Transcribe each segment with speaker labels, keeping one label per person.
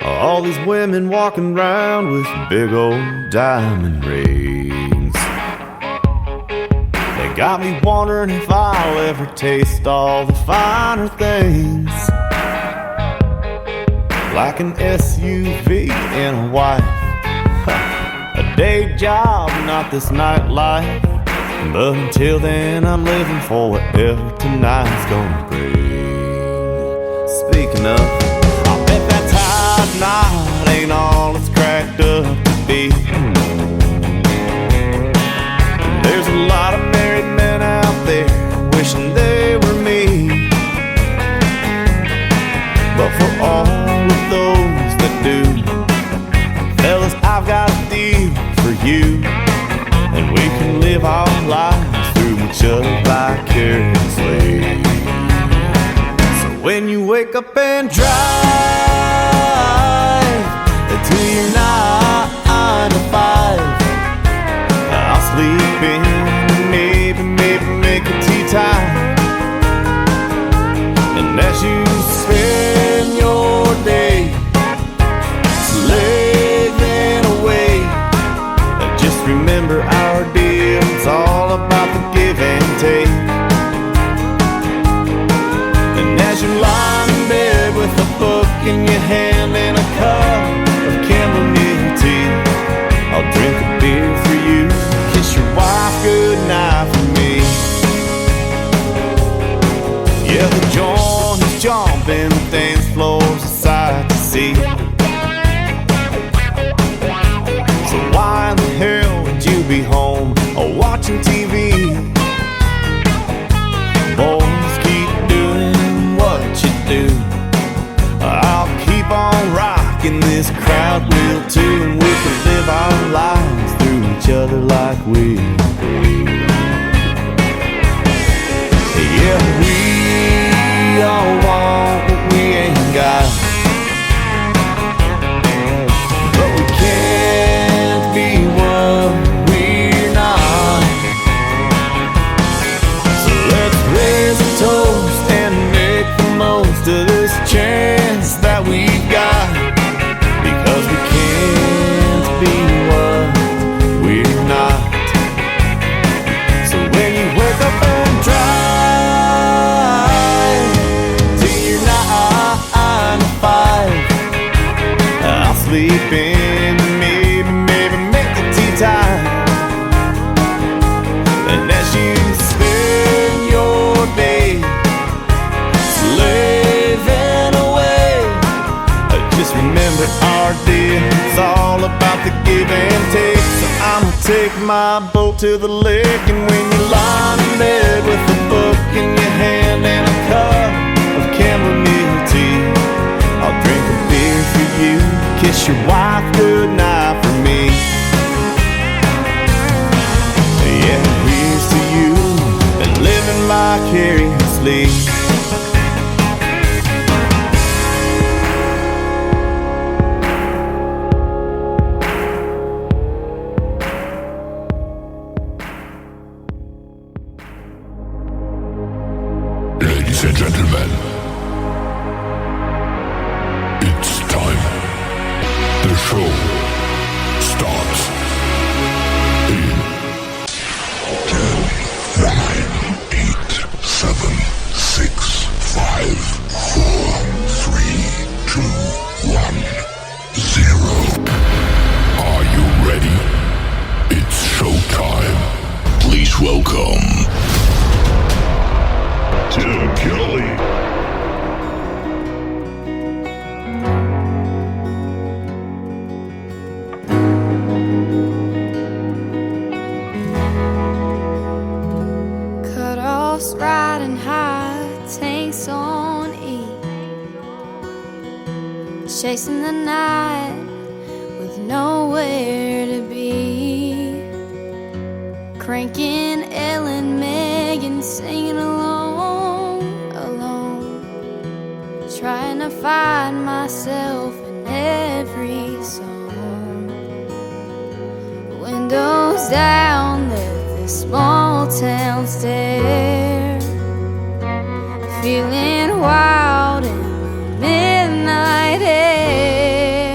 Speaker 1: All these women walking around with big old diamond rings. They got me wondering if I'll ever taste all the finer things. Like an SUV and a wife, a day job, not this nightlife. But until then, I'm living for whatever tonight's gonna bring. Speaking of, I bet that night ain't all it's cracked up to be. And there's a lot of married men out there wishing they were me. But for all of those that do, fellas, I've got a deal for you. And we can live our lives through each other vicariously. So when you wake up and drive to your 9 to 5, I'll sleep in, maybe make a tea time. And as you spend your day slaving away, just remember our deal, it's all about the give and take. And as you lie in bed with a book in your hand and a cup of chamomile tea, I'll drink a beer for you, kiss your wife goodnight for me. Yeah, the joint is jumping, the dance floor's a sight to see. So why in the hell would you be home or watching TV? Boys, keep doing what you do. I'll keep on rocking, this crowd will too. And we can live our lives through each other like we agree. Yeah, we all want what we ain't got, but we can't be what we're not. So let's raise a toast and make the most of this chance that we've got, because we can't be what we're not. So when you wake up and drive to your 9 to 5, I'll sleep in, maybe make the tea time. And as you spend your day slaving away, just remember our deal, it's all about the give and take. So I'ma take my boat to the lake, and when you lie in bed with a book in your hand and a cup of chamomile tea, I'll drink a beer for you, kiss your wife goodnight for me. Yeah, here's to you and living vicariously.
Speaker 2: Ladies and gentlemen, it's time. The show starts in 10, 9, 8, 7, 6, 5, 4, 3, 2, 1, 0. Are you ready? It's showtime. Please welcome Tim Kelly.
Speaker 3: Cut-offs riding high, tanks on E, chasing the night with nowhere to be. Cranking Ellen, Megan, singing along, alone, trying to find myself in every song. Windows down, left this small town stare, feeling wild in the midnight air.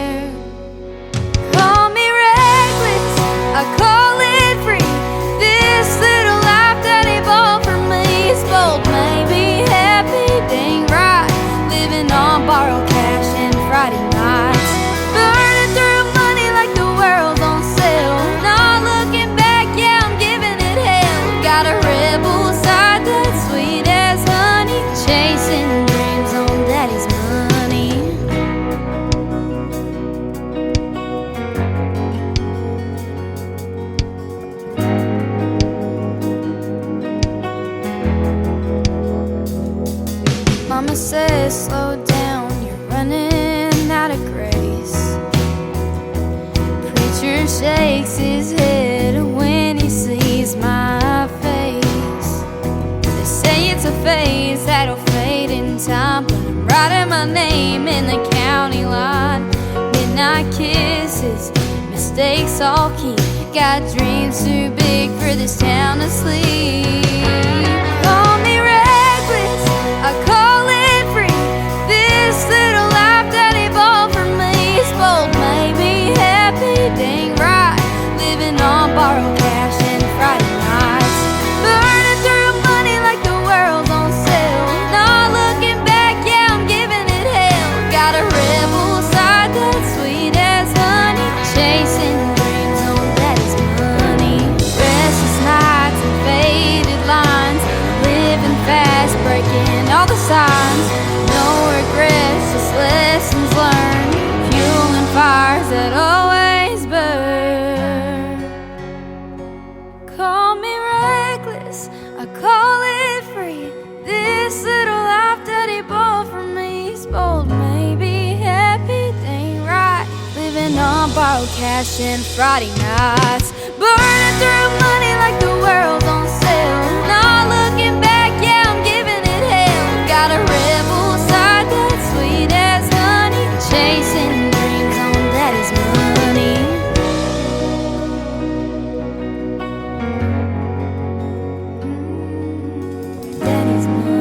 Speaker 3: slow down, you're running out of grace. Preacher shakes his head when he sees my face. They say it's a phase that'll fade in time, but I'm writing my name in the county line. Midnight kisses, mistakes I'll keep. Got dreams too big for this town to sleep. Call me reckless, I call it free. This little life that evolved for me is bold, maybe happy, dang right. Living on borrowed cash and Friday nights, burning through money like the world's on sale. Not looking back, yeah, I'm giving it hell. Got a rebel side that's sweet as honey, chasing dreams on daddy's money. Restless nights and faded lines, living fast, breaking all the signs. No regrets, just lessons learned, fueling fires that always burn. Call me reckless, I call it free. This little life that he bought for me is bold, maybe happy, dang right. Living on borrowed cash and Friday nights, burning through money like the world's on sale. Not looking back, yeah, I'm giving it hell. Got a rebel side that's sweet as honey, chasing dreams on daddy's money. Daddy's money.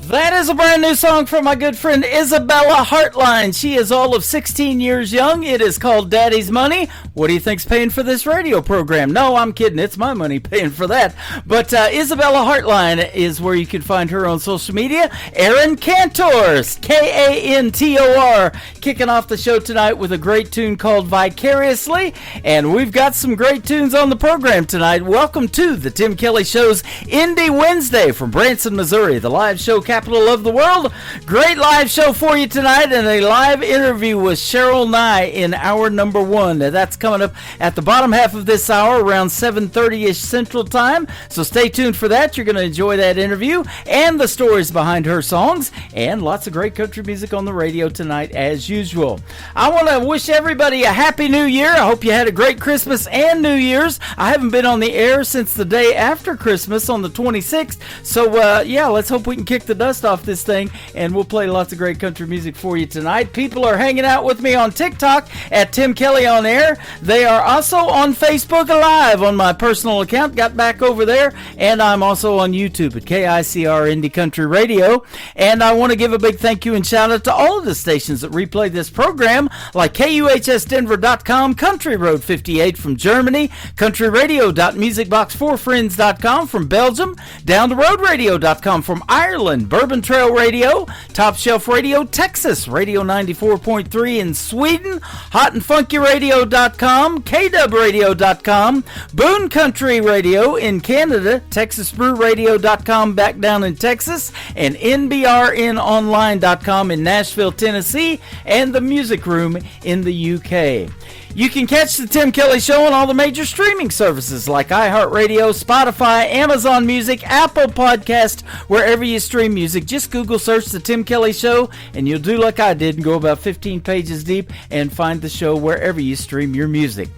Speaker 4: That is a brand new song from my good friend Isabella Hartline. She is all of 16 years young. It is called Daddy's Money. What do you think's paying for this radio program? No, I'm kidding. It's my money paying for that. But Isabella Hartline is where you can find her on social media. Aaron Cantor, Kantor, kicking off the show tonight with a great tune called Vicariously. And we've got some great tunes on the program tonight. Welcome to the Tim Kelly Show's Indie Wednesday from Branson, Missouri, the live show capital of the world. Great live show for you tonight, and a live interview with Cheryl Nye in hour number 1. That's coming up at the bottom half of this hour around 7:30ish Central Time, so stay tuned for that. You're going to enjoy that interview and the stories behind her songs, and lots of great country music on the radio tonight as usual. I want to wish everybody a happy new year. I hope you had a great Christmas and New Year's. I haven't been on the air since the day after Christmas on the 26th, so yeah, let's hope we can kick the dust off this thing, and we'll play lots of great country music for you tonight. People are hanging out with me on TikTok at Tim Kelly On Air. They are also on Facebook Live on my personal account. Got back over there, and I'm also on YouTube at KICR Indie Country Radio. And I want to give a big thank you and shout out to all of the stations that replay this program, like KUHSdenver.com, Country Road 58 from Germany, countryradio.musicbox4friends.com from Belgium, downtheroadradio.com from Ireland, Bourbon Trail Radio, Top Shelf Radio, Texas, Radio 94.3 in Sweden, hotandfunkyradio.com, KWradio.com, Boone Country Radio in Canada, TexasBrewRadio.com back down in Texas, and NBRNonline.com in Nashville, Tennessee, and the Music Room in the UK. You can catch the Tim Kelly Show on all the major streaming services like iHeartRadio, Spotify, Amazon Music, Apple Podcast, wherever you stream music. Just Google search the Tim Kelly Show, and you'll do like I did and go about 15 pages deep and find the show wherever you stream your music.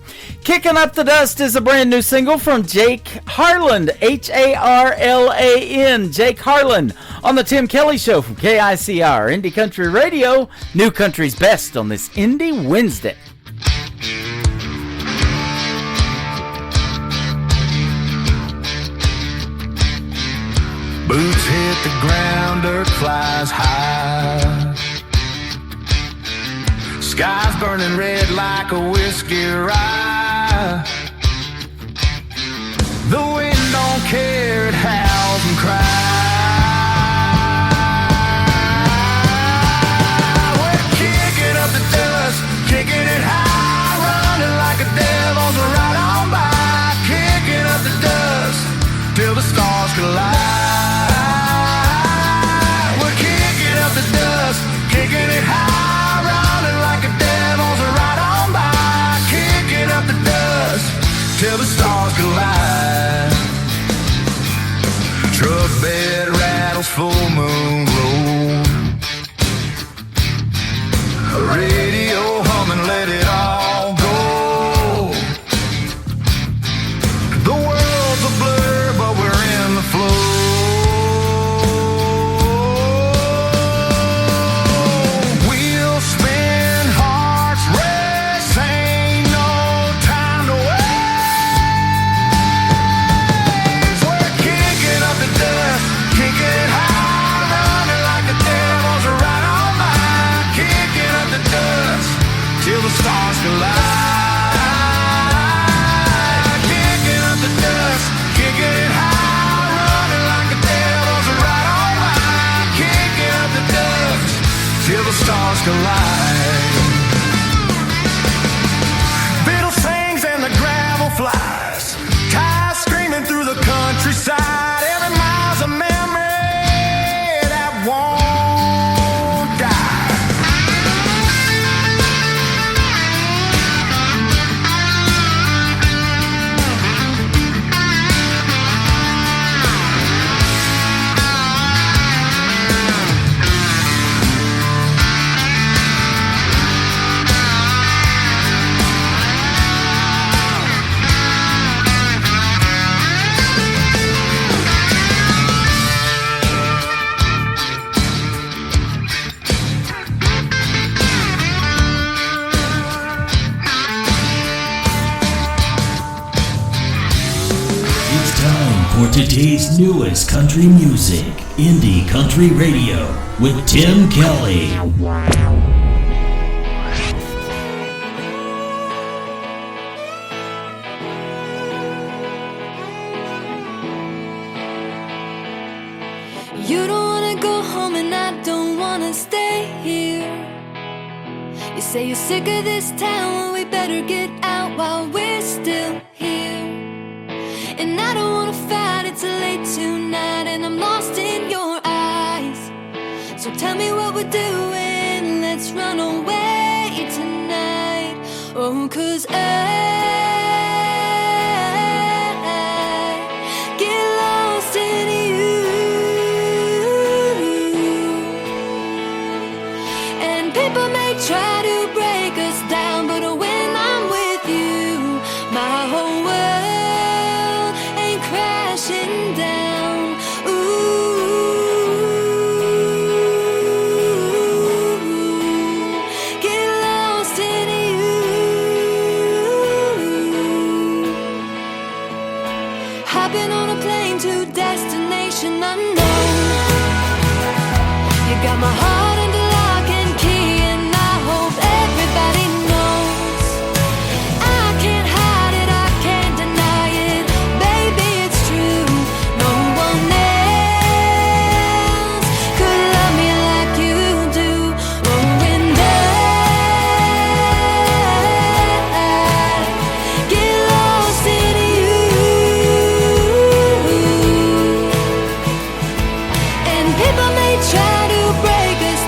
Speaker 4: Kicking Up the Dust is a brand new single from Jake Harland, Harlan. Jake Harlan on the Tim Kelly Show from KICR Indie Country Radio, New Country's Best on this Indie Wednesday.
Speaker 5: Boots hit the ground, dirt flies high. Sky's burning red like a whiskey rye. The wind don't care, it howls and cries. We're kicking up the dust, kicking it high, running like a devil's right on by. Kicking up the dust till the stars collide. Kicking it high, running like a devil's right on by. Kicking up the dust till the stars collide. bed rattles, full moon glow. Radio humming, let it all go. The world's a blur, but we're in the flow. Wheels spin, hearts race, ain't no time to waste. We're kicking up the dust, kicking it high, running like the devil's right on by. Kicking up the dust till the stars collide. Kicking up the dust, kicking it high, running like the devil's right on by. Kicking up the dust till the stars collide. Beetle sings and the gravel flies. Ties screaming through the countryside. Every mile's a memory that won't die.
Speaker 6: It's time for today's newest country music, Indie Country Radio, with Tim Kelly.
Speaker 3: You don't wanna go home and I don't wanna stay here. You say you're sick of this town, well we better get out while we're still here. And I don't wanna fight, it's late tonight and I'm lost in your eyes. So tell me what we're doing, let's run away tonight. Oh, 'cause I get lost in you. And people may try to break us down, but when I'm with you, my whole world ain't crashing down. Ooh, get lost in you. Hopping on a plane to destination unknown. You got my heart under lock and key, and I hope everybody knows. I can't hide it, I can't deny it, baby, it's true. No one else could love me like you do. Oh, and I get lost in you. And people may try to break us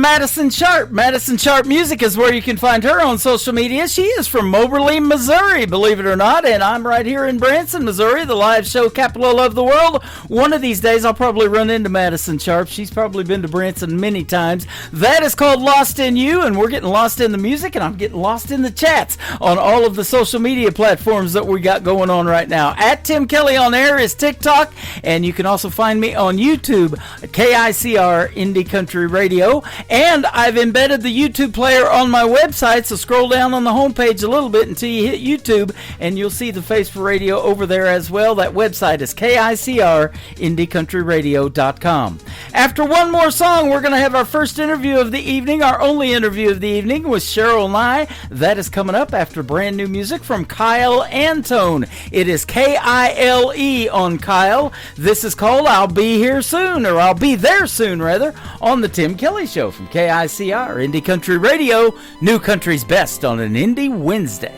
Speaker 4: Madison Sharp. Madison Sharp Music is where you can find her on social media. She is from Moberly, Missouri, believe it or not, and I'm right here in Branson, Missouri, the live show capital of the world. One of these days, I'll probably run into Madison Sharp. She's probably been to Branson many times. That is called Lost in You, and we're getting lost in the music, and I'm getting lost in the chats on all of the social media platforms that we got going on right now. At Tim Kelly on Air is TikTok, and you can also find me on YouTube, KICR Indie Country Radio, and I've embedded the YouTube player on my website, so scroll down on the homepage a little bit until you hit YouTube, and you'll see the face for radio over there as well. That website is KICRIndieCountryRadio.com. After one more song, we're going to have our first interview of the evening, our only interview of the evening with Cheryl Nye. That is coming up after brand new music from Kyle Antone. It is Kile on Kyle. This is called I'll Be Here Soon, or I'll Be There Soon, rather, on the Tim Kelly Show from KICR Indie Country Radio, New Country's Best on an Indie Wednesday.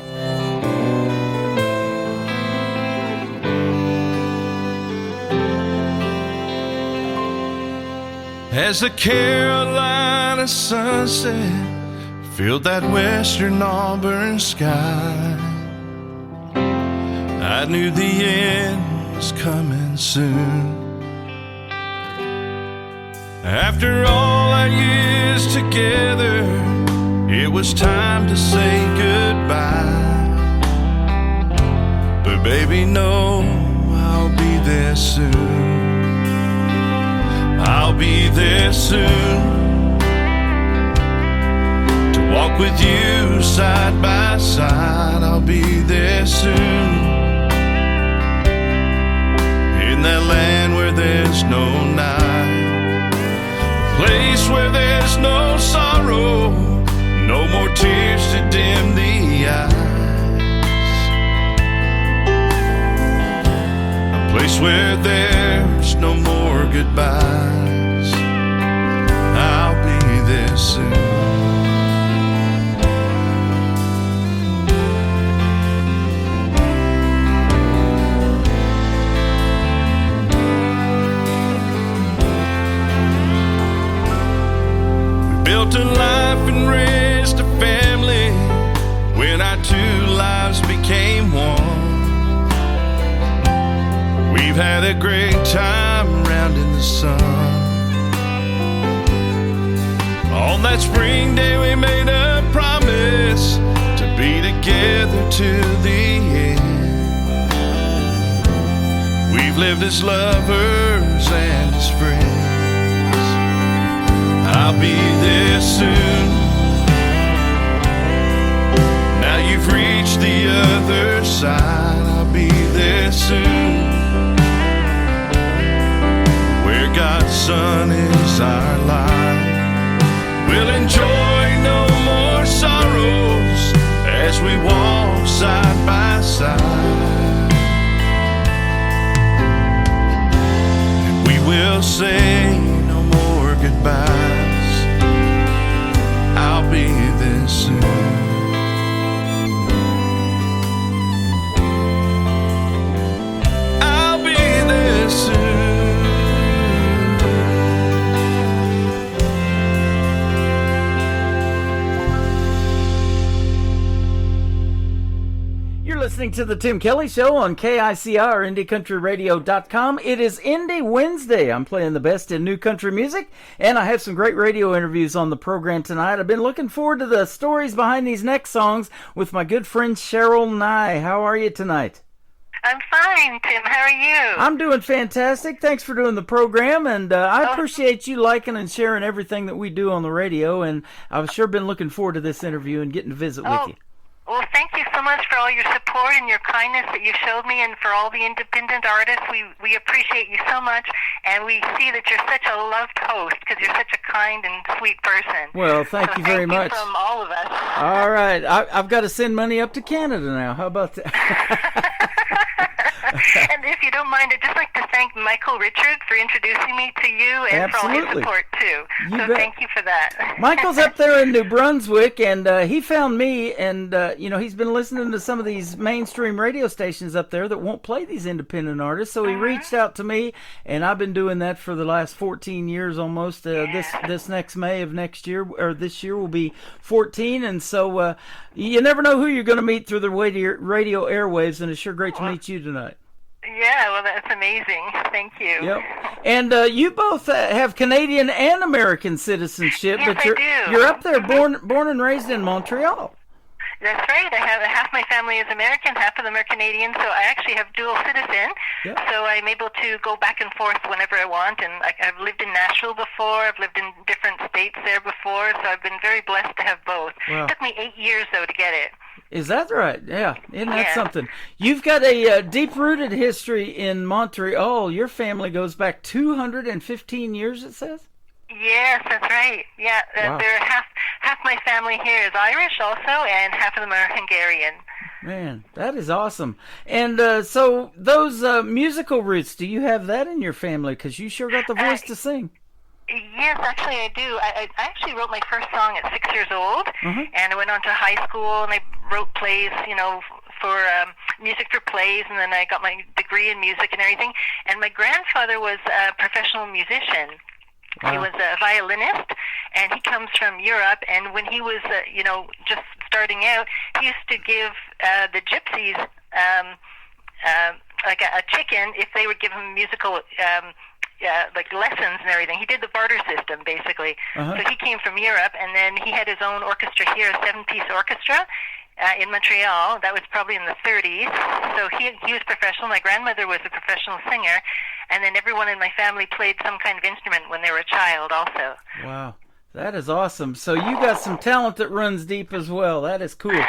Speaker 5: As the Carolina sunset filled that western Auburn sky, I knew the end was coming soon. After all our years together, it was time to say goodbye. But baby, no, I'll be there soon. I'll be there soon to walk with you side by side. I'll be there soon in that land where there's no night, place where there's no sorrow, no more tears to dim the eyes, a place where there's no more goodbyes. I'll be there soon. Built a life and raised a family when our two lives became one. We've had a great time round in the sun. On that spring day we made a promise to be together to the end. We've lived as lovers and as friends. I'll be there soon. Now you've reached the other side. I'll be there soon, where God's Son is our life. We'll enjoy no more sorrows as we walk side by side, and we will say no more goodbyes. I'll be there soon. I'll be there soon.
Speaker 4: Listening to the Tim Kelly Show on KICR IndieCountryRadio.com. It is Indie Wednesday. I'm playing the best in new country music, and I have some great radio interviews on the program tonight. I've been looking forward to the stories behind these next songs with my good friend Cheryl Nye. How are you tonight?
Speaker 7: I'm fine, Tim. How are you?
Speaker 4: I'm doing fantastic. Thanks for doing the program, and I appreciate you liking and sharing everything that we do on the radio, and I've sure been looking forward to this interview and getting to visit with you.
Speaker 7: Well, thank you so much for all your support and your kindness that you showed me, and for all the independent artists. We appreciate you so much, and we see that you're such a loved host because you're such a kind and sweet person.
Speaker 4: Well, thank you very much.
Speaker 7: From all of us.
Speaker 4: All right. I've got to send money up to Canada now. How about that?
Speaker 7: And if you don't mind, I'd just like to thank Michael Richard for introducing me to you and for all your
Speaker 4: Absolutely.
Speaker 7: support, too.
Speaker 4: You
Speaker 7: So
Speaker 4: bet.
Speaker 7: thank you for that.
Speaker 4: Michael's up there in New Brunswick, and he found me, and he's been listening to some of these mainstream radio stations up there that won't play these independent artists. So he reached out to me, and I've been doing that for the last 14 years almost. This next May of next year, or this year, will be 14, and so you never know who you're going to meet through the radio airwaves, and it's sure great to meet you tonight.
Speaker 7: Yeah, well, that's amazing. Thank you.
Speaker 4: Yep. And you both have Canadian and American citizenship,
Speaker 7: Yes,
Speaker 4: but you're
Speaker 7: I do.
Speaker 4: you're up there, born and raised in Montreal.
Speaker 7: That's right. I have half my family is American, half of them are Canadian, so I actually have dual citizen.
Speaker 4: Yep.
Speaker 7: So I'm able to go back and forth whenever I want. And I've lived in Nashville before. I've lived in different states there before. So I've been very blessed to have both.
Speaker 4: Wow.
Speaker 7: It took me 8 years, though, to get it.
Speaker 4: Is that right? Yeah. Isn't that
Speaker 7: Yeah.
Speaker 4: something? You've got a deep-rooted history in Montreal. Your family goes back 215 years, it says?
Speaker 7: Yes, that's right. Yeah,
Speaker 4: Wow.
Speaker 7: they're half my family here is Irish also, and half of them are Hungarian.
Speaker 4: Man, that is awesome. And so those musical roots, do you have that in your family? Because you sure got the voice to sing.
Speaker 7: Yes, actually I do. I actually wrote my first song at 6 years old,
Speaker 4: Mhm.
Speaker 7: and I went on to high school, and I wrote plays, for music for plays, and then I got my degree in music and everything. And my grandfather was a professional musician.
Speaker 4: Wow.
Speaker 7: He was a violinist, and he comes from Europe. And when he was, just starting out, he used to give the gypsies like a chicken if they would give him musical like lessons and everything. He did the barter system, basically.
Speaker 4: Uh-huh.
Speaker 7: So he came from Europe, and then he had his own orchestra here, a 7-piece orchestra in Montreal. That was probably in the 30s. So he was professional. My grandmother was a professional singer, and then everyone in my family played some kind of instrument when they were a child also.
Speaker 4: Wow. That is awesome. So you got some talent that runs deep as well. That is cool.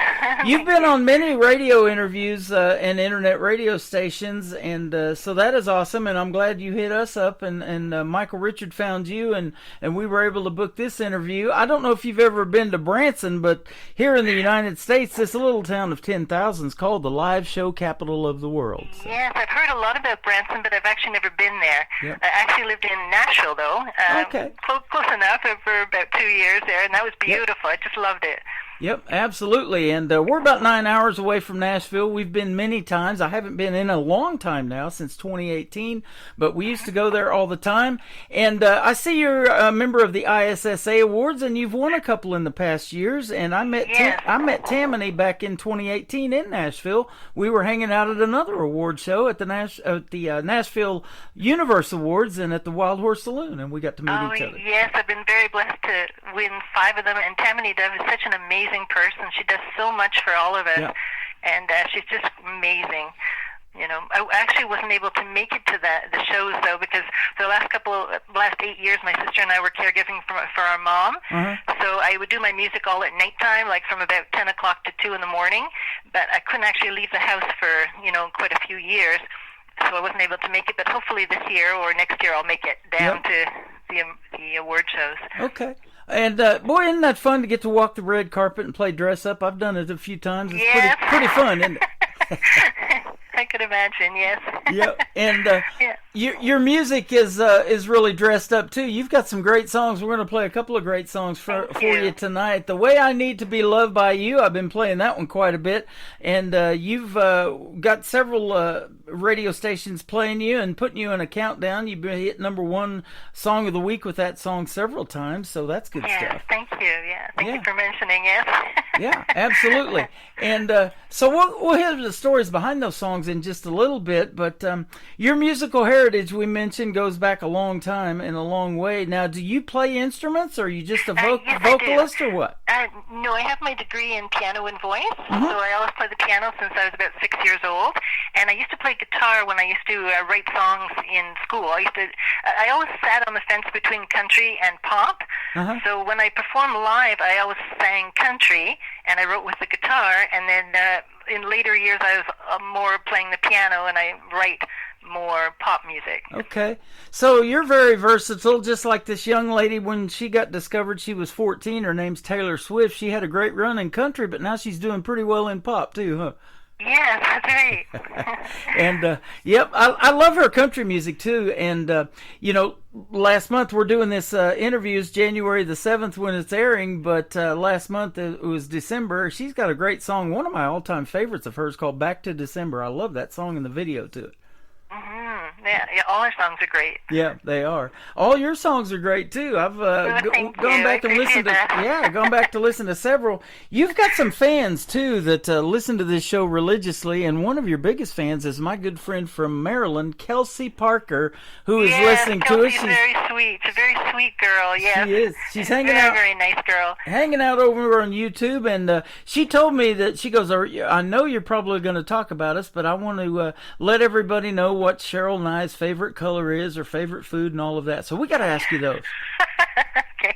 Speaker 4: You've been on many radio interviews and internet radio stations, and so that is awesome. And I'm glad you hit us up, and Michael Richard found you, and we were able to book this interview. I don't know if you've ever been to Branson, but here in the United States, this little town of 10,000 is called the live show capital of the world. So.
Speaker 7: Yes, I've heard a lot about Branson, but I've actually never been there.
Speaker 4: Yep.
Speaker 7: I actually lived in Nashville, though.
Speaker 4: Okay.
Speaker 7: Close enough, for about 2 years there, and that was beautiful. I just loved it.
Speaker 4: Yep, absolutely. And we're about 9 hours away from Nashville. We've been many times. I haven't been in a long time now, since 2018, but we used to go there all the time. And I see you're a member of the ISSA Awards, and you've won a couple in the past years. And I met
Speaker 7: Yes.
Speaker 4: I met Tammany back in 2018 in Nashville. We were hanging out at another award show at the Nashville Universe Awards and at the Wild Horse Saloon, and we got to meet each other.
Speaker 7: Yes, I've been very blessed to win 5 of them, and Tammany Dove is such an amazing person. She does so much for all of us,
Speaker 4: Yeah.
Speaker 7: and she's just amazing. I actually wasn't able to make it to the shows, though, because for the last 8 years, my sister and I were caregiving for our mom.
Speaker 4: Uh-huh.
Speaker 7: So I would do my music all at nighttime, like from about 10 o'clock to 2 in the morning, but I couldn't actually leave the house for, quite a few years. So I wasn't able to make it, but hopefully this year or next year I'll make it down to the award shows.
Speaker 4: Okay. And boy, isn't that fun to get to walk the red carpet and play dress up? I've done it a few times. It's
Speaker 7: Yes.
Speaker 4: pretty fun, isn't it?
Speaker 7: I could imagine, yes.
Speaker 4: Yeah. And
Speaker 7: Yeah.
Speaker 4: your music is really dressed up too. You've got some great songs. We're going to play a couple of great songs for you tonight. The Way I Need to Be Loved by You. I've been playing that one quite a bit, and you've got several radio stations playing you and putting you in a countdown. You've been hit #1 song of the week with that song several times, so that's good
Speaker 7: Yes,
Speaker 4: stuff.
Speaker 7: thank you. Yeah, thank
Speaker 4: Yeah.
Speaker 7: you for mentioning it.
Speaker 4: Yeah, absolutely. And so we'll hear the stories behind those songs in just a little bit, but your musical heritage, we mentioned, goes back a long time and a long way. Now, do you play instruments, or are you just a
Speaker 7: Yes, I do.
Speaker 4: vocalist, or what?
Speaker 7: No, I have my degree in piano and voice,
Speaker 4: Mm-hmm.
Speaker 7: so I always played the piano since I was about 6 years old. And I used to play guitar when I used to write songs in school. I always sat on the fence between country and pop.
Speaker 4: Uh-huh.
Speaker 7: So when I performed live, I always sang country, and I wrote with the guitar. And then in later years, I was more playing the piano, and I write more pop music.
Speaker 4: Okay. So you're very versatile, just like this young lady. When she got discovered, she was 14. Her name's Taylor Swift. She had a great run in country, but now she's doing pretty well in pop, too, huh?
Speaker 7: Yes, that's right.
Speaker 4: And yep, I love her country music too. And you know, last month we're doing this interviews January the 7th when it's airing, but last month it was December. She's got a great song, one of my all-time favorites of hers, called "Back to December." I love that song and the video to it.
Speaker 7: Yeah, all her songs are great.
Speaker 4: Yeah, they are. All your songs are great too. I've
Speaker 7: thank
Speaker 4: gone
Speaker 7: you.
Speaker 4: back
Speaker 7: I
Speaker 4: and listened to
Speaker 7: appreciate
Speaker 4: gone back to listen to several. You've got some fans too that listen to this show religiously, and one of your biggest fans is my good friend from Maryland, Kelsey Parker, who is listening to us.
Speaker 7: She's very sweet. She's a very sweet girl. Yes,
Speaker 4: She is. She's hanging
Speaker 7: very,
Speaker 4: out.
Speaker 7: Very nice girl.
Speaker 4: Hanging out over on YouTube, and she told me that she goes, I know you're probably going to talk about us, but I want to let everybody know what Cheryl and I's favorite color is, or favorite food, and all of that. So we got to ask you those.
Speaker 7: Okay.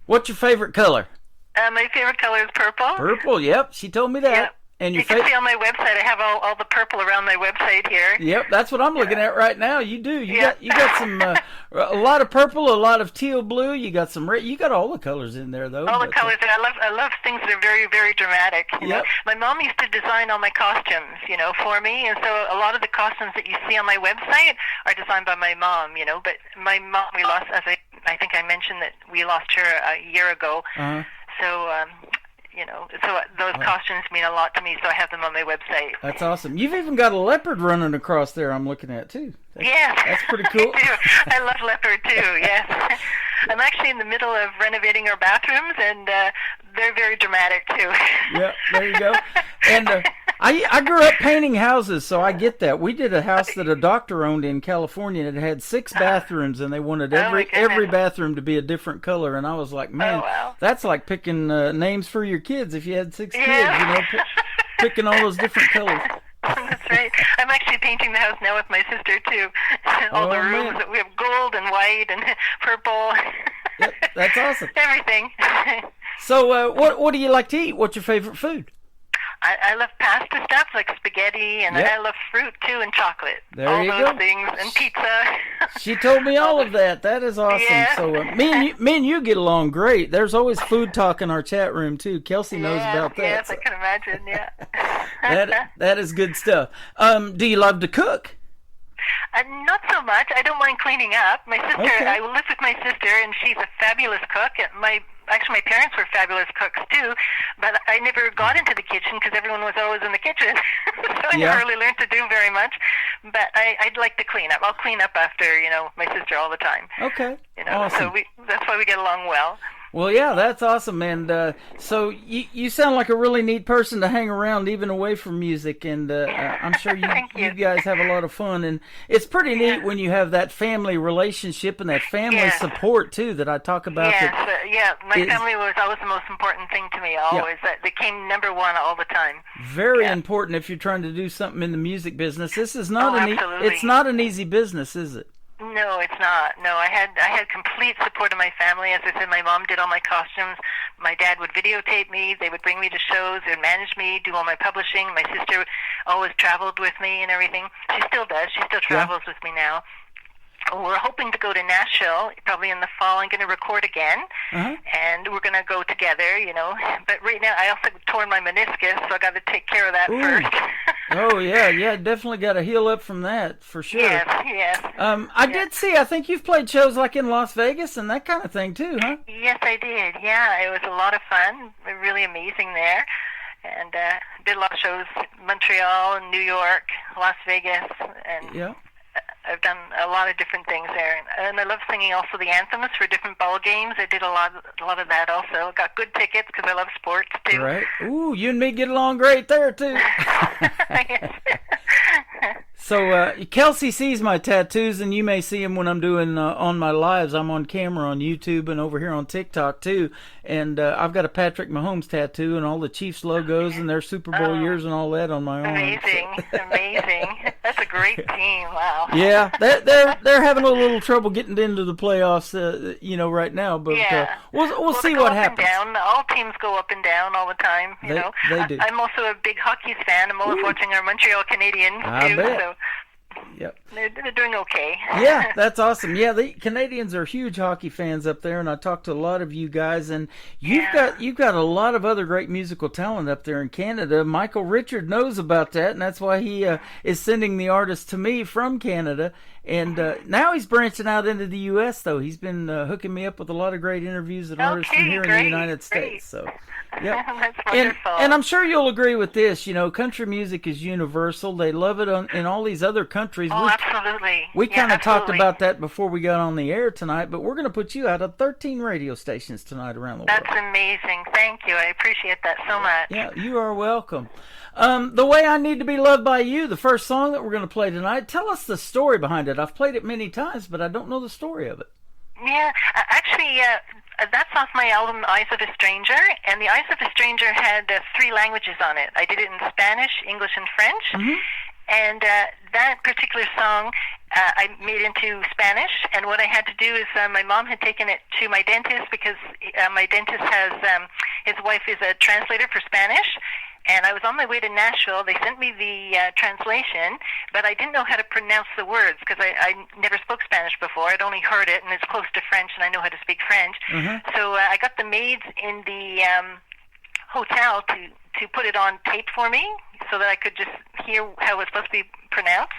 Speaker 4: What's your favorite color?
Speaker 7: My favorite color is purple.
Speaker 4: Purple. Yep, she told me that.
Speaker 7: Yep.
Speaker 4: And
Speaker 7: You
Speaker 4: your
Speaker 7: can see on my website, I have all the purple around my website here.
Speaker 4: Yep, that's what I'm looking at right now. You do.
Speaker 7: Yeah.
Speaker 4: You got some a lot of purple, a lot of teal blue. You got some red. You got all the colors in there though.
Speaker 7: All the colors. I love things that are very, very dramatic. You know?
Speaker 4: Yep.
Speaker 7: My mom used to design all my costumes, for me, and so a lot of the costumes that you see on my website are designed by my mom. But my mom, we lost, as I think I mentioned that we lost her a year ago.
Speaker 4: Uh-huh.
Speaker 7: So. So those costumes mean a lot to me, so I have them on my website.
Speaker 4: That's awesome. You've even got a leopard running across there. I'm looking at too.
Speaker 7: Yes.
Speaker 4: That's pretty cool.
Speaker 7: I do. I love leopard too, yes. I'm actually in the middle of renovating our bathrooms, and they're very dramatic too.
Speaker 4: Yeah, there you go. And I grew up painting houses, so I get that. We did a house that a doctor owned in California that had 6 bathrooms, and they wanted
Speaker 7: my goodness.
Speaker 4: every bathroom to be a different color. And I was like, man,
Speaker 7: wow.
Speaker 4: that's like picking names for your kids if you had 6
Speaker 7: Yeah.
Speaker 4: kids, picking all those different colors.
Speaker 7: That's right. I'm actually painting the house now with my sister too. All the
Speaker 4: Oh,
Speaker 7: rooms
Speaker 4: man.
Speaker 7: that we have gold and white and purple.
Speaker 4: Yep, that's awesome.
Speaker 7: Everything.
Speaker 4: So what do you like to eat? What's your favorite food?
Speaker 7: I love pasta stuff like spaghetti, and
Speaker 4: Yep.
Speaker 7: I love fruit too, and chocolate.
Speaker 4: There
Speaker 7: all
Speaker 4: you
Speaker 7: those
Speaker 4: go.
Speaker 7: things, and pizza.
Speaker 4: She told me all of that. That is awesome.
Speaker 7: Yeah.
Speaker 4: So me and you get along great. There's always food talk in our chat room too. Kelsey knows about that.
Speaker 7: Yes,
Speaker 4: so
Speaker 7: I can imagine. Yeah.
Speaker 4: that is good stuff. Do you love to cook?
Speaker 7: Not so much. I don't mind cleaning up. My sister,
Speaker 4: Okay.
Speaker 7: I live with my sister, and she's a fabulous cook. My parents were fabulous cooks too, but I never got into the kitchen because everyone was always in the kitchen, so I
Speaker 4: Yeah.
Speaker 7: never really learned to do very much. But I'd like to clean up. I'll clean up after my sister all the time.
Speaker 4: Okay.
Speaker 7: So
Speaker 4: Awesome.
Speaker 7: that's why we get along well.
Speaker 4: Well, yeah, that's awesome. And so you sound like a really neat person to hang around, even away from music. And I'm sure
Speaker 7: Thank you.
Speaker 4: you guys have a lot of fun. And it's pretty neat when you have that family relationship and that family
Speaker 7: Yeah.
Speaker 4: support too that I talk about.
Speaker 7: Yes, my
Speaker 4: is-
Speaker 7: family was always the most important thing to me. Always, they came number one all the time.
Speaker 4: Very
Speaker 7: Yeah.
Speaker 4: important if you're trying to do something in the music business. This is not
Speaker 7: absolutely.
Speaker 4: it's not an easy business, is it?
Speaker 7: No, it's not. No, I had complete support of my family. As I said, my mom did all my costumes. My dad would videotape me. They would bring me to shows. They'd manage me, do all my publishing. My sister always traveled with me and everything. She still does. She still travels with me now. We're hoping to go to Nashville probably in the fall. I'm going to record again, and we're going to go together, But right now, I also torn my meniscus, so I got to take care of that
Speaker 4: Ooh.
Speaker 7: first.
Speaker 4: Oh yeah, definitely got to heal up from that for sure.
Speaker 7: Yes.
Speaker 4: I did see. I think you've played shows like in Las Vegas and that kind of thing too, huh?
Speaker 7: Yes, I did. Yeah, it was a lot of fun. Really amazing there. And did a lot of shows in Montreal and New York, Las Vegas, and
Speaker 4: Yeah.
Speaker 7: I've done a lot of different things there. And I love singing also the anthems for different ball games. I did a lot of that also. Got good tickets because I love sports too.
Speaker 4: Right. Ooh, you and me get along great there too.
Speaker 7: Yes.
Speaker 4: So Kelsey sees my tattoos, and you may see them when I'm doing on my lives. I'm on camera on YouTube and over here on TikTok too. And I've got a Patrick Mahomes tattoo and all the Chiefs logos and their Super Bowl years and all that on my arm.
Speaker 7: Amazing. That's a great team. Wow.
Speaker 4: Yeah, they're having a little trouble getting into the playoffs, right now. But
Speaker 7: Yeah.
Speaker 4: we'll see
Speaker 7: they go
Speaker 4: what
Speaker 7: up
Speaker 4: happens.
Speaker 7: And down. All teams go up and down all the time.
Speaker 4: They do.
Speaker 7: I'm also a big hockey fan. I'm always watching our Montreal Canadiens
Speaker 4: I
Speaker 7: too.
Speaker 4: bet.
Speaker 7: So
Speaker 4: Yep.
Speaker 7: They're doing okay.
Speaker 4: Yeah, that's awesome. Yeah, the Canadians are huge hockey fans up there, and I talked to a lot of you guys, and you've got a lot of other great musical talent up there in Canada. Michael Richard knows about that, and that's why he is sending the artists to me from Canada. And now he's branching out into the U.S., though. He's been hooking me up with a lot of great interviews and artists from here in the United States. So, yeah.
Speaker 7: That's wonderful.
Speaker 4: And I'm sure you'll agree with this. You know, country music is universal. They love it in all these other countries.
Speaker 7: Oh, absolutely.
Speaker 4: We kind of talked
Speaker 7: absolutely.
Speaker 4: about that before we got on the air tonight, but we're going to put you out of 13 radio stations tonight around the world.
Speaker 7: That's amazing. Thank you. I appreciate that so much.
Speaker 4: Yeah, you are welcome. The Way I Need to Be Loved by You, the first song that we're going to play tonight. Tell us the story behind it. I've played it many times, but I don't know the story of it.
Speaker 7: Yeah, actually, that's off my album Eyes of a Stranger, and the Eyes of a Stranger had 3 languages on it. I did it in Spanish, English, and French.
Speaker 4: Mm-hmm.
Speaker 7: And that particular song I made into Spanish, and what I had to do is my mom had taken it to my dentist because my dentist has, his wife is a translator for Spanish, and I was on my way to Nashville. They sent me the translation, but I didn't know how to pronounce the words because I never spoke Spanish before. I'd only heard it, and it's close to French, and I know how to speak French. Mm-hmm. So I got the maids in the hotel to put it on tape for me so that I could just hear how it was supposed to be pronounced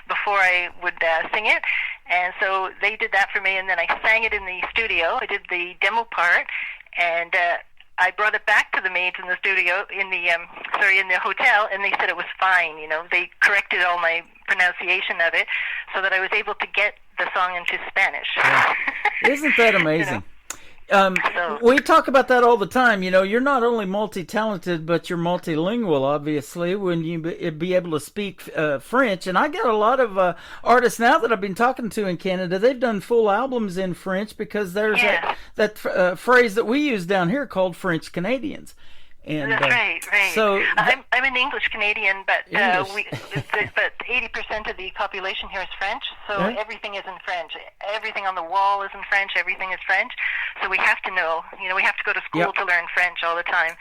Speaker 7: before I would sing it. And so they did that for me, and then I sang it in the studio. I did the demo part, and I brought it back to the maids in the studio, in the hotel, and they said it was fine. You know, they corrected all my pronunciation of it so that I was able to get the song into Spanish.
Speaker 4: Yeah. Isn't that amazing?
Speaker 7: You know?
Speaker 4: We talk about that all the time. You know, you're not only multi-talented, but you're multilingual, obviously, when you be able to speak French. And I get a lot of artists now that I've been talking to in Canada. They've done full albums in French because there's that phrase that we use down here called French Canadians. And,
Speaker 7: that's right.
Speaker 4: So
Speaker 7: I'm an English Canadian, but
Speaker 4: English.
Speaker 7: but 80% of the population here is French, so everything is in French. Everything on the wall is in French. Everything is French. So we have to know. You know, we have to go to school to learn French all the time.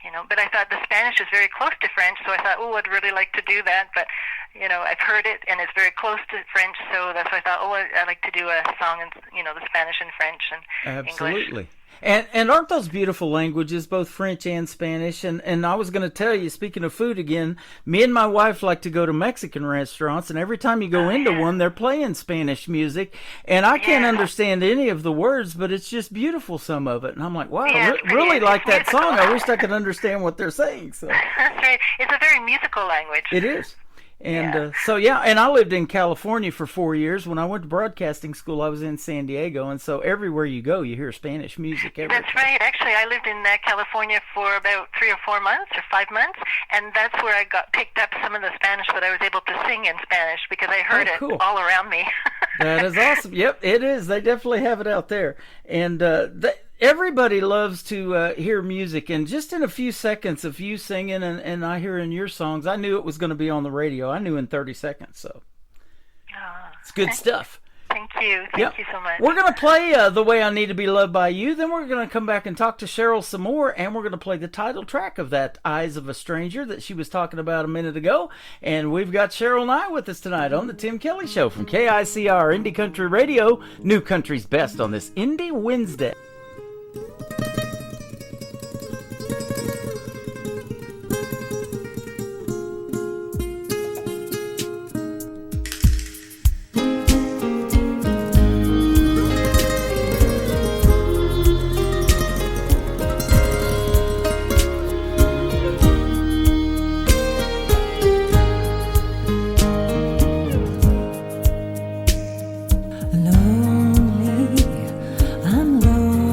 Speaker 7: You know, but I thought the Spanish is very close to French, so I thought, oh, I'd really like to do that. But you know, I've heard it, and it's very close to French, so that's why I thought, oh, I'd like to do a song in, you know, the Spanish and French and
Speaker 4: absolutely.
Speaker 7: English.
Speaker 4: And aren't those beautiful languages, both French and Spanish? And I was going to tell you, speaking of food again, me and my wife like to go to Mexican restaurants, and every time you go into one, they're playing Spanish music, and I can't understand any of the words, but it's just beautiful, some of it. And I'm like, wow, I really like that song. I wish I could understand what they're saying. So
Speaker 7: that's right. It's a very musical language.
Speaker 4: It is. And and I lived in California for 4 years. When I went to broadcasting school, I was in San Diego, and so everywhere you go, you hear Spanish music everywhere.
Speaker 7: That's right. Actually, I lived in California for about 3 or 4 months, or 5 months, and that's where I picked up some of the Spanish that I was able to sing in Spanish because I heard it all around me.
Speaker 4: That is awesome. Yep, it is. They definitely have it out there, and everybody loves to hear music, and just in a few seconds of you singing and I hearing your songs, I knew it was going to be on the radio. I knew in 30 seconds, so it's good stuff.
Speaker 7: Thank you. Thank you so much.
Speaker 4: We're going to play The Way I Need to Be Loved by You, then we're going to come back and talk to Cheryl some more, and we're going to play the title track of that Eyes of a Stranger that she was talking about a minute ago, and we've got Cheryl Nye with us tonight on the Tim Kelly Show from KICR Indie Country Radio, New Country's Best on this Indie Wednesday.
Speaker 8: Lonely, I'm lonely.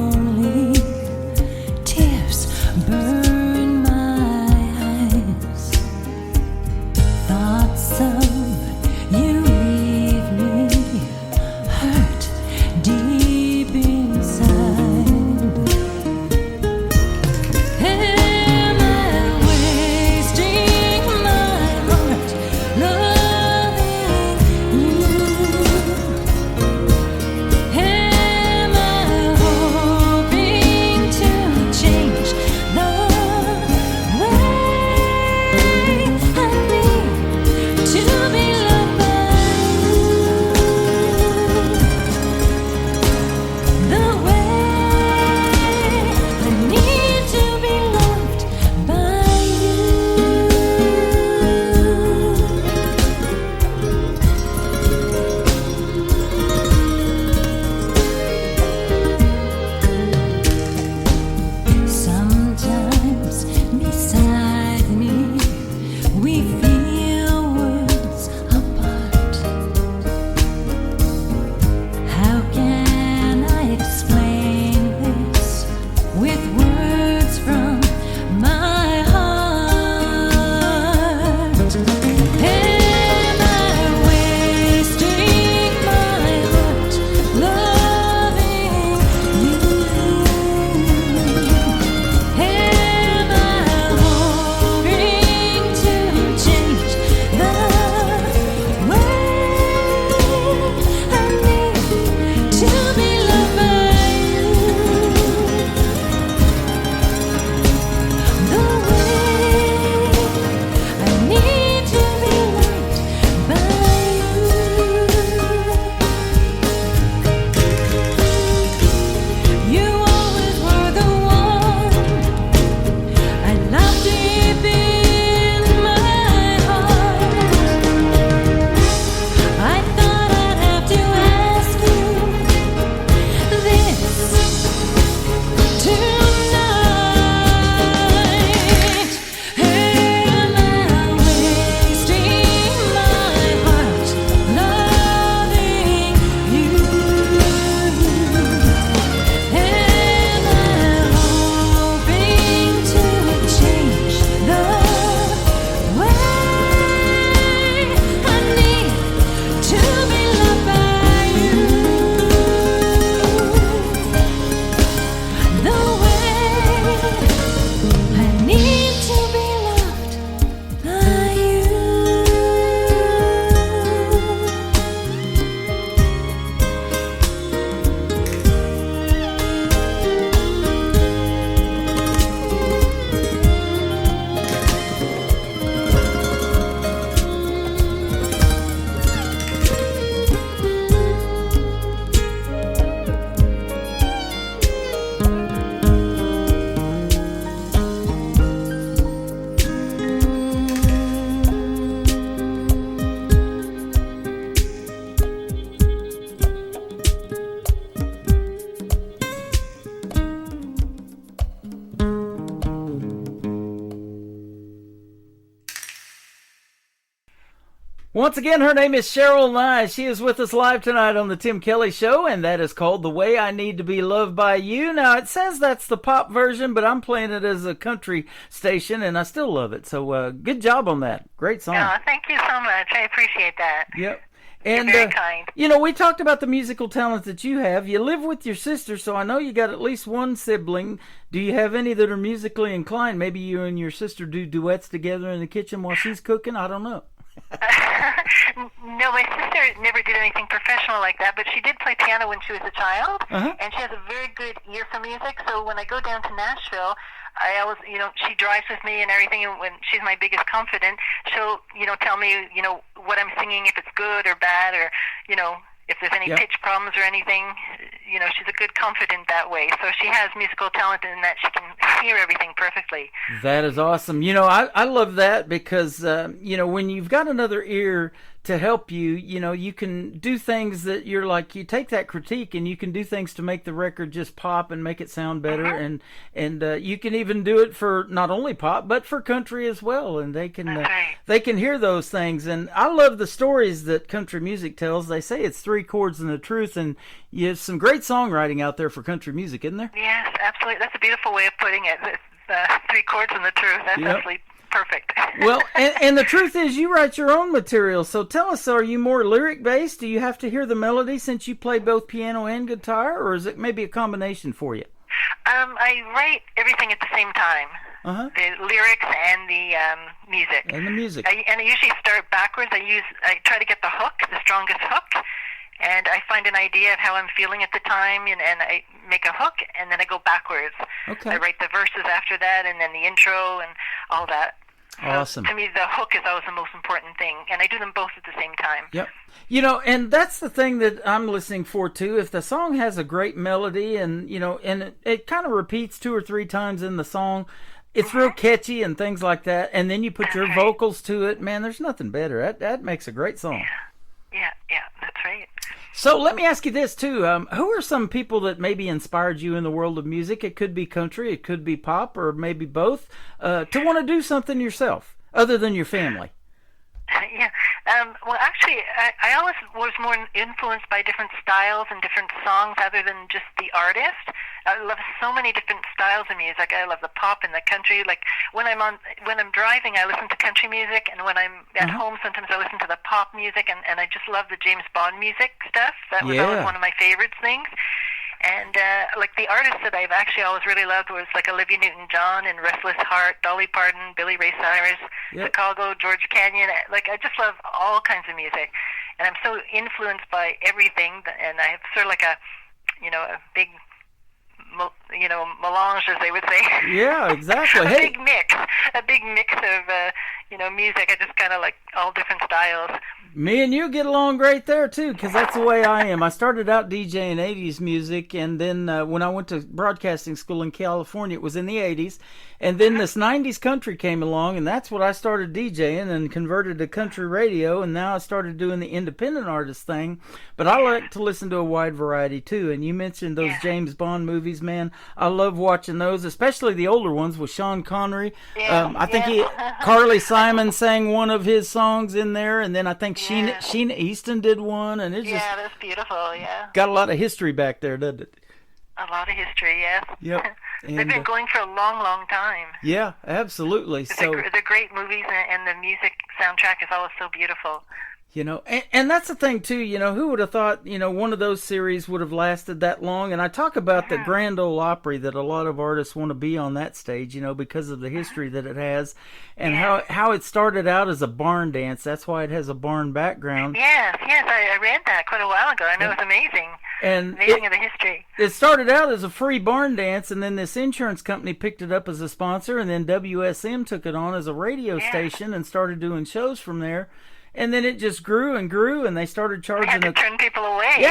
Speaker 4: Once again, her name is Cheryl Nye. She is with us live tonight on the Tim Kelly Show, and that is called The Way I Need to Be Loved by You. Now, it says that's the pop version, but I'm playing it as a country station, and I still love it. So good job on that. Great song.
Speaker 7: Oh, thank you so much. I appreciate that.
Speaker 4: Yep.
Speaker 7: You're
Speaker 4: And,
Speaker 7: very kind.
Speaker 4: you know, we talked about the musical talent that you have. You live with your sister, so I know you got at least one sibling. Do you have any that are musically inclined? Maybe you and your sister do duets together in the kitchen while she's cooking? I don't know.
Speaker 7: No, my sister never did anything professional like that, but she did play piano when she was a child,
Speaker 4: Uh-huh.
Speaker 7: and she has a very good ear for music. So when I go down to Nashville, I always, she drives with me and everything, and when she's my biggest confidant, she'll, tell me, what I'm singing, if it's good or bad, or, if there's any
Speaker 4: Yep.
Speaker 7: pitch problems or anything. She's a good confidant that way. So she has musical talent in that she can hear everything perfectly.
Speaker 4: That is awesome. I love that because, when you've got another ear to help you, you can do things that you're like, you take that critique and you can do things to make the record just pop and make it sound better.
Speaker 7: Uh-huh.
Speaker 4: And you can even do it for not only pop, but for country as well. And they can,
Speaker 7: That's right.
Speaker 4: they can hear those things. And I love the stories that country music tells. They say it's 3 chords and the truth. And you have some great songwriting out there for country music, isn't there?
Speaker 7: Yes, absolutely. That's a beautiful way of putting it. It's, 3 chords and the truth. That's
Speaker 4: Yep.
Speaker 7: absolutely perfect.
Speaker 4: Well, and the truth is you write your own material. So tell us, are you more lyric-based? Do you have to hear the melody since you play both piano and guitar? Or is it maybe a combination for you?
Speaker 7: I write everything at the same time.
Speaker 4: Uh-huh.
Speaker 7: The lyrics and the music.
Speaker 4: And the music.
Speaker 7: I usually start backwards. I try to get the hook, the strongest hook, and I find an idea of how I'm feeling at the time, and I make a hook, and then I go backwards.
Speaker 4: Okay.
Speaker 7: I write the verses after that, and then the intro, and all that. So
Speaker 4: Awesome.
Speaker 7: to me, the hook is always the most important thing, and I do them both at the same time.
Speaker 4: Yep. And that's the thing that I'm listening for too. If the song has a great melody and, and it kind of repeats 2 or 3 times in the song, it's real catchy and things like that. And then you put your
Speaker 7: That's right.
Speaker 4: vocals to it. Man, there's nothing better. That makes a great song.
Speaker 7: Yeah, that's right.
Speaker 4: So let me ask you this too. Who are some people that maybe inspired you in the world of music? It could be country, it could be pop, or maybe both, to want to do something yourself other than your family.
Speaker 7: Yeah. Well, actually, I always was more influenced by different styles and different songs other than just the artist. I love so many different styles of music. I love the pop and the country. Like when I'm driving, I listen to country music, and when I'm at home, sometimes I listen to the pop music, and I just love the James Bond music stuff. That was always one of my favorite things. And like the artists that I've actually always really loved was like Olivia Newton-John and Restless Heart, Dolly Parton, Billy Ray Cyrus, Chicago, George Canyon. Like I just love all kinds of music, and I'm so influenced by everything. And I have sort of like a big, melange, as they would say.
Speaker 4: Yeah, exactly.
Speaker 7: a
Speaker 4: Hey,
Speaker 7: big mix of music. I just kind of like all different styles.
Speaker 4: me and you get along great there too, because that's the way I am. I started out DJing 80s music, and then when I went to broadcasting school in California, it was in the 80s, and then this 90s country came along, and that's what I started DJing and converted to country radio, and now I started doing the independent artist thing. But I like to listen to a wide variety too, and you mentioned those James Bond movies, man. I love watching those, especially the older ones with Sean Connery. I think Carly Simon sang one of his songs in there, and then I think Sheena Easton did one, and it just
Speaker 7: that's beautiful. Yeah,
Speaker 4: got a lot of history back there, doesn't it?
Speaker 7: a lot of history. Yes.
Speaker 4: Yep.
Speaker 7: They've
Speaker 4: And,
Speaker 7: been going for a long, long time.
Speaker 4: yeah, absolutely. So,
Speaker 7: They're great movies, and the music soundtrack is always so beautiful.
Speaker 4: and that's the thing too, who would have thought, one of those series would have lasted that long? And I talk about the Grand Ole Opry, that a lot of artists want to be on that stage, because of the history that it has, and how it started out as a barn dance. That's why it has a barn background.
Speaker 7: Yes, I read that quite a while ago. I know it's amazing.
Speaker 4: And
Speaker 7: Amazing of the history.
Speaker 4: it started out as a free barn dance, and then this insurance company picked it up as a sponsor, and then WSM took it on as a radio station and started doing shows from there. And then it just grew and grew, and they started
Speaker 7: I
Speaker 4: charging
Speaker 7: had to turn people away.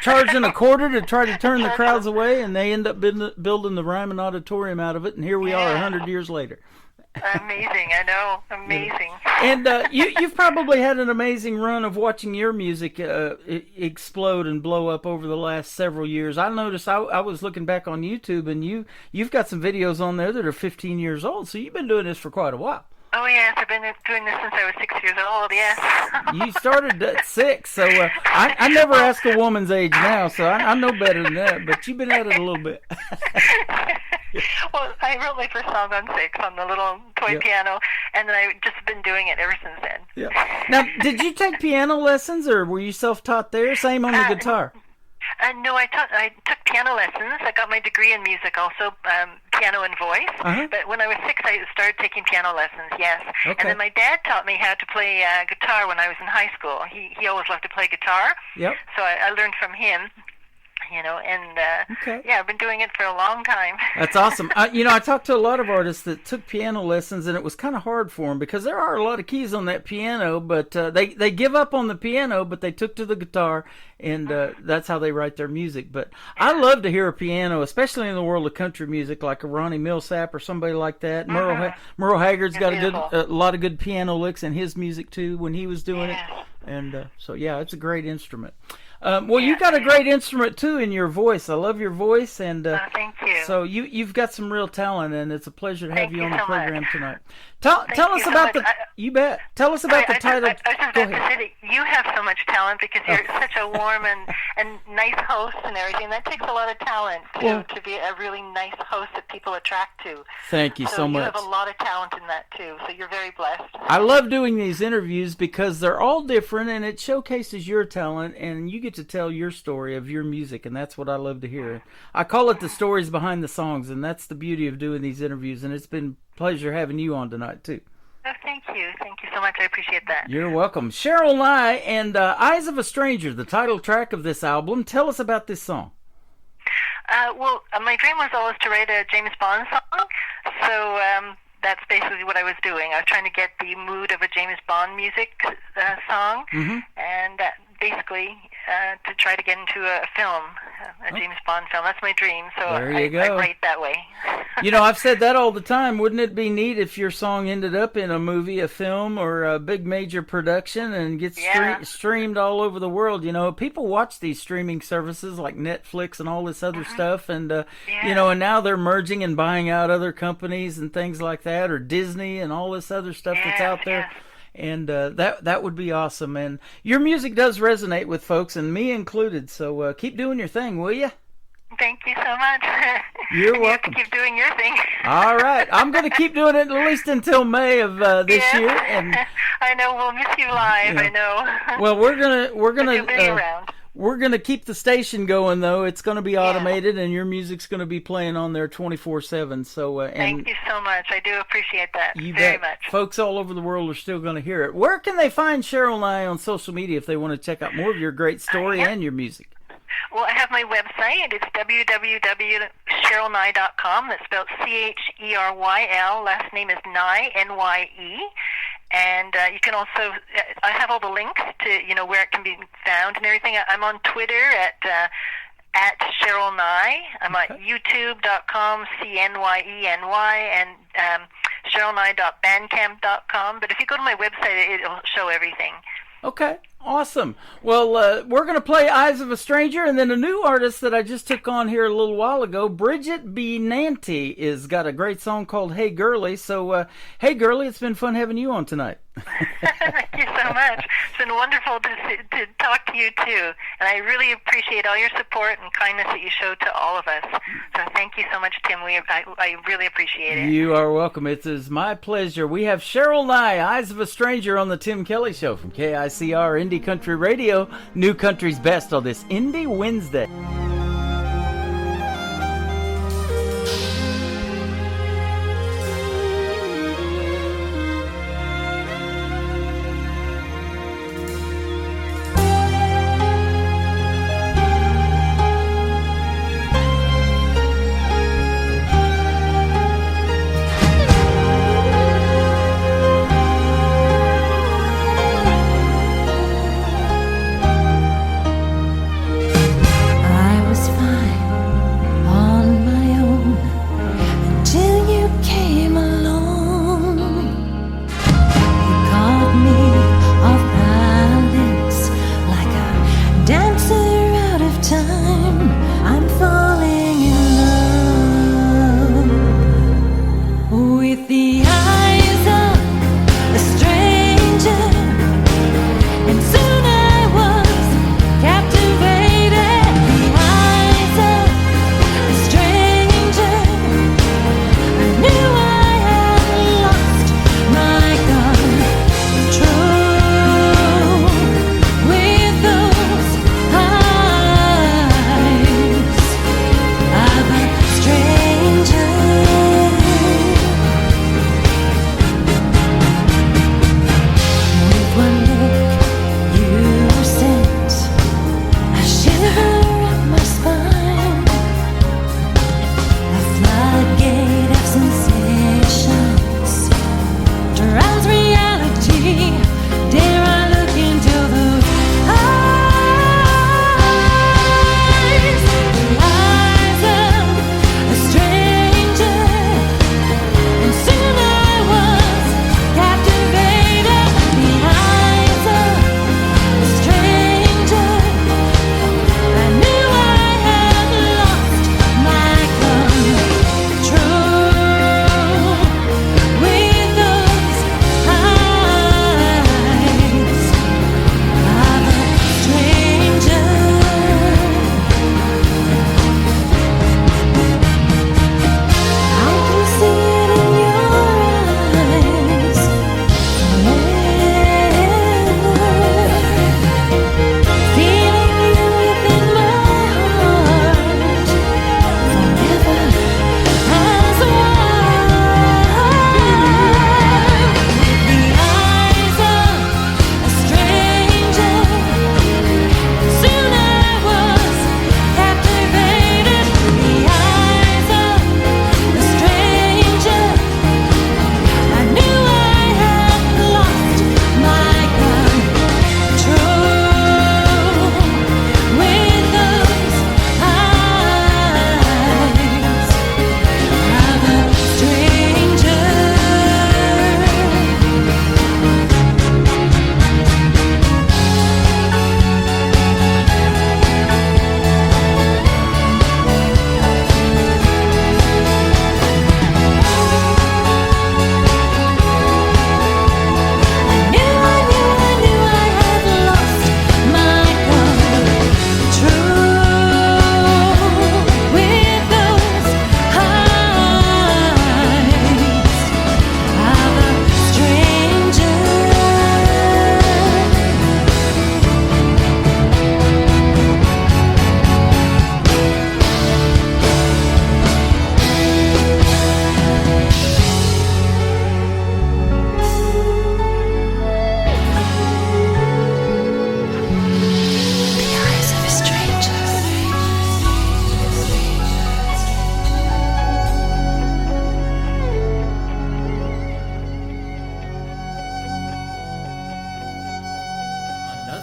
Speaker 4: charging a quarter to try to turn the crowds away, and they end up building the Ryman Auditorium out of it, and here we are 100 years later.
Speaker 7: Amazing, I know. Amazing.
Speaker 4: And you've probably had an amazing run of watching your music explode and blow up over the last several years. I noticed I was looking back on YouTube, and you've got some videos on there that are 15 years old, so you've been doing this for quite a while.
Speaker 7: Oh, yes, I've been doing this since I was 6 years old, yes.
Speaker 4: You started at 6, so I never ask a woman's age now, so I know better than that, but you've been at it a little bit.
Speaker 7: Well, I wrote my first song on 6 on the little toy piano, and then I've just been doing it ever since then.
Speaker 4: Yeah. Now, did you take piano lessons, or were you self-taught there? Same on the guitar?
Speaker 7: No, I took piano lessons. I got my degree in music also, piano and voice.
Speaker 4: Uh-huh.
Speaker 7: But when I was 6, I started taking piano lessons, yes.
Speaker 4: Okay.
Speaker 7: And then my dad taught me how to play guitar when I was in high school. He always loved to play guitar.
Speaker 4: Yep.
Speaker 7: So I learned from him. And
Speaker 4: Okay.
Speaker 7: yeah, I've been doing it for a long time.
Speaker 4: That's awesome. I talked to a lot of artists that took piano lessons, and it was kind of hard for them because there are a lot of keys on that piano, but they give up on the piano, but they took to the guitar, and that's how they write their music. But I love to hear a piano, especially in the world of country music, like a Ronnie Millsap or somebody like that. Merle Haggard's got a lot of good piano licks in his music too when he was doing it, and so yeah, it's a great instrument. Well, you got a great instrument too in your voice. I love your voice, and
Speaker 7: thank you.
Speaker 4: so you've got some real talent, and it's a pleasure to have you on the
Speaker 7: so
Speaker 4: program
Speaker 7: much.
Speaker 4: tonight. Tell us
Speaker 7: you so
Speaker 4: about
Speaker 7: much.
Speaker 4: you bet. Tell us about the title.
Speaker 7: I was just
Speaker 4: Go
Speaker 7: about to
Speaker 4: ahead.
Speaker 7: say that you have so much talent because you're such a warm and nice host and everything. That takes a lot of talent to be a really nice host that people attract to.
Speaker 4: Thank you so much.
Speaker 7: You have a lot of talent in that too, so you're very blessed.
Speaker 4: I love doing these interviews because they're all different, and it showcases your talent, and you get to tell your story of your music, and that's what I love to hear. I call it the stories behind the songs, and that's the beauty of doing these interviews, and it's been a pleasure having you on tonight too.
Speaker 7: Oh, thank you so much. I appreciate that.
Speaker 4: You're welcome. Cheryl Nye and Eyes of a Stranger, the title track of this album. Tell us about this song.
Speaker 7: Well, my dream was always to write a James Bond song, so that's basically what I was doing. I was trying to get the mood of a James Bond music song, and basically to try to get into a film, a James Bond film. That's my dream, so I write that way.
Speaker 4: I've said that all the time. Wouldn't it be neat if your song ended up in a movie, a film, or a big major production and gets streamed all over the world? People watch these streaming services like Netflix and all this other stuff, and and now they're merging and buying out other companies and things like that, or Disney and all this other stuff that's out there. And that would be awesome. And your music does resonate with folks, and me included. So keep doing your thing, will you?
Speaker 7: Thank you so much.
Speaker 4: You're welcome.
Speaker 7: You have to keep doing your thing.
Speaker 4: All right. I'm going to keep doing it at least until May of this year. And
Speaker 7: I know we'll miss you live. I know.
Speaker 4: Well, we're gonna
Speaker 7: you'll be around.
Speaker 4: We're going to keep the station going, though. It's going to be automated, and your music's going to be playing on there 24/7. So,
Speaker 7: thank you so much. I do appreciate that very much.
Speaker 4: Folks all over the world are still going to hear it. Where can they find Cheryl Nye on social media if they want to check out more of your great story and your music?
Speaker 7: Well, I have my website. It's www.cherylnye.com. That's spelled Cheryl. Last name is Nye, Nye. And you can also, I have all the links to, where it can be found and everything. I'm on Twitter at Cheryl Nye. I'm at youtube.com, CNYENY, and CherylNye.bandcamp.com. But if you go to my website, it'll show everything.
Speaker 4: Okay, awesome. Well, we're going to play Eyes of a Stranger, and then a new artist that I just took on here a little while ago, Bridget B. Nanty, is got a great song called Hey Girlie. So, hey Girlie, it's been fun having you on tonight.
Speaker 7: Thank you so much. It's been wonderful to talk to you too, and I really appreciate all your support and kindness that you show to all of us. So thank you so much, Tim. I really appreciate it.
Speaker 4: You are welcome. It is my pleasure. We have Cheryl Nye, Eyes of a Stranger, on the Tim Kelly Show from KICR Indie Country Radio, New Country's Best on this Indie Wednesday.
Speaker 3: I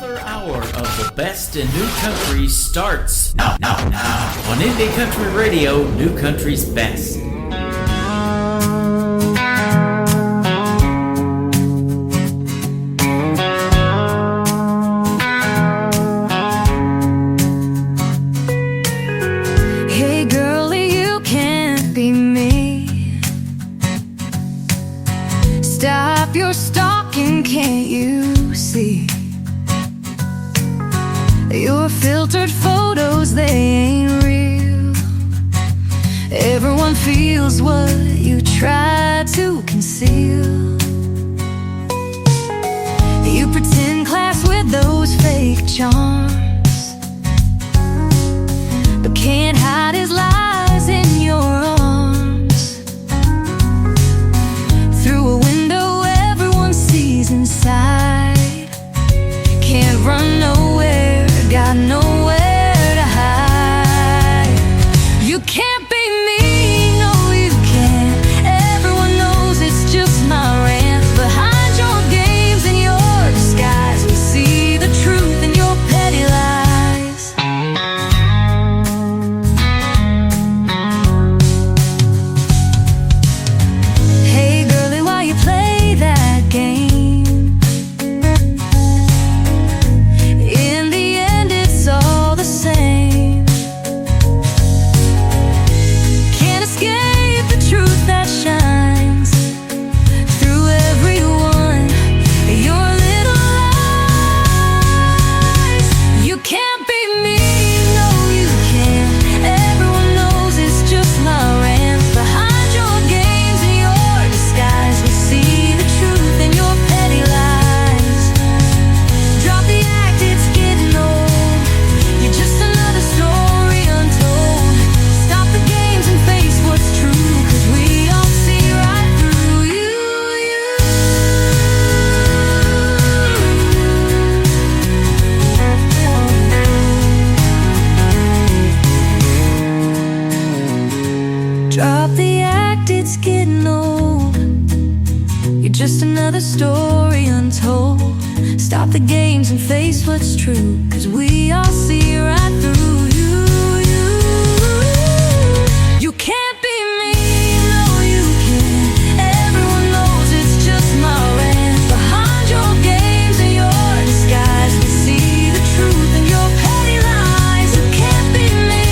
Speaker 6: Another hour of the best in new country starts now on Indie Country Radio, New Country's Best.
Speaker 3: Hey girlie, you can't be me. Stop your stalking, can't you see? Your filtered photos, they ain't real. Everyone feels what you try to conceal. You pretend class with those fake charms, but can't hide his lies in your arms. Through a window everyone sees inside. Can't run nowhere, got nowhere to hide. You can't be me, no you can't. Everyone knows it's just my rant. Behind your games and your disguise, we see the truth in your petty lies. Hey girlie, why you play that game? In the end it's all the same. Can't escape the truth that shines through every one of your little lies. You can't be me, no you can't. Everyone knows it's just my rant. Behind your games and your disguise, we see the truth in your petty lies. Drop the act, it's getting old. You're just another story untold. Stop the games and face what's true, 'cause we all see right through you. Drop the act, it's getting old. You're just another story untold. Stop the games and face what's true, 'cause we all see right through you. You can't be me, no you can't. Everyone knows it's just my rant. Behind your games and your disguise, we see the truth in your petty lies. You can't be me,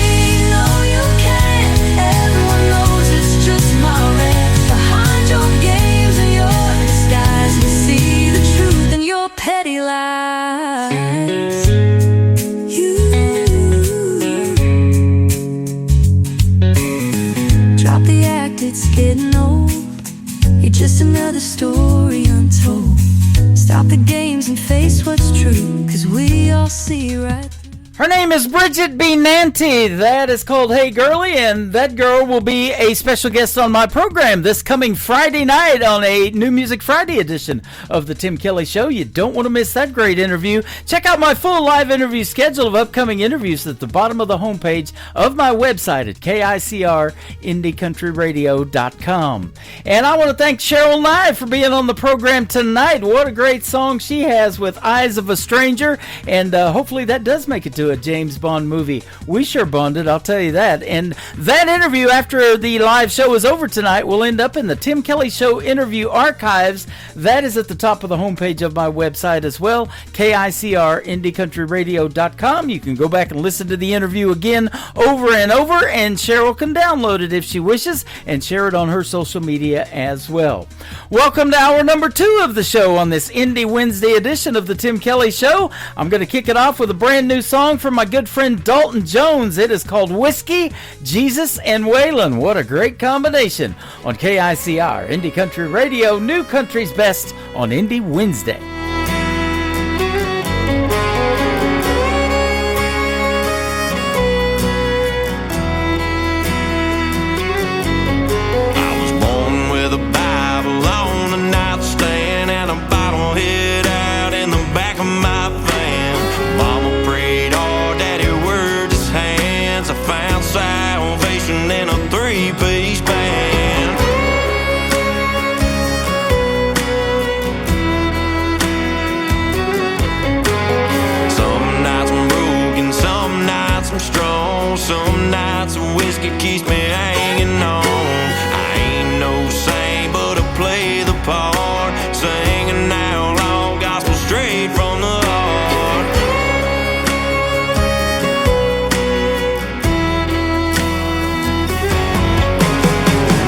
Speaker 3: no you can't. Everyone knows it's just my rant. Behind your games and your disguise, we see the truth in your petty lies. You drop the act, it's getting old. You're just another story untold. Stop the games and face what's true, 'cause we all see right.
Speaker 4: Her name is Bridget B. Nanty. That is called Hey Girlie, and that girl will be a special guest on my program this coming Friday night on a New Music Friday edition of the Tim Kelly Show. You don't want to miss that great interview. Check out my full live interview schedule of upcoming interviews at the bottom of the homepage of my website at KICRIndieCountryRadio.com. And I want to thank Cheryl Nye for being on the program tonight. What a great song she has with Eyes of a Stranger, and hopefully that does make it to a James Bond movie. We sure bonded, I'll tell you that. And that interview after the live show is over tonight will end up in the Tim Kelly Show interview archives. That is at the top of the homepage of my website as well, KICRIndieCountryRadio.com. You can go back and listen to the interview again over and over, and Cheryl can download it if she wishes and share it on her social media as well. Welcome to hour number 2 of the show on this Indie Wednesday edition of the Tim Kelly Show. I'm going to kick it off with a brand new song from my good friend Dalton Jones. It is called Whiskey, Jesus, and Waylon. What a great combination on KICR, Indie Country Radio, New Country's Best on Indie Wednesday.
Speaker 5: I was born with a Bible on a nightstand and a bottle hid out in the back of my van. Mama prayed, oh daddy worked his hands. I found salvation in a 3-piece band. keeps me hanging on. I ain't no saint, but I play the part, singing outlaw gospel straight from the heart.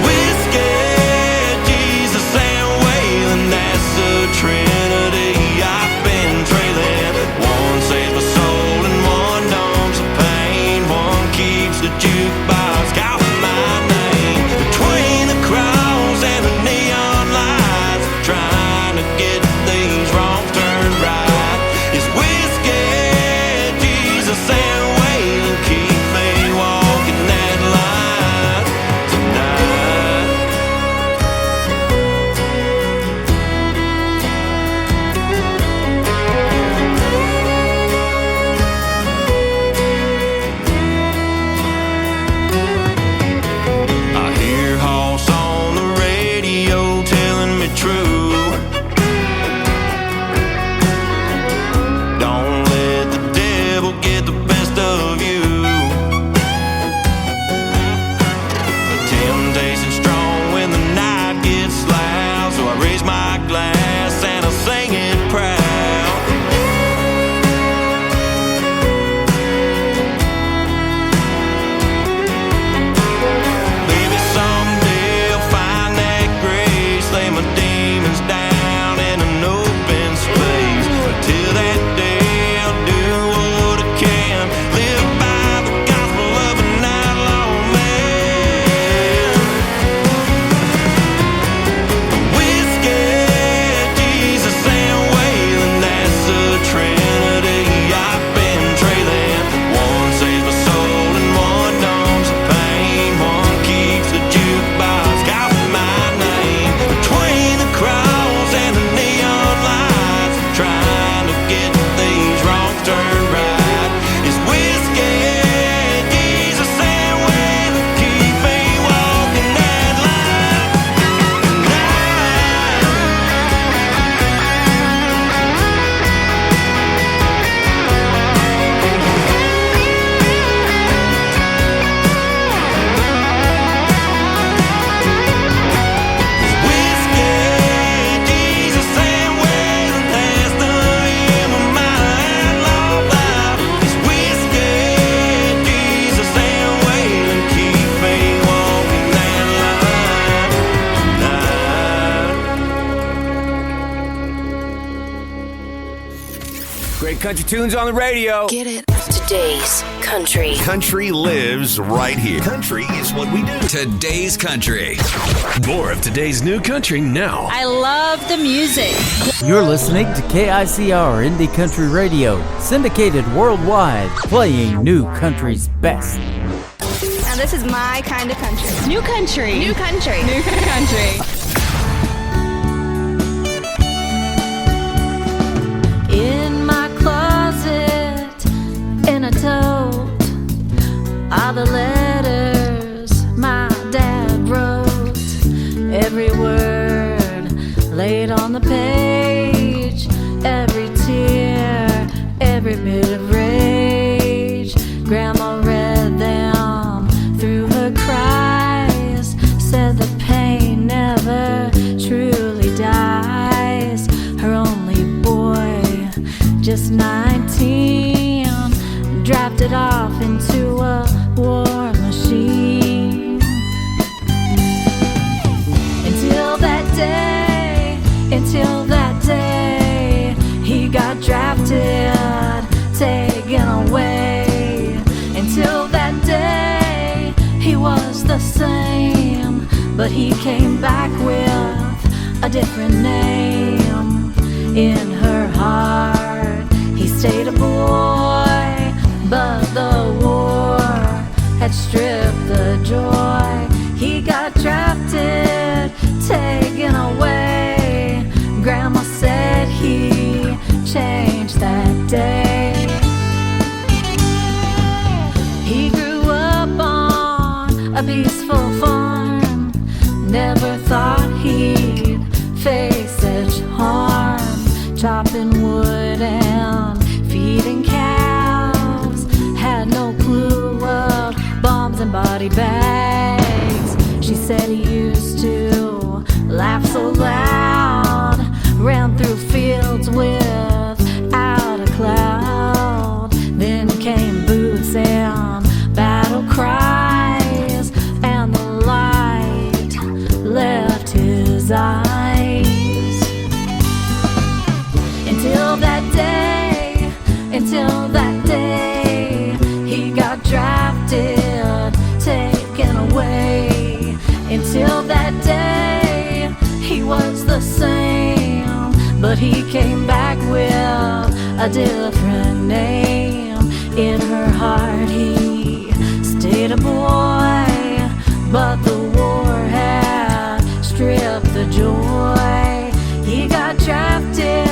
Speaker 5: Whiskey, Jesus, and Waylon, that's the Trinity I've been trailing. One saves my soul and one numbs the pain. One keeps the jukebox calling my name. Between the cross and the neon lights, trying to get these wrongs turned right. It's whiskey, Jesus, and Waylon keep me walking that line tonight. I hear Hoss on the radio telling me true. Don't let the devil get the best of you. Temptation's strong when the night gets loud, so I raise my glass and I sing it proud. Maybe someday I'll find that grace, lay my demons down in an open space. But till that day, I'll do what I can, live by the gospel of an outlaw man. Whiskey, Jesus, and Waylon, that's the Trinity I've been trailing. One saves my soul and one numbs the pain. One keeps the jukebox calling my name. Between the cross and the neon lights, trying to get these wrongs turned right. It's whiskey, Jesus, and Waylon keep me walking that line. Whiskey, Jesus, and Waylon, that's the aim of my outlaw life. It's whiskey, Jesus, and Waylon keep me walking that line.
Speaker 8: Great country tunes on the radio.
Speaker 9: Get it? Today's country.
Speaker 2: Country lives right here. Country is what we do.
Speaker 10: Today's Country. More of today's new country now.
Speaker 11: I love the music.
Speaker 4: You're listening to KICR Indie Country Radio, syndicated worldwide, playing new country's best.
Speaker 11: Now this is my kind of country. New country. New country. New country.
Speaker 3: In my closet, in a tote, are the letters my dad wrote. Every word laid on the page, every tear, every bit of rage. Grandma read them through her cries, said the pain never truly dies. Her only boy, just 19, drafted off into a war machine. Until that day, he got drafted, taken away. Until that day, he was the same, but he came back with a different name. In her heart, he stayed a boy, but the war had stripped the joy. He got drafted, taken away. Grandma said he changed that day. He grew up on a peaceful farm, never thought he'd face such harm. Chopping wood and feeding cows, had no clue of bombs and body bags.
Speaker 12: but he came back with a different name. In her heart he stayed a boy, but the war had stripped the joy. He got drafted,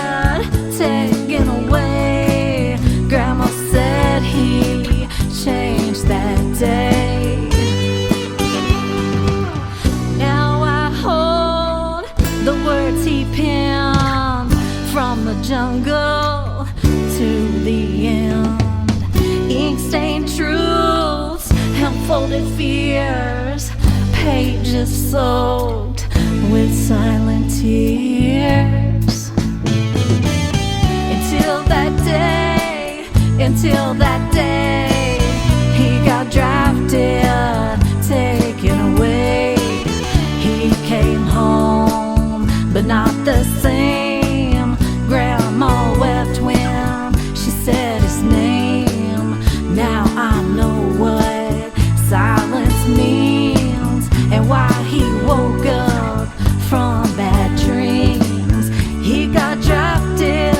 Speaker 12: taken away. Grandma said he changed that day. Now I hold the words he penned from the jungle to the end. Ink-stained truths and folded fears, pages soaked with silent tears. Until that day, he got drafted, taken away. He came home, but not the same. Grandma wept when she said his name. Now I know what silence means and why he woke up from bad dreams. He got drafted,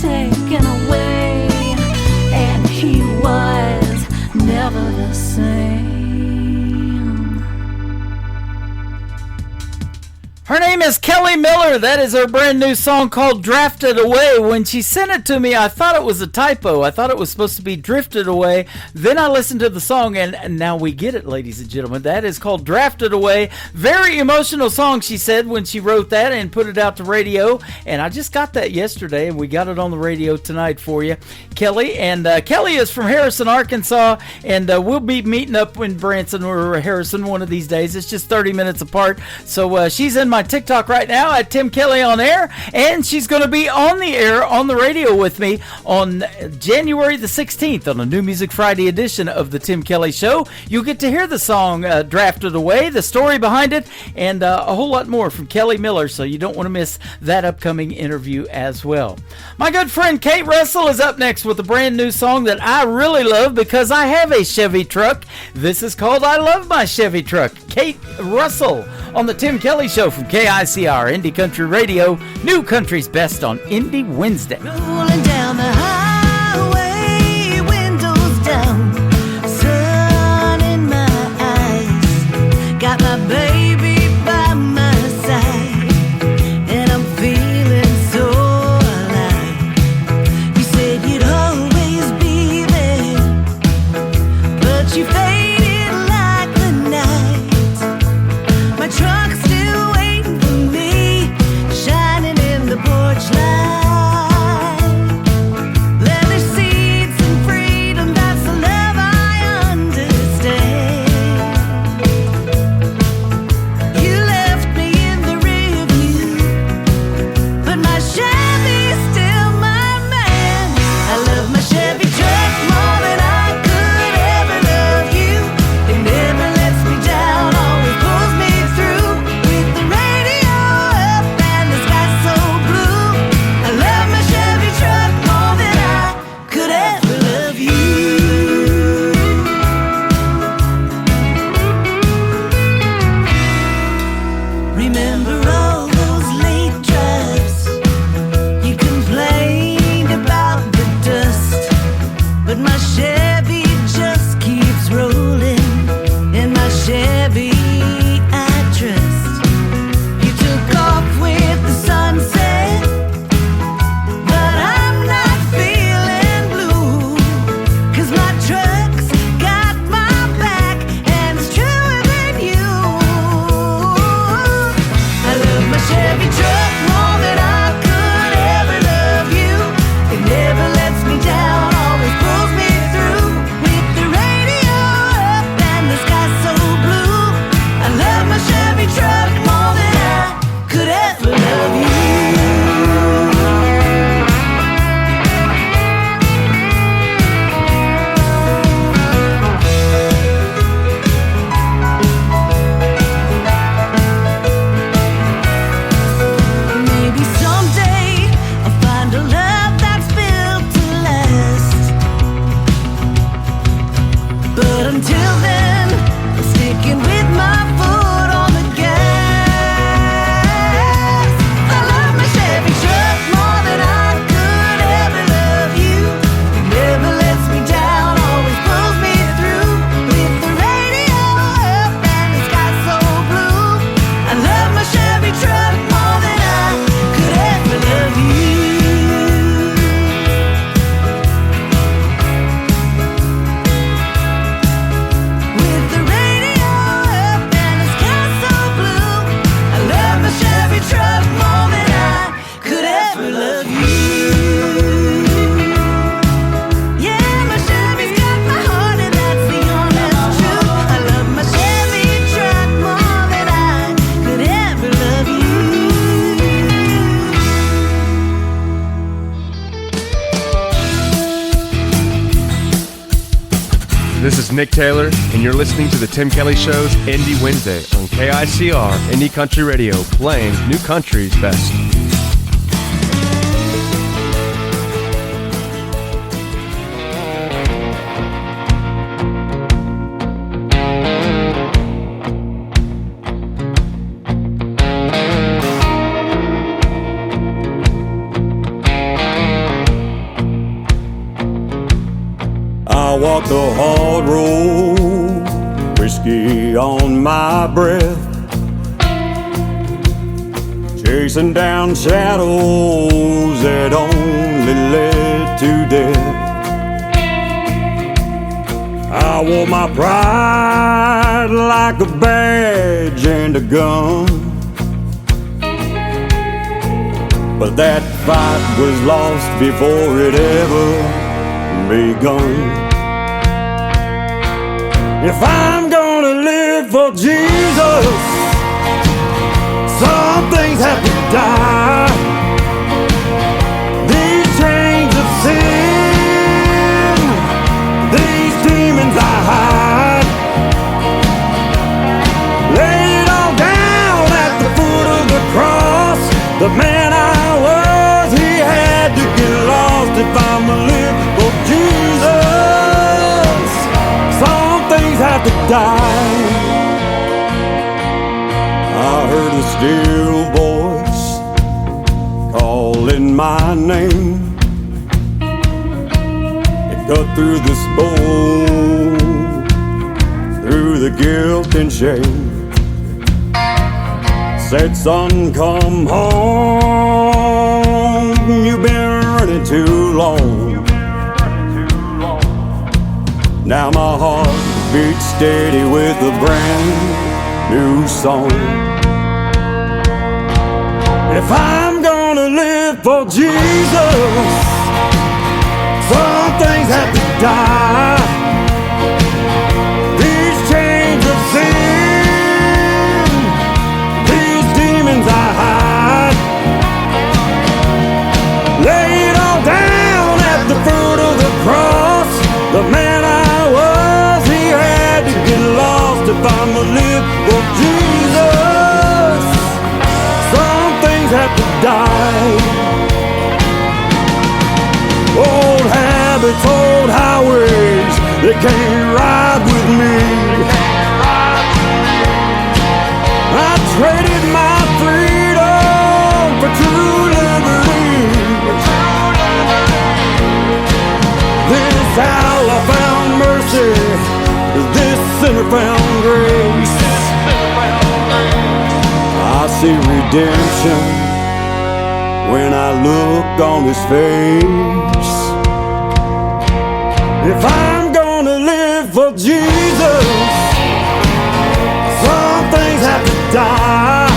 Speaker 12: taken away, and he was never the same.
Speaker 4: Her name is Kelly Miller. That is her brand new song called Drafted Away. When she sent it to me, I thought it was a typo. I thought it was supposed to be Drifted Away. Then I listened to the song, and now we get it, ladies and gentlemen. That is called Drafted Away. Very emotional song, she said, when she wrote that and put it out to radio. And I just got that yesterday, and we got it on the radio tonight for you, Kelly. And Kelly is from Harrison, Arkansas, and we'll be meeting up in Branson or Harrison one of these days. It's just 30 minutes apart. So she's in my TikTok right now at Tim Kelly on Air, and she's going to be on the air on the radio with me on January the 16th on a New Music Friday edition of the Tim Kelly Show. You'll get to hear the song Drafted Away, the story behind it, and a whole lot more from Kelly Miller, so you don't want to miss that upcoming interview as well. My good friend Kate Russell is up next with a brand new song that I really love because I have a Chevy truck. This is called I Love My Chevy Truck. Kate Russell on the Tim Kelly Show from KICR Indie Country Radio, New Country's Best on Indie Wednesday.
Speaker 13: Rolling down the highway, windows down, sun in my eyes, got my baby by my side, and I'm feeling so alive. You said you'd always be there, but you faded like the night. My truck's still waiting for me, shining in the porch light.
Speaker 14: This is Nick Taylor, and you're listening to The Tim Kelly Show's Indie Wednesday on KICR Indie Country Radio, playing New Country's best.
Speaker 1: I walk the hard road, whiskey on my breath, chasing down shadows that only led to death. I wore my pride like a badge and a gun, but that fight was lost before it ever begun. If I'm gonna live for Jesus, some things have to die. These chains of sin, these demons I hide, lay it all down at the foot of the cross. The man I was, he had to get lost. If I'm gonna live for Jesus, have to die. I heard a still voice calling my name. It cut through the bone, through the guilt and shame. Said, son, come home, you've been running too long. Now my heart beats steady with a brand new song. If I'm gonna live for Jesus, some things have to die. These chains of sin, these demons I hide, lay it all down at the foot of the cross. The man I was, he had to get lost. If I'm gonna live for Jesus, some things have to die. Old habits, old highways, they can't ride with me. I traded my freedom for true liberty. This hour I found mercy, this sinner found grace. I see redemption when I look on his face. If I'm gonna live for Jesus, some things have to die.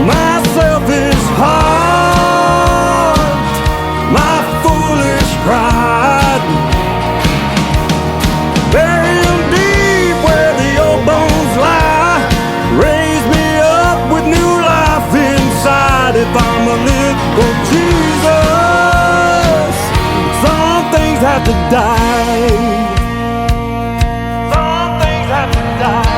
Speaker 1: My selfish heart, my foolish pride, bury them deep where the old bones lie. Raise me up with new life inside. If I'm a live for Jesus, some things have to die. Some things have to die.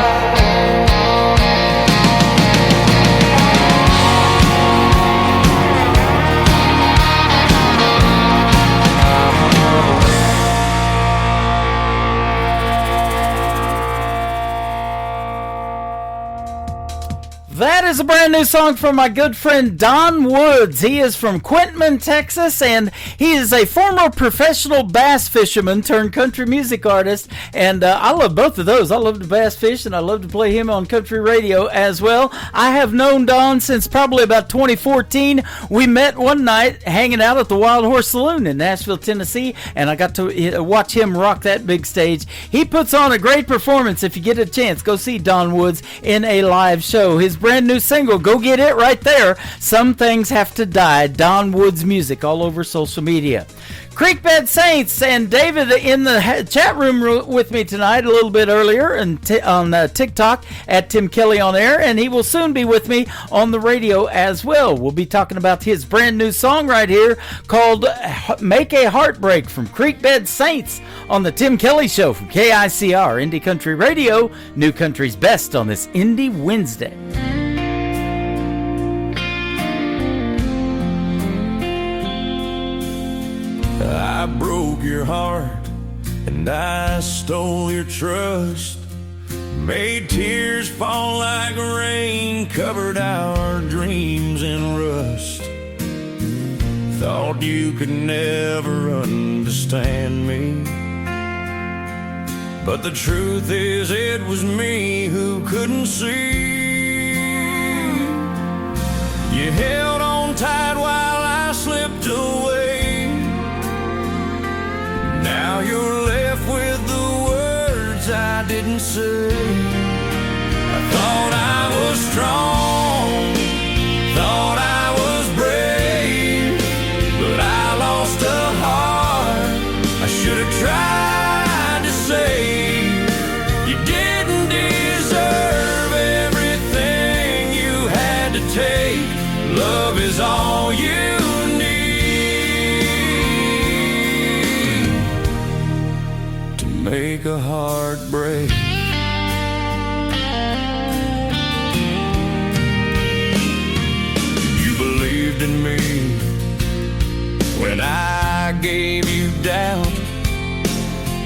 Speaker 4: That is a brand new song from my good friend Don Woods. He is from Quitman, Texas, and he is a former professional bass fisherman turned country music artist. And I love both of those. I love to bass fish, and I love to play him on country radio as well. I have known Don since probably about 2014. We met one night hanging out at the Wild Horse Saloon in Nashville, Tennessee, and I got to watch him rock that big stage. He puts on a great performance. If you get a chance, go see Don Woods in a live show. His brand brand new single. Go get it right there. Some Things Have to Die. Don Wood's music all over social media. Creekbed Saints and David in the chat room with me tonight a little bit earlier and on TikTok at Tim Kelly on Air, and he will soon be with me on the radio as well. We'll be talking about his brand new song right here called Make a Heartbreak from Creekbed Saints on the Tim Kelly Show from KICR, Indie Country Radio, New Country's Best on this Indie Wednesday.
Speaker 5: I broke your heart and I stole your trust, made tears fall like rain, covered our dreams in rust. Thought you could never understand me, but the truth is it was me who couldn't see. You held on tight while I slipped away. Now you're left with the words I didn't say. I thought I was strong, thought I was brave, but I lost a heart I should have tried to save. You didn't deserve everything you had to take. Love is all you make a heartbreak. You believed in me when I gave you doubt,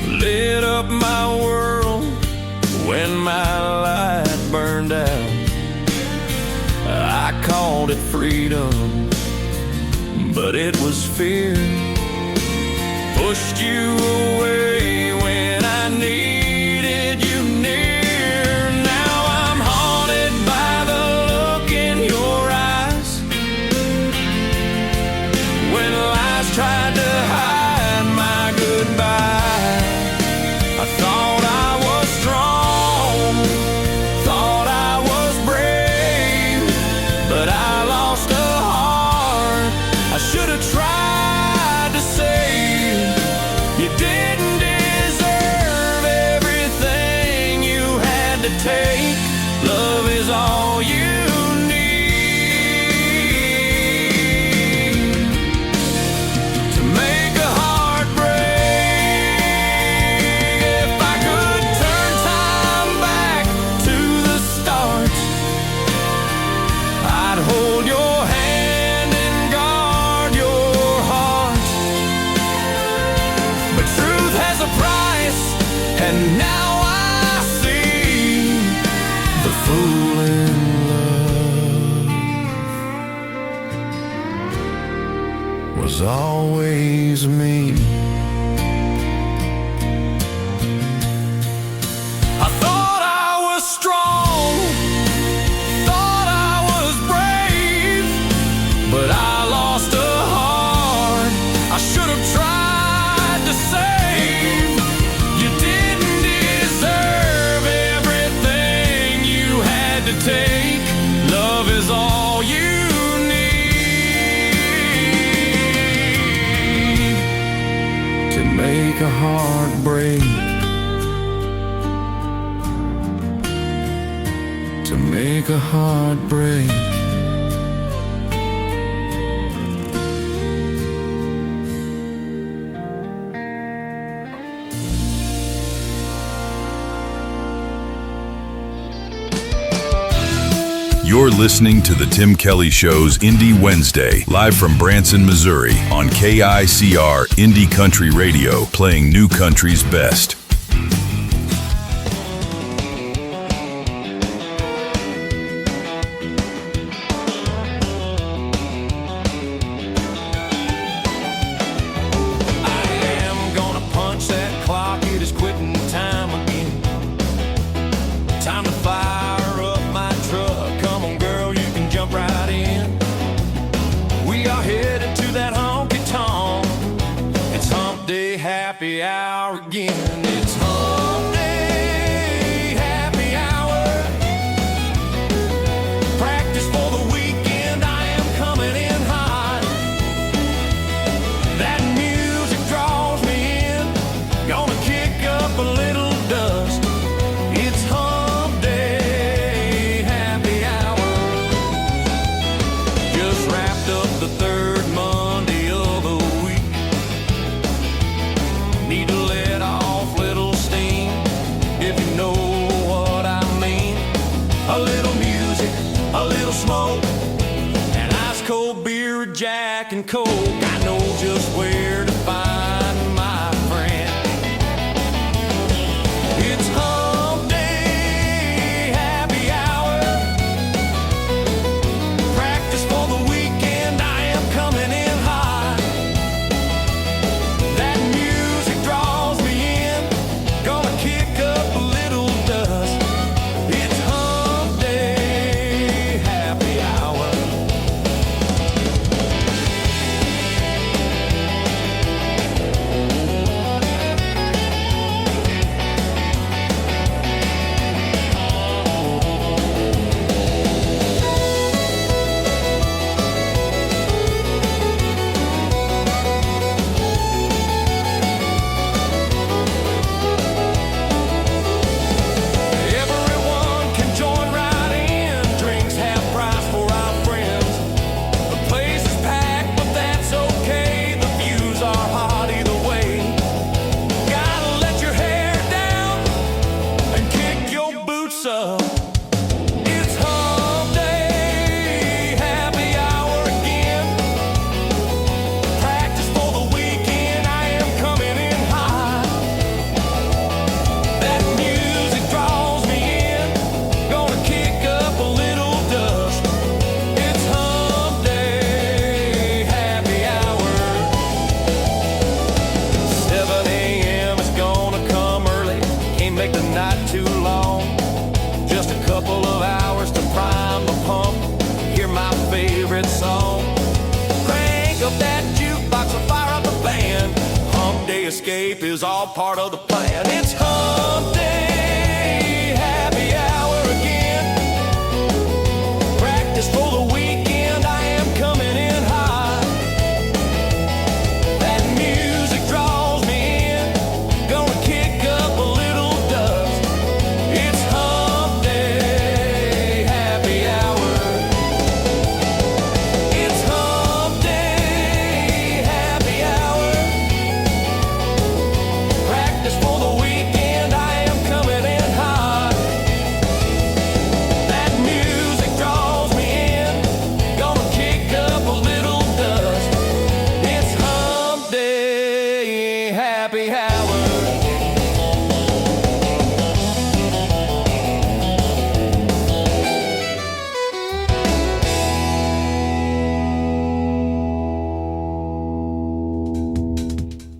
Speaker 5: lit up my world when my light burned out. I called it freedom, but it was fear. Pushed you away when I needed you near. Now I'm haunted by the look in your eyes when lies tried to hide my goodbye. I thought I was strong, thought I was brave, but I lost a heart I should have tried to save. You didn't deserve everything you had to take. Love is all you need to make a heartbreak. If I could turn time back to the start, I'd hold your hand and guard your heart. But truth has a price, and now I see the fool in love was always me. I thought I was strong, thought I was brave, but I lost a heart I should have tried to save. You didn't deserve everything you had to take. Love is all you need to make a heartbreak. To make a heartbreak.
Speaker 10: You're listening to the Tim Kelly Show's Indie Wednesday, live from Branson, Missouri, on KICR Indie Country Radio, playing New Country's best.
Speaker 5: Happy hour again. It's hump day, happy hour. I know just where to find my friend. It's hump day, happy hour. Practice for the weekend, I am coming in hot. That music draws me in, gonna kick up a little dust. It's hump day, happy hour. Everyone can join right in. Drinks half price for our friends. The place is packed, but that's okay. The views are hot either way. Gotta let your hair down and kick your boots up. It's hump day, happy hour again. Practice for the weekend, I am coming in hot. That music draws me in, gonna kick up a little dust. It's hump day, happy hour. 7 a.m. is gonna come early, can't make the night too long. Just a couple of hours to prime the pump, hear my favorite song. Crank up that jukebox and fire up the band. Hump day escape is all part of the plan. It's hump day, happy hour again. Practice for the weekend, I am coming in hot. That music draws me in, gonna kick up a little dust. It's hump day, happy hour. It's hump day, happy hour. Practice for the weekend, I am coming in hot. That music draws me in, gonna kick up a little dust. It's hump day, happy hour.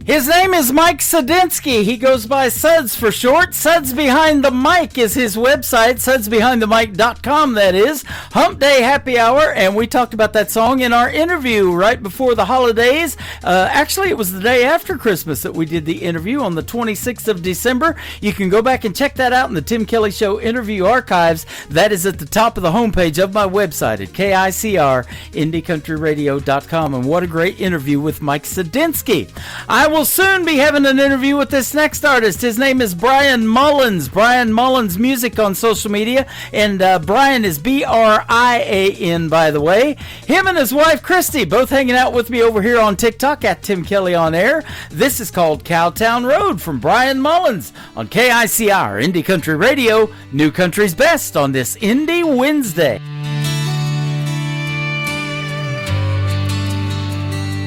Speaker 4: His name is Mike Sudinsky. He goes by Suds for short. Suds Behind the Mic is his website, sudsbehindthemic.com, that is. Hump Day Happy Hour, and we talked about that song in our interview right before the holidays. Actually, it was the day after Christmas that we did the interview on the 26th of December. You can go back and check that out in the Tim Kelly Show interview archives. That is at the top of the homepage of my website at KICR, IndieCountryRadio.com. And what a great interview with Mike Sudinsky. I will soon be having an interview with this next artist. His name is Brian Mullins. Brian Mullins Music on social media. And Brian is Brian, by the way. Him and his wife, Christy, both hanging out with me over here on TikTok at Tim Kelly On Air. This is called Cowtown Road from Brian Mullins on KICR, Indie Country Radio, New Country's Best on this Indie Wednesday.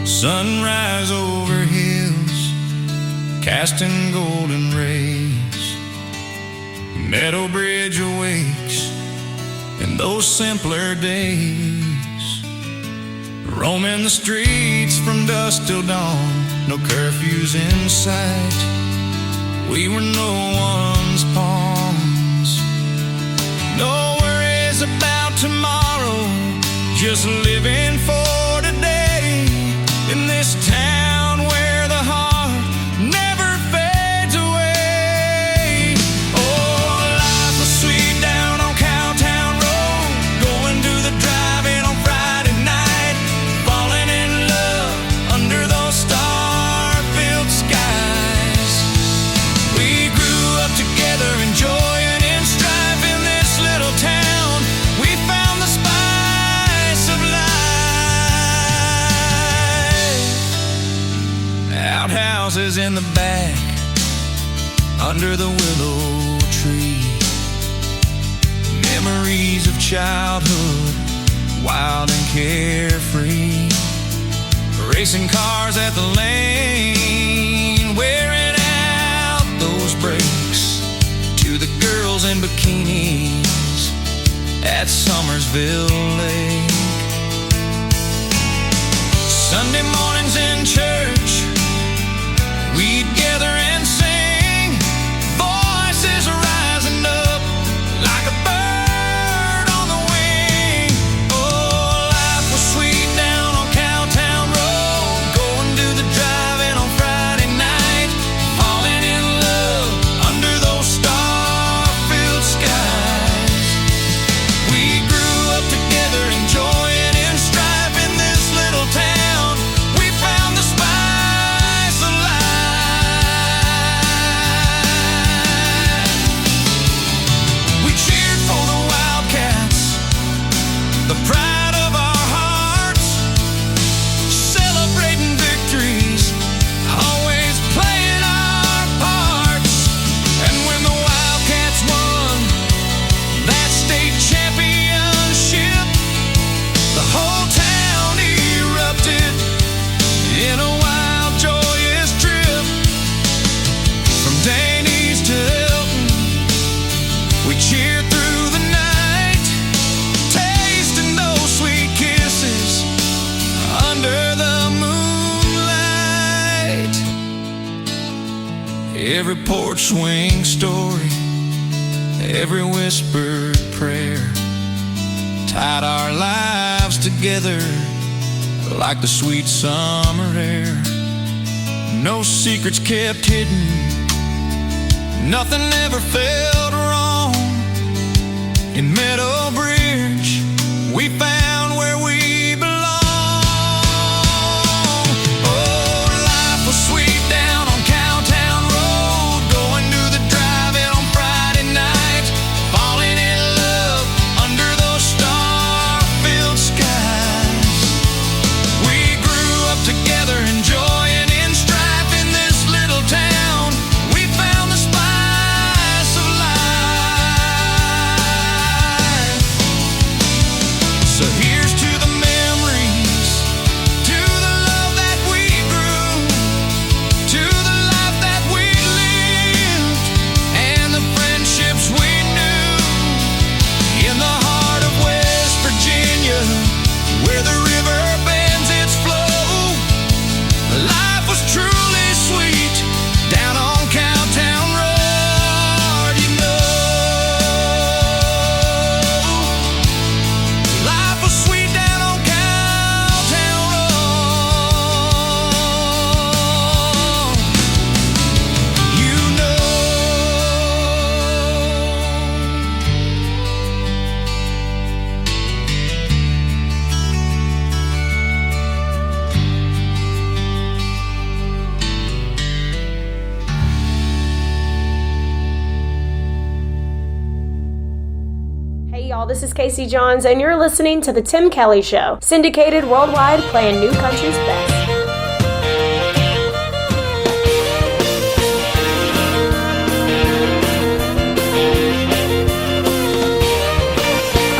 Speaker 5: Sunrise over hills, casting golden rays. Meadow Bridge awakes in those simpler days. Roaming the streets from dusk till dawn, no curfews in sight. We were no one's pawns. No worries about tomorrow, just living for today. In this town where the heart never fades away. Oh, life was sweet down on Cowtown Road, going to the drive-in on Friday night, falling in love under those star-filled skies. We grew up together, enjoying in strife in this little town. We found the spice of life. Outhouses in the back, under the willow tree. Memories of childhood, wild and carefree. racing cars at the lane, wearing out those brakes, to the girls in bikinis at Summersville Lake. Sunday mornings in church, we'd gather and sing, voices rising up like a bird on the wing. Oh, life was sweet down on Cowtown Road, going to the drive-in on Friday night, falling in love under those star-filled skies. We grew up together, enjoying in strife in this little town. We found the spice of life. We cheered for the Wildcats, the pride of our hearts, celebrating victories, always playing our parts. And when the Wildcats won that state championship, the whole town erupted in a wild, joyous trip. From Danny's to Hilton, we cheered through the night, tasting those sweet kisses under the moonlight. Every porch swing story, every whispered prayer tied our lives together like the sweet summer air. No secrets kept hidden, nothing ever felt wrong. In Meadow Bridge, we found where we belong. Oh, life was sweet down on Cowtown Road, going to the drive-in on Friday night, falling in love under those star-filled skies. We grew up together, enjoying in strife in this little town. We found the spice of life. So here's to the memories, to the love that we grew, to the life that we lived, and the friendships we knew. In the heart of West Virginia, where the river bends its flow, life was truly sweet down on Cowtown Road. You know, life was sweet down on Cowtown Road. You know.
Speaker 15: Hey y'all, this is Casey Johns, and you're listening to The Tim Kelly Show, syndicated worldwide, playing new country's best.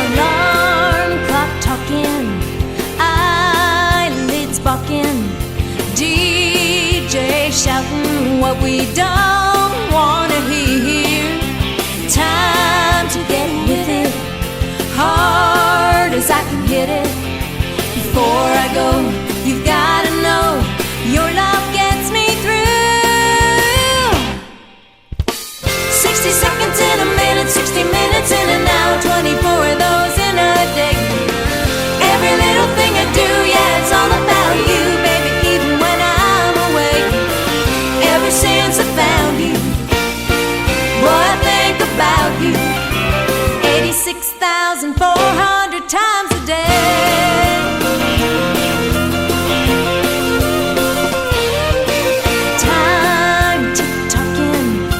Speaker 12: Alarm clock talking, eyelids bucking, DJ shouting what we don't wanna hear. Time to get with it, hard as I can hit it. Before I go, you've gotta know your love gets me through. 60 seconds in a minute, 60 minutes in an hour, 24 of those in a day. Every little thing I do, yeah, it's all about you, baby, even when I'm away. Ever since I found you, boy, I think about you 86,400 times a day. Time tick-tocking,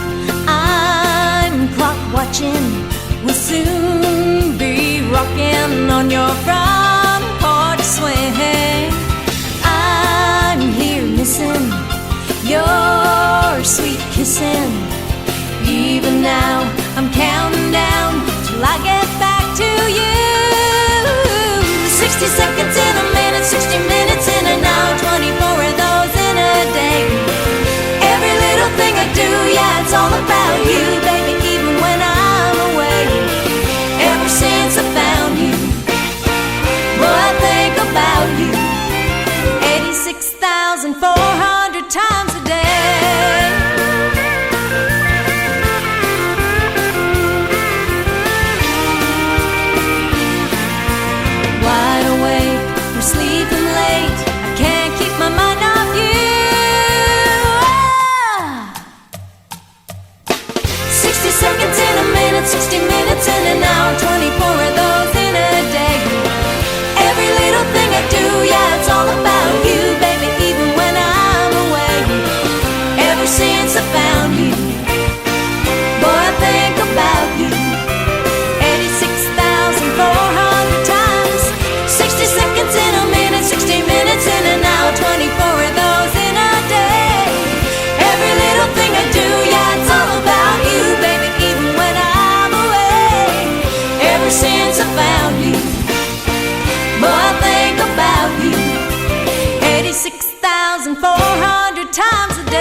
Speaker 12: I'm clock watching. We'll soon be rocking on your front porch swing. I'm here missing your sweet kissing. Even now, I'm counting down till I get back to you. 60 seconds in a minute, 60 minutes in an hour, 24 86,400 times a day. Wide awake, we're sleeping late. I can't keep my mind off you. 60 seconds in a minute, 60 minutes in an hour, 24 of those in a day. Every little thing I do, yeah, it's all about you, baby, even when I'm away. Ever since I found you, boy, I think about you. 86,400 times. 60 seconds in a minute, 60 minutes in an hour, 24 of those in a day. Every little thing I do, yeah, it's all about you, baby, even when I'm away. Ever since I found you, boy, I think about you. 86,400 times a day.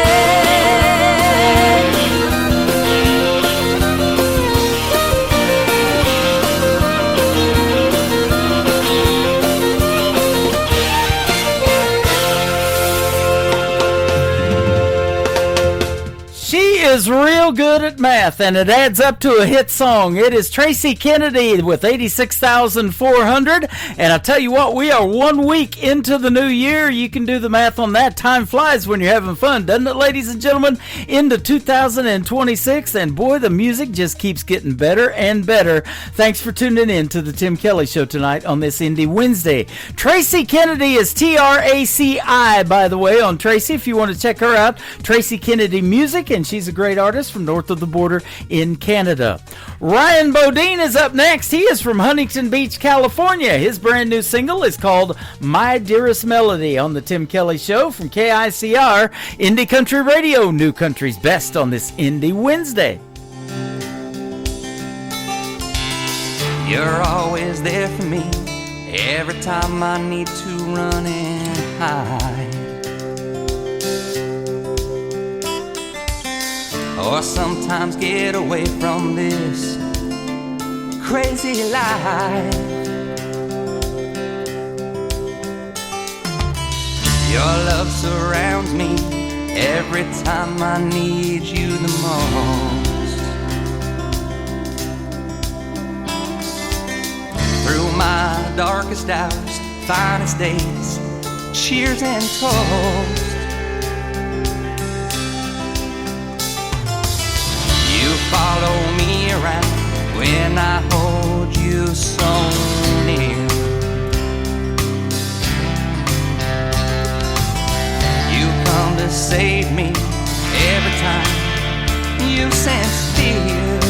Speaker 4: She is real good at math, and it adds up to a hit song. It is Tracy Kennedy with 86,400. And I tell you what, we are 1 week into the new year. You can do the math on that. Time flies when you're having fun, doesn't it, ladies and gentlemen? Into 2026, and boy, the music just keeps getting better and better. Thanks for tuning in to the Tim Kelly Show tonight on this Indie Wednesday. Tracy Kennedy is Traci, by the way, on Tracy. If you want to check her out, Tracy Kennedy Music, and she's a great artist from north of the border in Canada. Ryan Bodine is up next. He is from Huntington Beach, California. His brand new single is called My Dearest Melody on the Tim Kelly Show from KICR, Indie Country Radio, New Country's Best on this Indie Wednesday.
Speaker 16: You're always there for me every time I need to run and hide, or sometimes get away from this crazy life. Your love surrounds me every time I need you the most. Through my darkest hours, finest days, cheers and toast, you follow me around when I hold you so near. You come to save me every time you sense fear.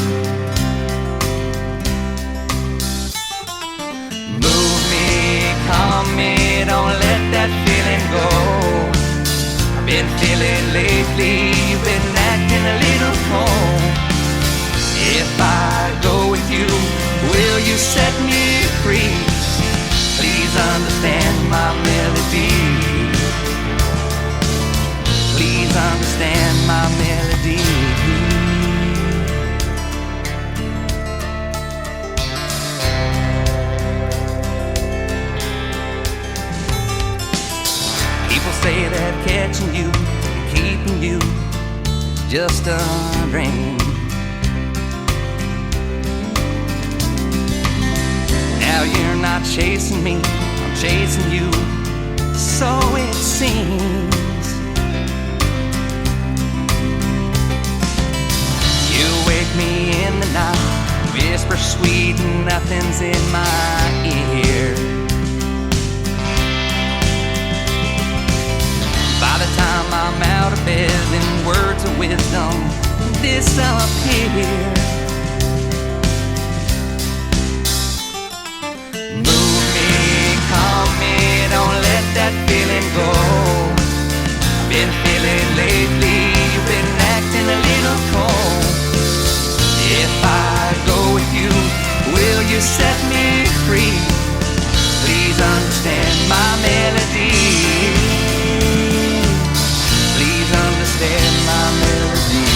Speaker 16: Move me, calm me, don't let that feeling go. I've been feeling lately, you've been acting a little cold. If I go with you, will you set me free? Please understand my melody. Please understand my melody. People say that catching you, keeping you, just a dream. Now you're not chasing me, I'm chasing you, so it seems. You wake me in the night, whisper sweet, nothing's in my ear. By the time I'm out of bed, then words of wisdom disappear. Don't let that feeling go. I've been feeling lately, you've been acting a little cold. If I go with you, will you set me free? Please understand my melody. Please understand my melody.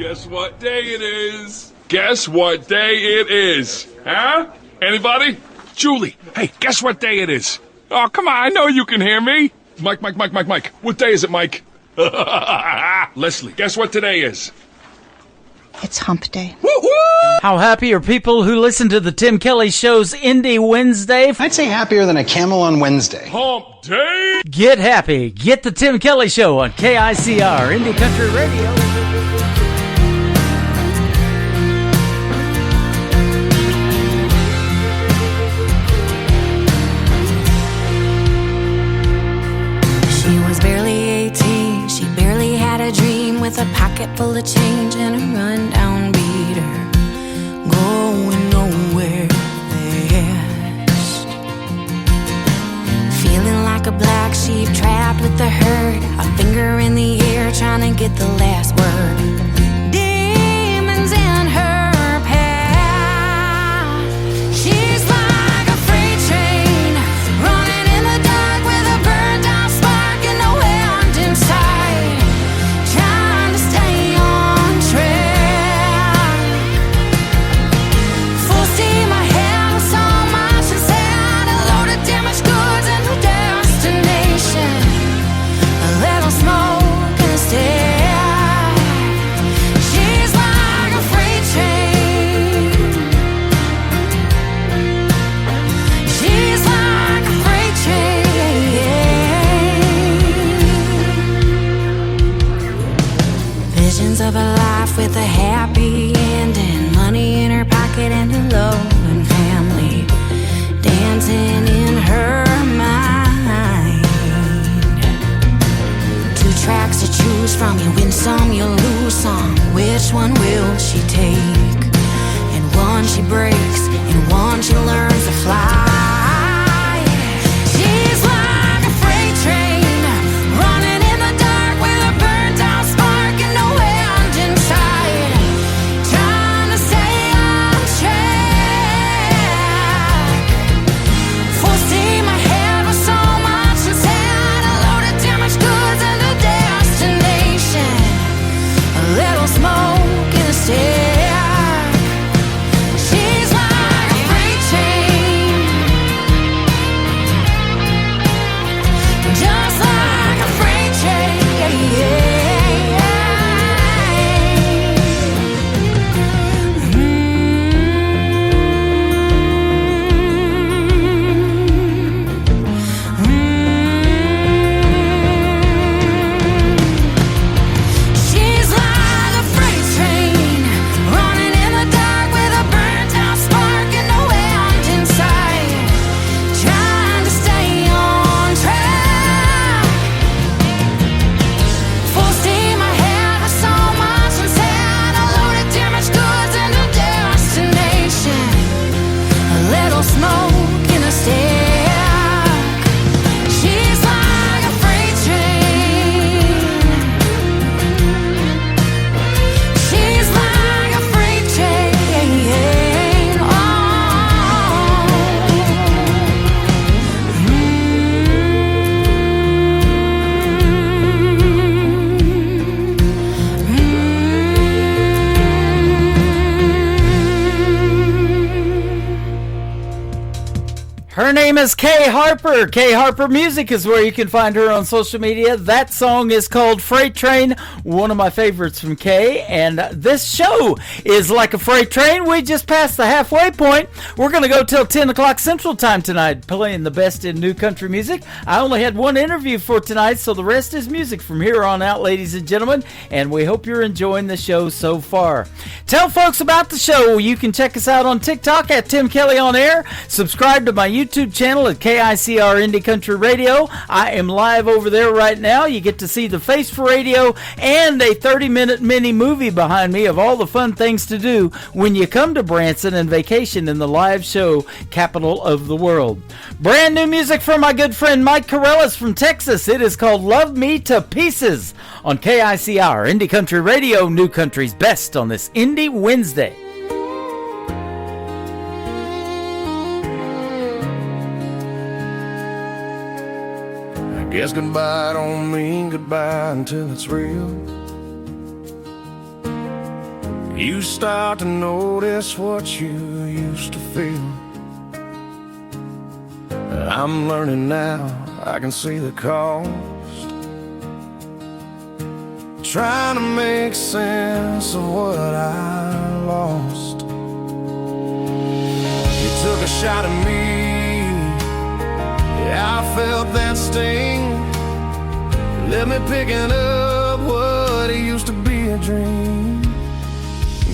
Speaker 17: Guess what day it is? Guess what day it is? Huh? Anybody? Julie, hey, guess what day it is? Oh, come on, I know you can hear me. Mike. What day is it, Mike? Leslie, guess what today is?
Speaker 18: It's hump day.
Speaker 4: How happy are people who listen to the Tim Kelly Show's Indie Wednesday?
Speaker 19: I'd say happier than a camel on Wednesday.
Speaker 17: Hump day!
Speaker 4: Get happy. Get the Tim Kelly Show on KICR, Indie Country Radio.
Speaker 12: She was barely 18. She barely had a dream with a pocket full of change and a rundown beater. Going nowhere fast. Feeling like a black sheep trapped with the herd. A finger in the air trying to get the last word. Demons in her path. She's like a freight train running in the dark with a burned out spark and no end inside. Trying to stay on track. Full steam ahead with so much inside. A load of damaged goods and no destination. A little smoke and a stare. She's like a freight train. She's like a freight train. Visions of a life with a happy ending. Money in her pocket and a loving family dancing in her mind. 2 tracks to choose from. You win some, you lose some. Which one will she take? And one she breaks, and one she learns to fly. She's like a freight train running in the dark with a burned out spark and no end inside. Trying to stay on track. Full steam ahead with so much inside. A load of damaged goods and a destination. A little smoke in a stare. She's like a freight train. Just like a freight train. She's like a freight train running in the dark with a burnt out spark and no end inside. Trying to stay on track. Full steam ahead with so much inside. A load of damaged goods and a destination. A little smoke in a stack. She's like a freight train. She's like a freight train.
Speaker 4: Her name is Kay Harper. Kay Harper Music is where you can find her on social media. That song is called Freight Train, one of my favorites from Kay. And this show is like a freight train. We just passed the halfway point. We're going to go till 10 o'clock Central Time tonight, playing the best in new country music. I only had one interview for tonight, so the rest is music from here on out, ladies and gentlemen. And we hope you're enjoying the show so far. Tell folks about the show. You can check us out on TikTok at Tim Kelly On Air. Subscribe to my YouTube channel at KICR Indie Country Radio. I am live over there right now. You get to see the face for radio and a 30-minute mini movie behind me of all the fun things to do when you come to Branson and vacation in the live show capital of the world. Brand new music from my good friend Mike Corellis from Texas. It is called Love Me to Pieces on KICR Indie Country Radio, New Country's best on this Indie Wednesday.
Speaker 5: Guess goodbye don't mean goodbye until it's real. You start to notice what you used to feel. I'm learning now, I can see the cost. Trying to make sense of what I lost. You took a shot at me, yeah, I felt that sting. Let me picking up what used to be a dream.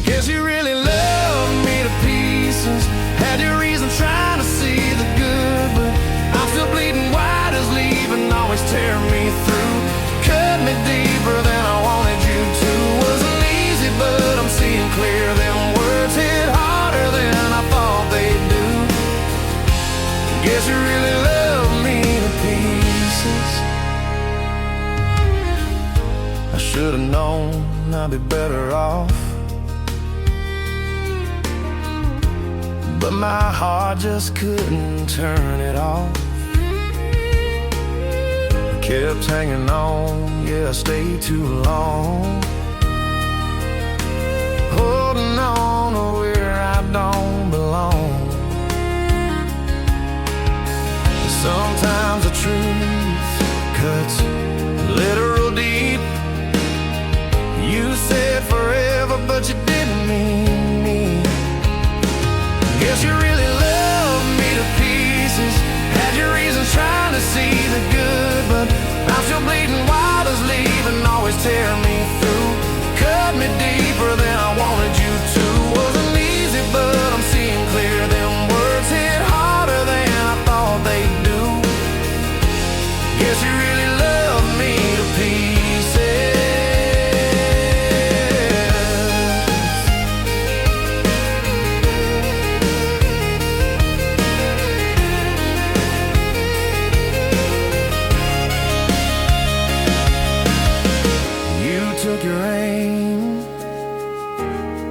Speaker 5: Guess you really loved me to pieces. Had your reason trying to see the good, but I'm still bleeding wide as leaving, always tear me through. Cut me deeper than I wanted you to. Wasn't easy, but I'm seeing clear. Them words hit harder than I thought they'd do. Guess you really love me to pieces. I should've known I'd be better off, but my heart just couldn't turn it off. Kept hanging on, yeah, I stayed too long. Holding on to where I don't belong. Sometimes the truth cuts literal deep. You said forever, but you didn't mean me. Guess you really love me to pieces. Had your reasons trying to see the good, but I'm still bleeding wild as leaving, always tear me through. Cut me deeper than I wanted you to. Wasn't easy, but I'm seeing clear. Them words hit harder than I thought they'd do. Guess you really love me to pieces. Took your aim,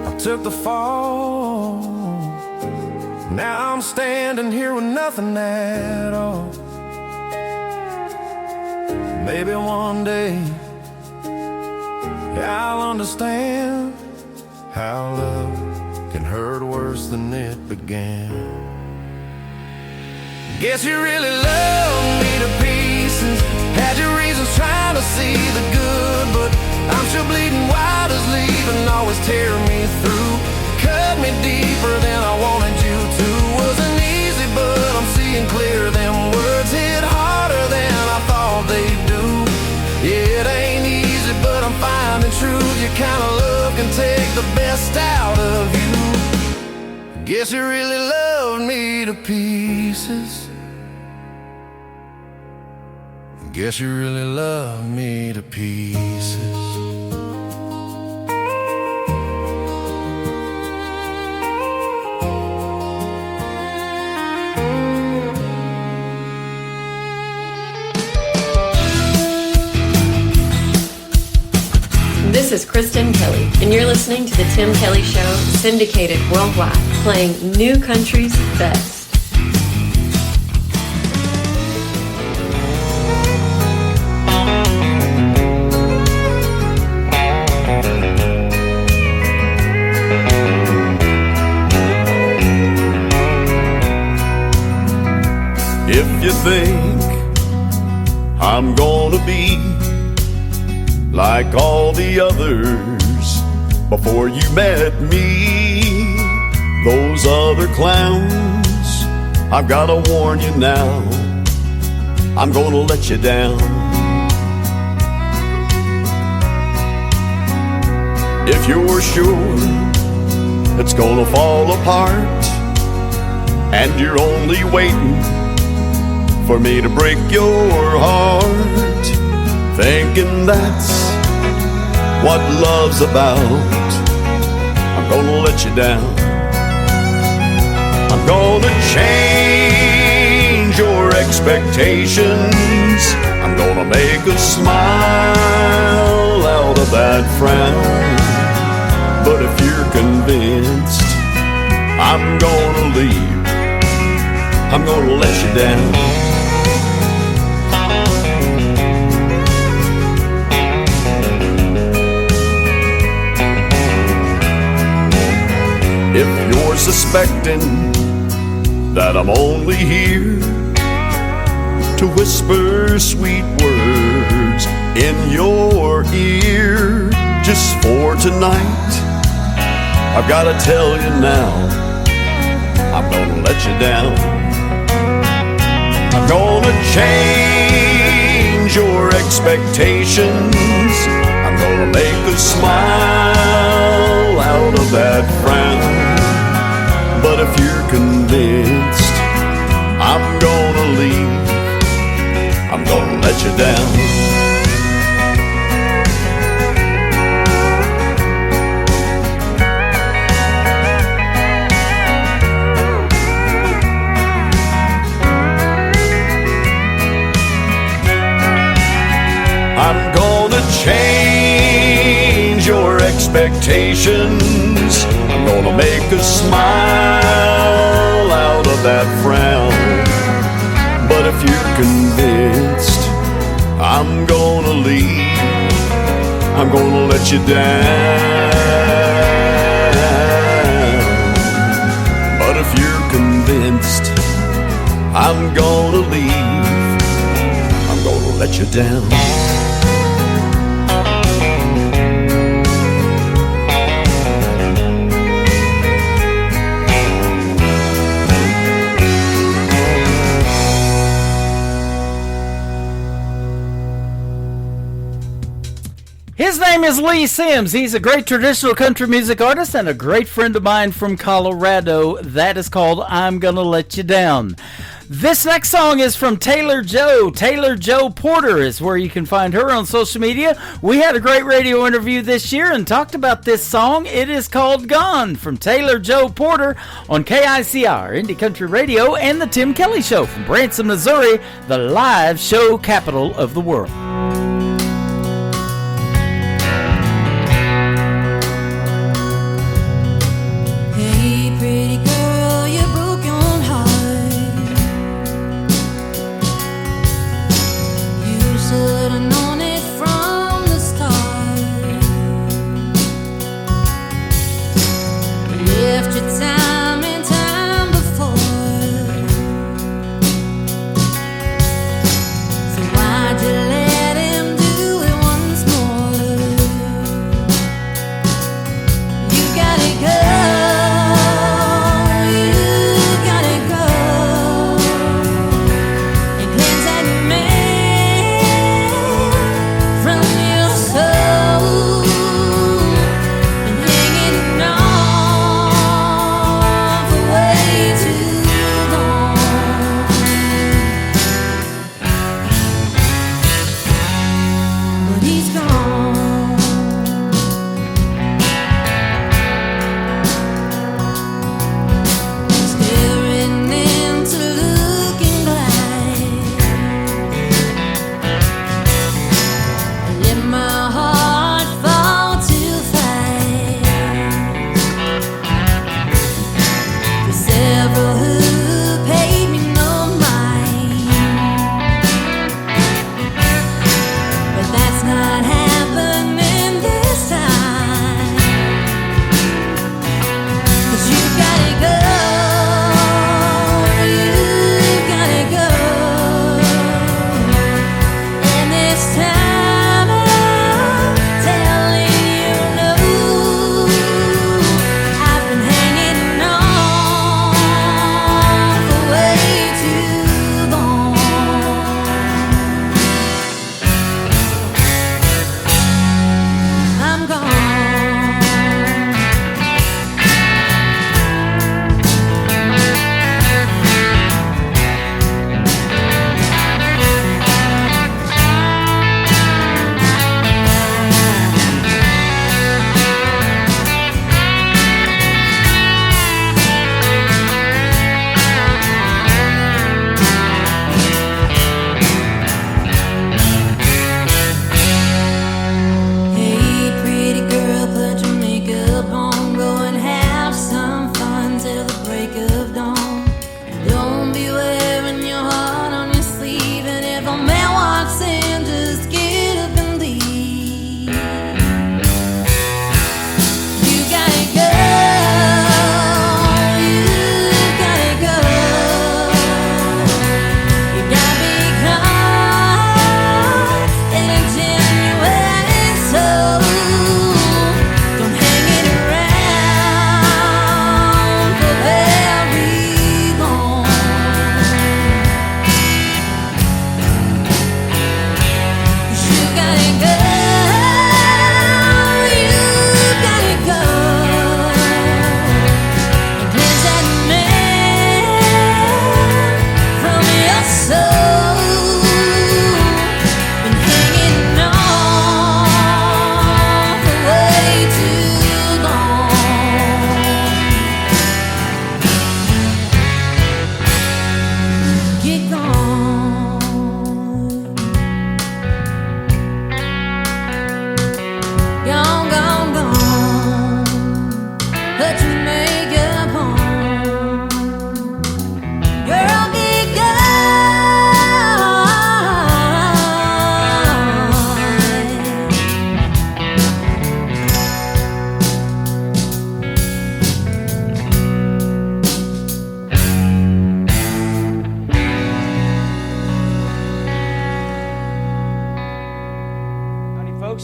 Speaker 5: I took the fall. Now I'm standing here with nothing at all. Maybe one day I'll understand how love can hurt worse than it began. Guess you really love me to pieces. Had your reasons trying to see the good, but I'm still bleeding wide as leaving, always tear me through. Cut me deeper than I wanted you to. Wasn't easy, but I'm seeing clear. Them words hit harder than I thought they'd do. Yeah, it ain't easy, but I'm finding truth. Your kind of love can take the best out of you. Guess you really loved me to pieces. Guess you really love me to pieces.
Speaker 20: This is Kristen Kelly, and you're listening to The Tim Kelly Show, syndicated worldwide, playing new country's best.
Speaker 1: If you think I'm gonna be like all the others before you met me, those other clowns, I've gotta warn you now, I'm gonna let you down. If you're sure it's gonna fall apart and you're only waiting for me to break your heart, thinking that's what love's about, I'm gonna let you down. I'm gonna change your expectations. I'm gonna make a smile out of that frown. But if you're convinced I'm gonna leave, I'm gonna let you down. suspecting that I'm only here to whisper sweet words in your ear. Just for tonight, I've gotta tell you now, I'm gonna let you down. I'm gonna change your expectations. I'm gonna make a smile out of that frown. But if you're convinced I'm gonna leave, I'm gonna let you down. I'm gonna change your expectations. I'm gonna make a smile out of that frown. But if you're convinced I'm gonna leave, I'm gonna let you down. But if you're convinced I'm gonna leave, I'm gonna let you down.
Speaker 4: His name is Lee Sims. He's a great traditional country music artist and a great friend of mine from Colorado. That is called I'm Gonna Let You Down. This next song is from Taylor Joe. Taylor Joe Porter is where you can find her on social media. We had a great radio interview this year and talked about this song. It is called Gone from Taylor Joe Porter on KICR, Indie Country Radio, and The Tim Kelly Show from Branson, Missouri, the live show capital of the world.
Speaker 12: Why'd you let it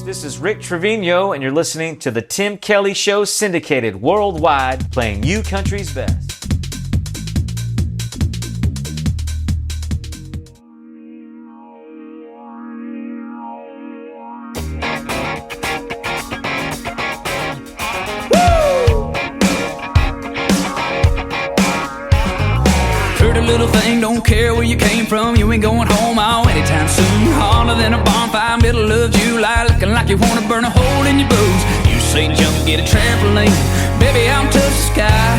Speaker 21: This is Rick Trevino, and you're listening to The Tim Kelly Show, syndicated worldwide, playing you country's best.
Speaker 22: Little thing, don't care where you came from, you ain't going home out anytime soon. Hotter than a bonfire, middle of July, looking like you wanna burn a hole in your boots. You say jump, get a trampoline, baby, I'm touch the sky.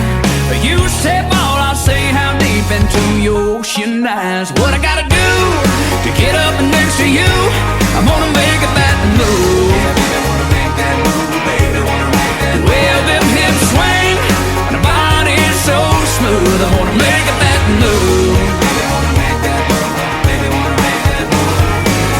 Speaker 22: You say ball, I'll say how deep into your ocean eyes. What I gotta do to get up next to you? I'm gonna make it that move. Well, them hips swing, and the body's so smooth. I wanna make it that move.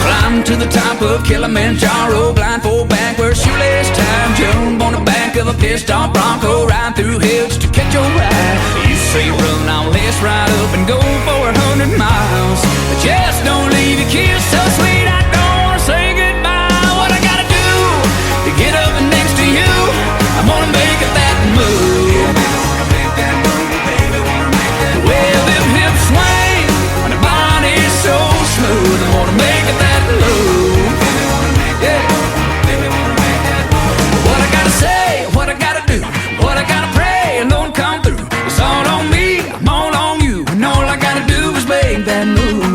Speaker 22: Climb to the top of Kilimanjaro, blindfold back where shoelace time. Jump on the back of a pissed off Bronco, ride through hills to catch your ride. You say run, I'll lace right up and go for 100 miles. But just don't leave your kiss so sweet, I don't wanna say goodbye. What I gotta do to get up next to you? I'm gonna make it that move. Well, them hips swing, and the body's so smooth. I wanna make it that move. Yeah. What I gotta say, what I gotta do, what I gotta pray, and Lord come through. It's all on me, I'm all on you, and all I gotta do is make that move.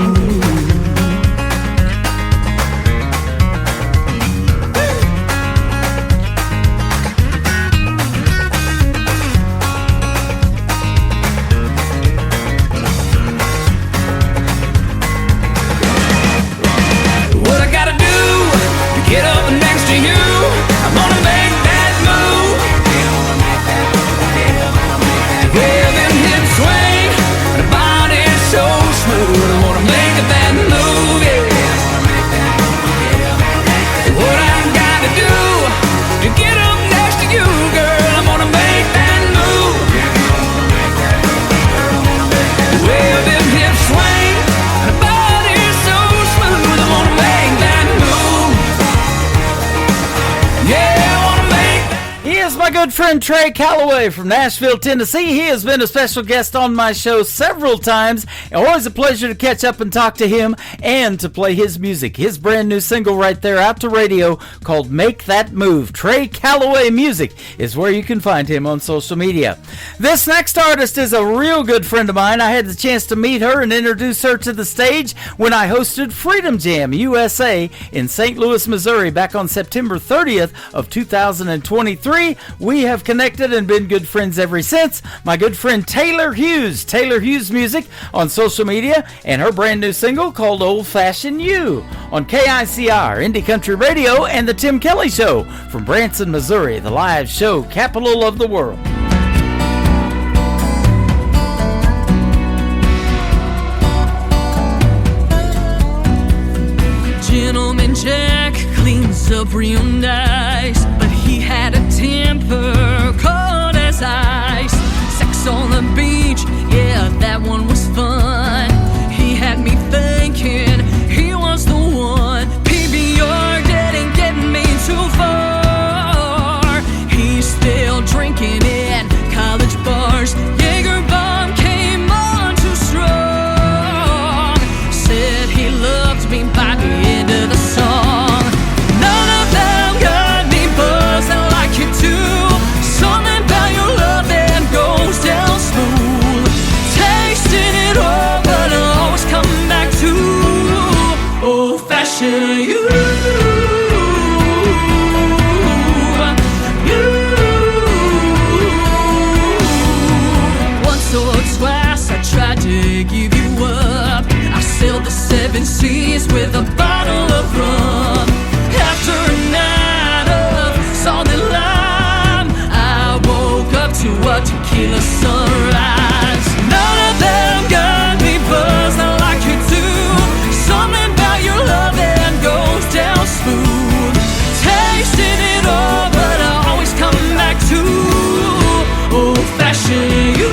Speaker 4: Good friend Trey Calloway from Nashville, Tennessee. He has been a special guest on my show several times. Always a pleasure to catch up and talk to him and to play his music. His brand new single right there out to radio called Make That Move. Trey Calloway Music is where you can find him on social media. This next artist is a real good friend of mine. I had the chance to meet her and introduce her to the stage when I hosted Freedom Jam USA in St. Louis, Missouri back on September 30th of 2023. We have connected and been good friends ever since. My good friend Taylor Hughes Music on social media, and her brand new single called Old Fashioned You on KICR, Indie Country Radio, and The Tim Kelly Show from Branson, Missouri, the live show capital of the world.
Speaker 23: Gentleman Jack cleans up real nice, but he had a temper cold as ice. Sex on the beach, yeah, that one was fun. He had me thinking he was the one. PBR didn't get me too far. He's still drinking in college bars. Jaeger bomb came on too strong. Said he loved me by the end of the song. till the sunrise. None of them got me buzzed like you do. Something about your love that goes down smooth. Tasting it all, but I always come back to old-fashioned you.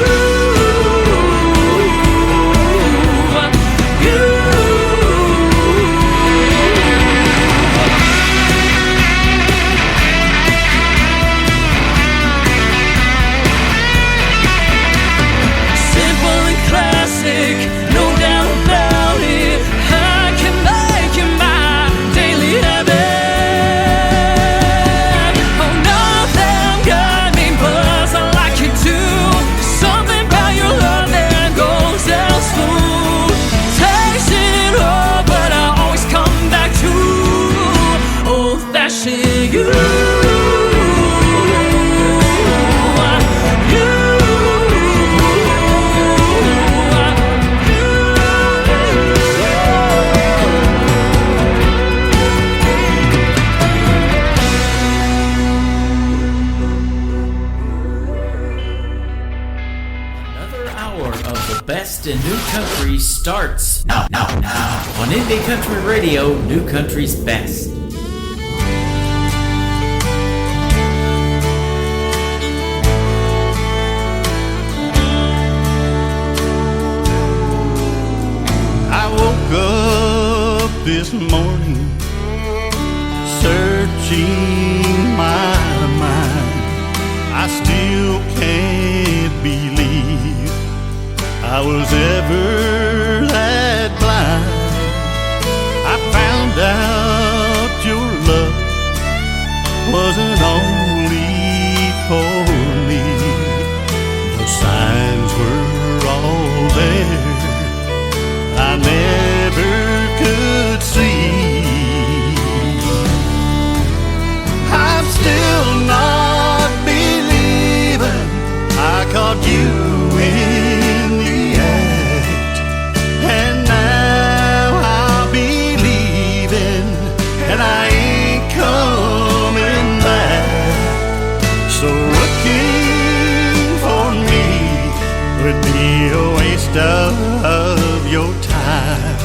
Speaker 4: In New Country starts now on Indie Country Radio, New Country's best.
Speaker 1: I woke up this morning searching my mind. I still can't believe I was ever that blind. I found out your love wasn't only for me. The signs were all there I never could see. I'm still not believing I caught you in the act, and now I'll be leaving, and I ain't coming back. So looking for me would be a waste of your time,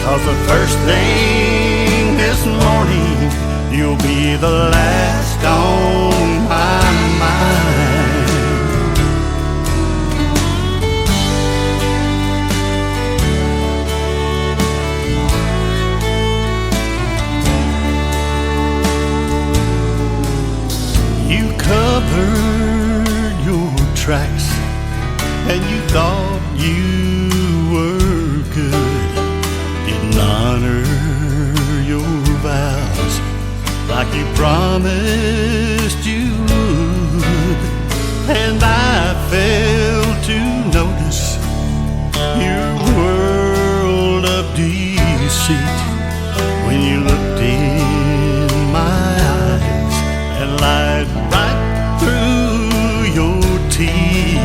Speaker 1: 'cause the first thing this morning you'll be the last on my mind. You covered your tracks and you thought you were good. Didn't honor your vows like you promised you would. And I failed to notice your world of deceit when you looked in my eyes and lied right through your teeth.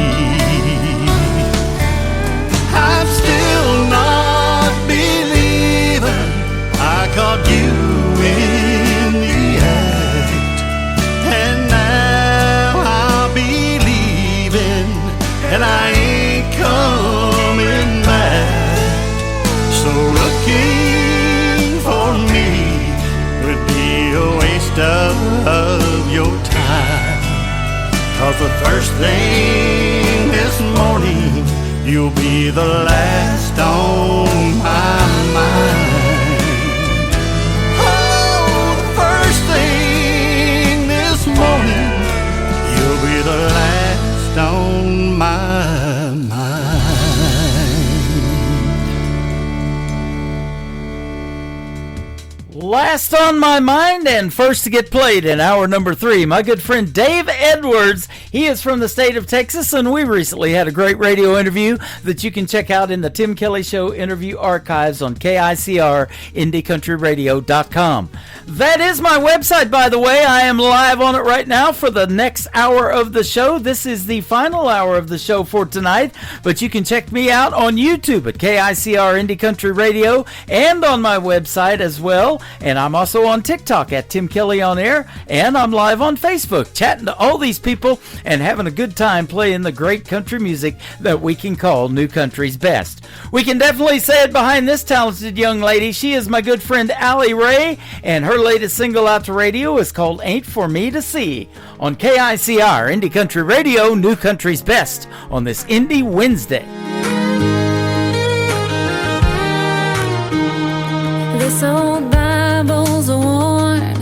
Speaker 1: I'm still not believing I caught you in the act, and now I'll be leaving, and I ain't coming back. So looking for me would be a waste of your time, 'cause the first thing this morning you'll be the last on my mind. Oh, the first thing this morning you'll be the last on my mind.
Speaker 4: Last on my mind and first to get played in hour number 3, my good friend Dave Edwards. He is from the state of Texas, and we recently had a great radio interview that you can check out in the Tim Kelly Show interview archives on KICR IndieCountryRadio.com. That is my website, by the way. I am live on it right now for the next hour of the show. This is the final hour of the show for tonight, but you can check me out on YouTube at KICR Indie Country Radio and on my website as well And I'm also on TikTok at Tim Kelly On Air, and I'm live on Facebook, chatting to all these people and having a good time playing the great country music that we can call New Country's best. We can definitely say it behind this talented young lady. She is my good friend Allie Ray, and her latest single out to radio is called Ain't For Me To See on KICR, Indie Country Radio, New Country's best on this Indie Wednesday.
Speaker 3: This old Bible's worn,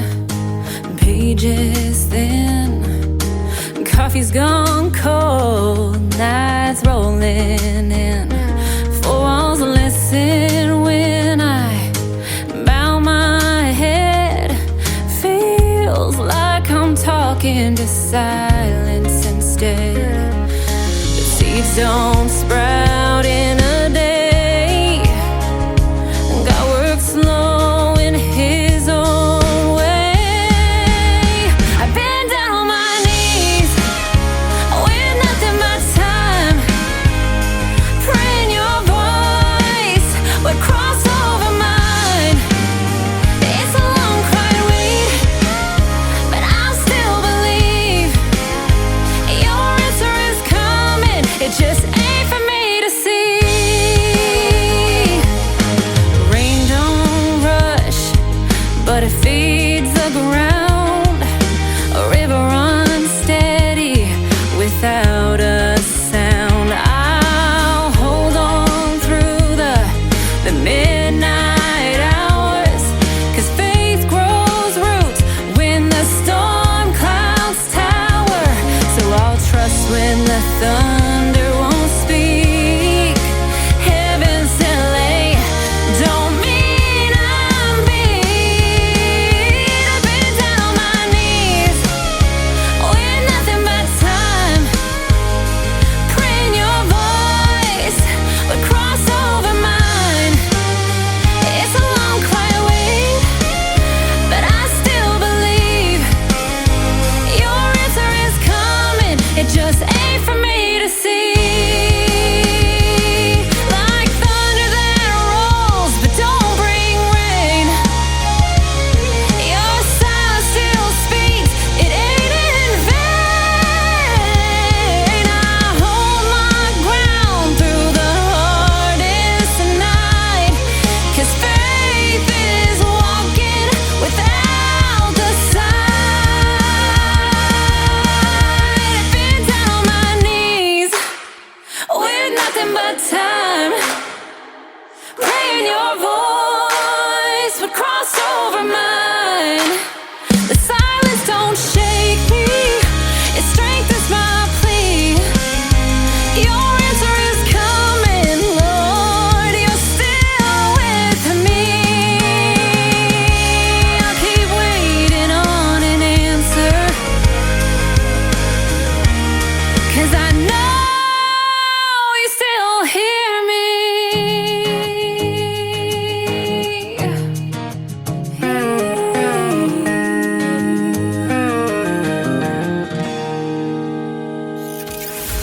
Speaker 3: pages thin, coffee's gone cold, nights rolling in, four walls listen when I bow my head, feels like I'm talking to silence instead, the seeds don't sprout in a day. Slow in his own way. I've been down on my knees with nothing but time, praying your voice would cross over mine. It's a long quiet wait, but I still believe your answer is coming. It just ain't for me to see. But it feeds the ground. A river runs steady without a sound. I'll hold on through the midnight hours, 'cause faith grows roots when the storm clouds tower. So I'll trust when the thunder won't speak. Heaven's delay don't mean I'm being. It just ain't for me to see. Like thunder that rolls but don't bring rain. Your silence still speaks, it ain't in vain. I hold my ground through the hardest night, 'cause faith is walking without the sight. With nothing but time, praying your voice would cross over mine. The silence don't shake me, it strengthens my plea. Your answer is coming, Lord, you're still with me. I'll keep waiting on an answer, 'cause I know hear me.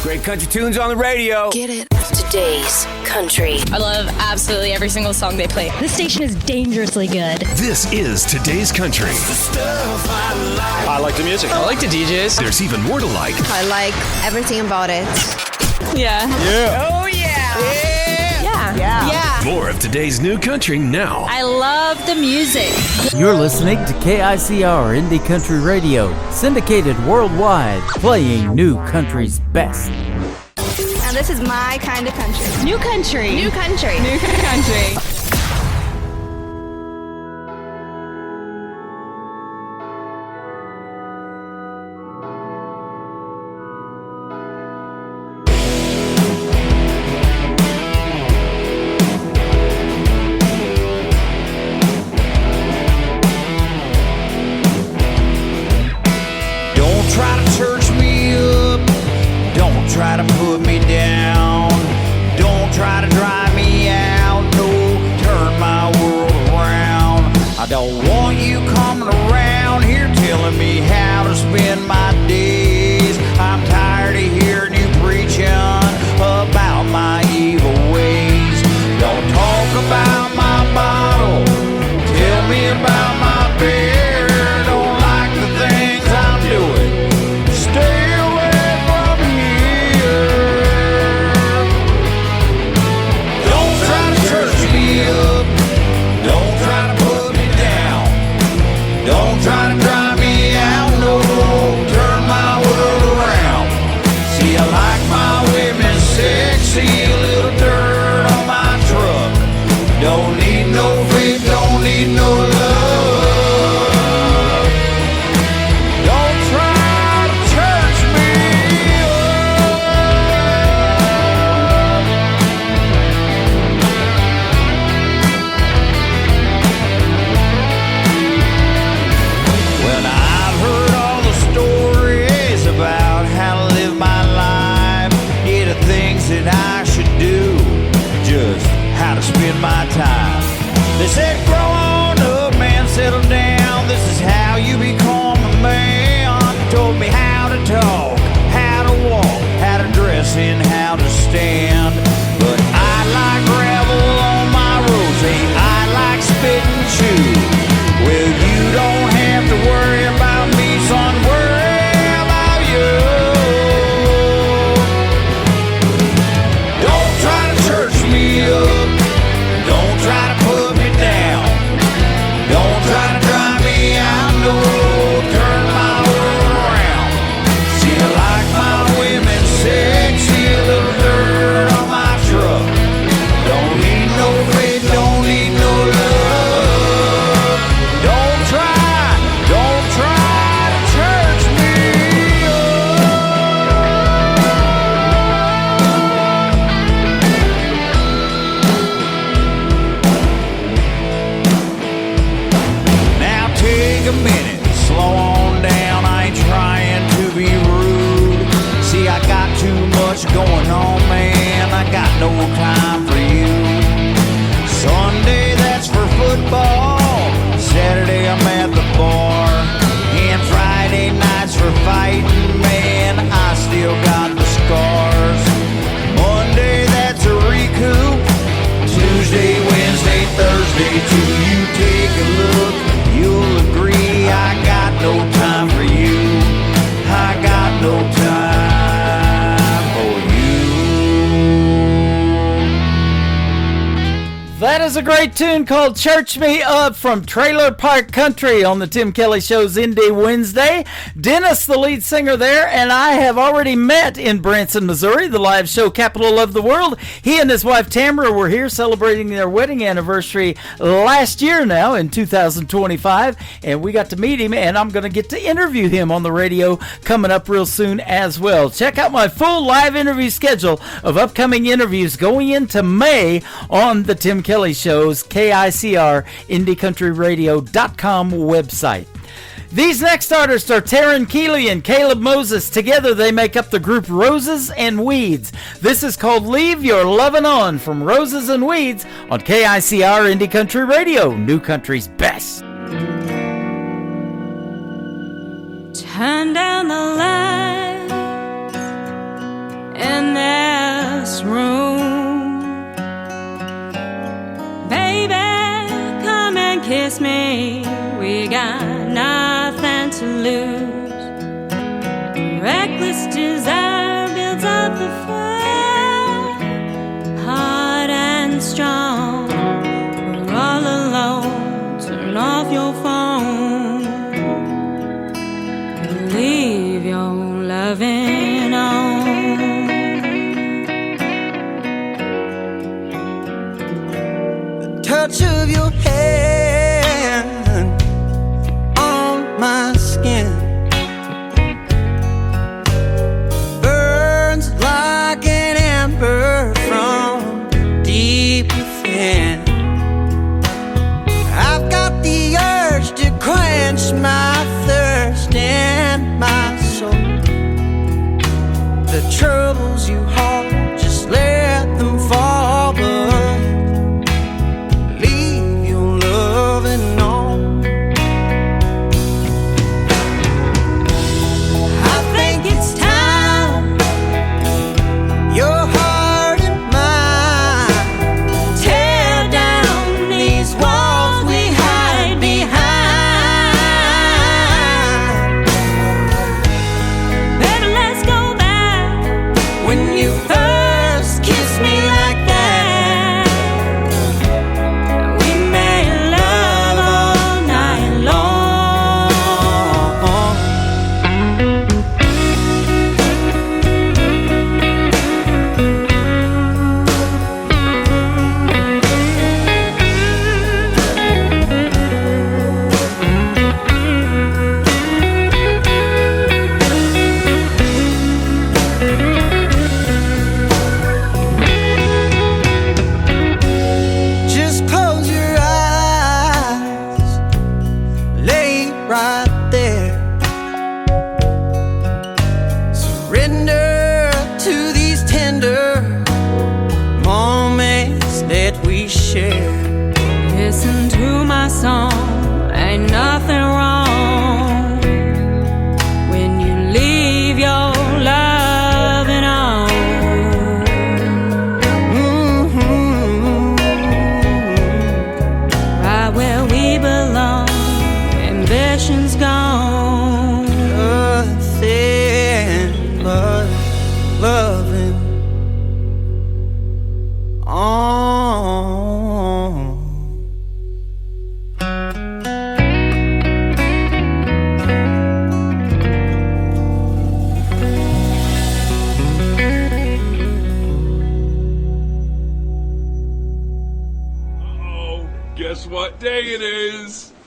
Speaker 14: Great country tunes on the radio.
Speaker 9: Get it. Today's country.
Speaker 11: I love absolutely every single song they play. This station is dangerously good.
Speaker 2: This is Today's Country.
Speaker 19: I like the music.
Speaker 14: I like the DJs.
Speaker 2: There's even more to like.
Speaker 18: I like everything about it.
Speaker 11: Yeah.
Speaker 19: Yeah.
Speaker 11: Oh, yeah. Yeah.
Speaker 2: More of today's new country now.
Speaker 11: I love the music.
Speaker 4: You're listening to KICR Indie Country Radio, syndicated worldwide, playing New Country's best.
Speaker 11: Now this is my kind of country. New country. New country. New country.
Speaker 5: Try to put me down, don't try to drive me out, no, turn my world around. I don't want you coming around here telling me how to spend my days. I'm tired of hearing you preaching about my evil ways. Don't talk about my bottle, tell me about
Speaker 6: a minute. Slow on down, I ain't trying to be rude. See, I got too much going on, man. I got no time for you. Sunday, that's for football. Saturday, I'm at the bar. And Friday nights for fighting, man. I still got the scars. Monday, that's a recoup. Tuesday, Wednesday, Thursday, till you take a look, you'll agree I got no time for you. I got no time for you.
Speaker 4: That is a great tune called Church Me Up from Trailer Park Country on the Tim Kelly Show's Indie Wednesday. Dennis, the lead singer there, and I have already met in Branson, Missouri, the live show capital of the world. He and his wife Tamara were here celebrating their wedding anniversary last year now in 2025, and we got to meet him, and I'm going to get to interview him on the radio coming up real soon as well. Check out my full live interview schedule of upcoming interviews going into May on the Tim Kelly Show's KICR IndieCountryRadio.com website. These next artists are Taryn Keeley and Caleb Moses. Together they make up the group Roses and Weeds. This is called Leave Your Lovin' On from Roses and Weeds on KICR Indie Country Radio, New Country's best.
Speaker 12: Turn down the light in this room. Baby, come and kiss me. We got nothing to lose. Reckless desire builds up the fire, hard and strong. We're all alone. Turn off your phone. Leave your loving on.
Speaker 5: Touch of your hand on my skin burns like an ember from deep within. I've got the urge to quench my thirst in my soul. The troubles you hold, just let them fall, but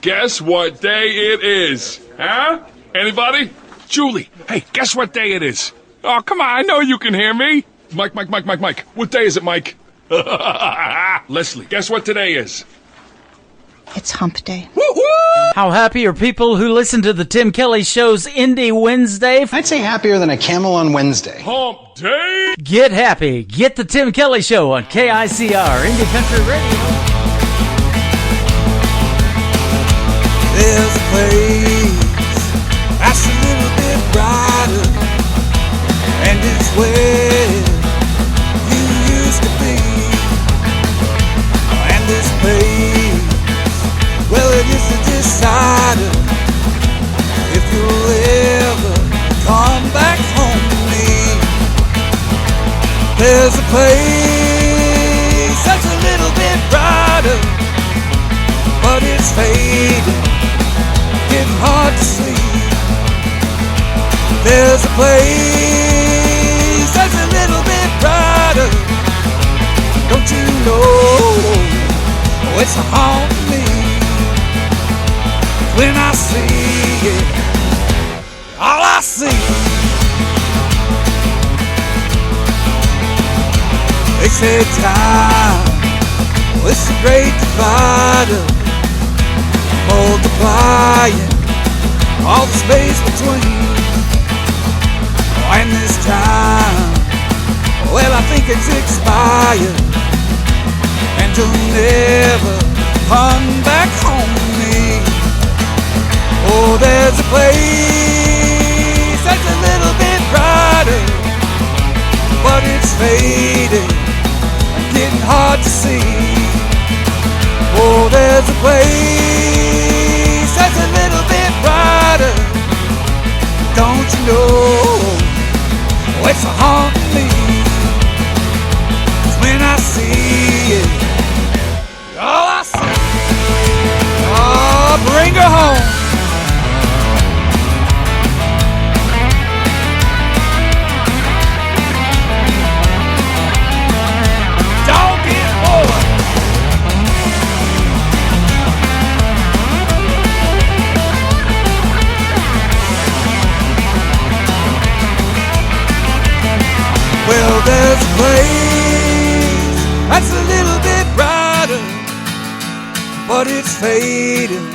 Speaker 17: Guess what day it is? Huh? Anybody? Julie, hey, guess what day it is? Oh, come on, I know you can hear me. Mike. What day is it, Mike? Leslie, guess what today is?
Speaker 7: It's hump day.
Speaker 4: How happy are people who listen to the Tim Kelly Show's Indie Wednesday?
Speaker 19: I'd say happier than a camel on Wednesday.
Speaker 17: Hump day!
Speaker 4: Get happy. Get the Tim Kelly Show on KICR, Indie Country Radio.
Speaker 5: There's a place that's a little bit brighter, and it's where you used to be. And this place, well, it is a decider if you'll ever come back home to me. There's a place that's a little bit brighter, but it's fading, getting hard to see. There's a place that's a little bit brighter, don't you know? Oh, it's a haunt me. When I see it, all I see, they say time, well, it's a great divider, multiplying all the space between. And this time, well, I think it's expired, and you'll never come back home to me. Oh, there's a place that's a little bit brighter, but it's fading, getting hard to see. Oh, there's a place that's a little bit brighter, don't you know? Oh, it's a haunt me. 'Cause when I see it, all I see, oh, bring her home. Well, there's a place that's a little bit brighter, but it's fading,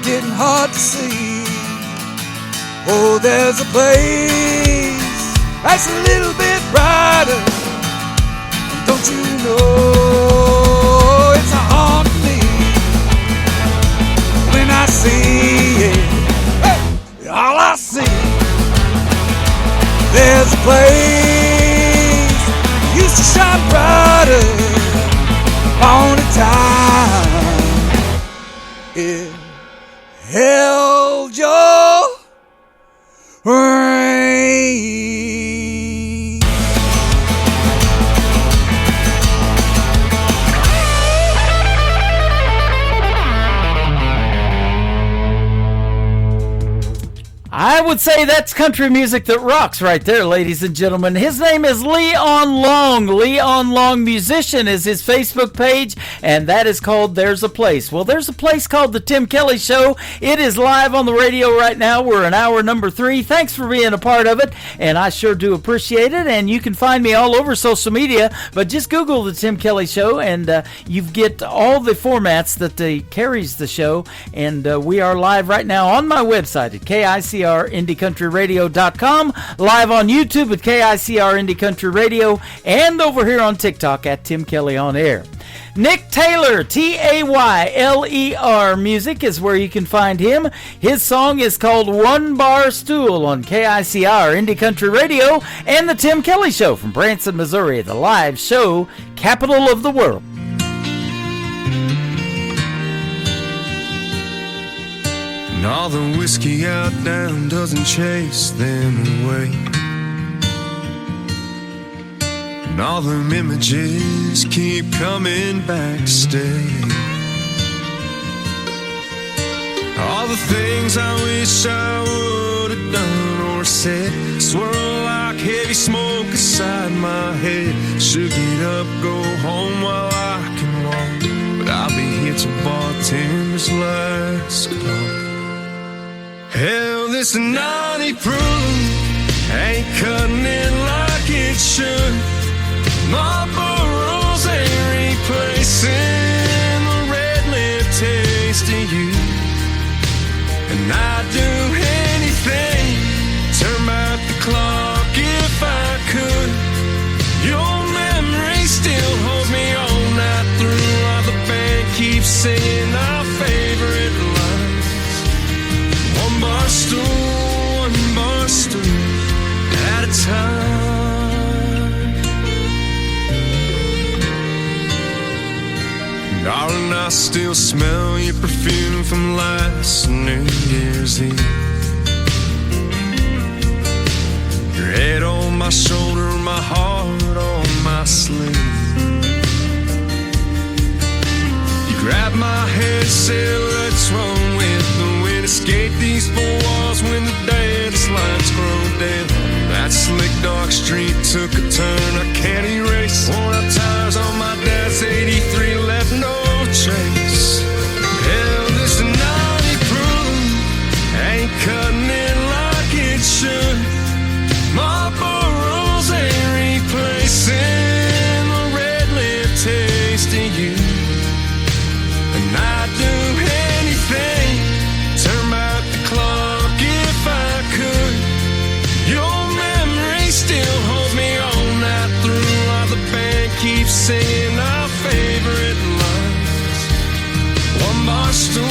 Speaker 5: getting hard to see. Oh, there's a place that's a little bit brighter, don't you know? It's a haunt me when I see it. Hey, all I see, there's a place used to shine brighter on a time it held your rain.
Speaker 4: I would say that's country music that rocks right there, ladies and gentlemen. His name is Leon Long. Leon Long Musician is his Facebook page, and that is called There's a Place. Well, there's a place called The Tim Kelly Show. It is live on the radio right now. We're in hour number 3. Thanks for being a part of it, and I sure do appreciate it. And you can find me all over social media, but just Google The Tim Kelly Show, and you get all the formats that carries the show. And we are live right now on my website at KICRIndieCountryRadio.com, live on YouTube at KICR Indie Country Radio, and over here on TikTok at Tim Kelly On Air. Nick Taylor, Tayler Music is where you can find him. His song is called One Bar Stool on KICR Indie Country Radio and The Tim Kelly Show from Branson, Missouri, the live show capital of the world.
Speaker 5: And all the whiskey out down doesn't chase them away. And all them images keep coming back to stay. All the things I wish I would have done or said swirl like heavy smoke inside my head. Should get up, go home while I can walk, but I'll be here till bartender's last call. Hell, this naughty proof ain't cutting it like it should. Marlboros ain't replacing the red lip tail. And I'd do anything, turn back the clock if I could. Your memory still holds me all night through, while the band keeps singing our favorite lines. One bar stool at a time. Darling, I still smell your perfume from last New Year's Eve. Your head on my shoulder, my heart on my sleeve. You grabbed my hand, said, let's run with the wind. Escape these four walls when the dance lights grow dim. That slick dark street took a turn I can't erase. Worn out tires on my dad's 83 left no trace. Hell, this naughty proof ain't cutting it like it should. My burrows ain't replacing the red lip taste of you. And I'd do anything, turn back the clock if I could. Your memory still holds me all night through, while the band keeps singing our favorite lines. One bar stool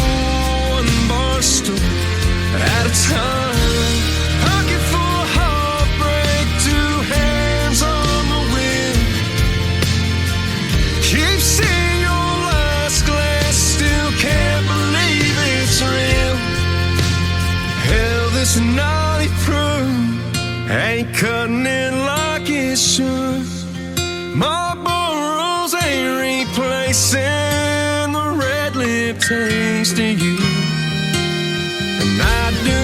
Speaker 5: at a time. Pocket full of heartbreak, two hands on the wheel. Keep seeing your last glass, still can't believe it's real. Hell, this naughty proof ain't cutting it like it should. My burrows ain't replacing the red lip taste of you. And I'd do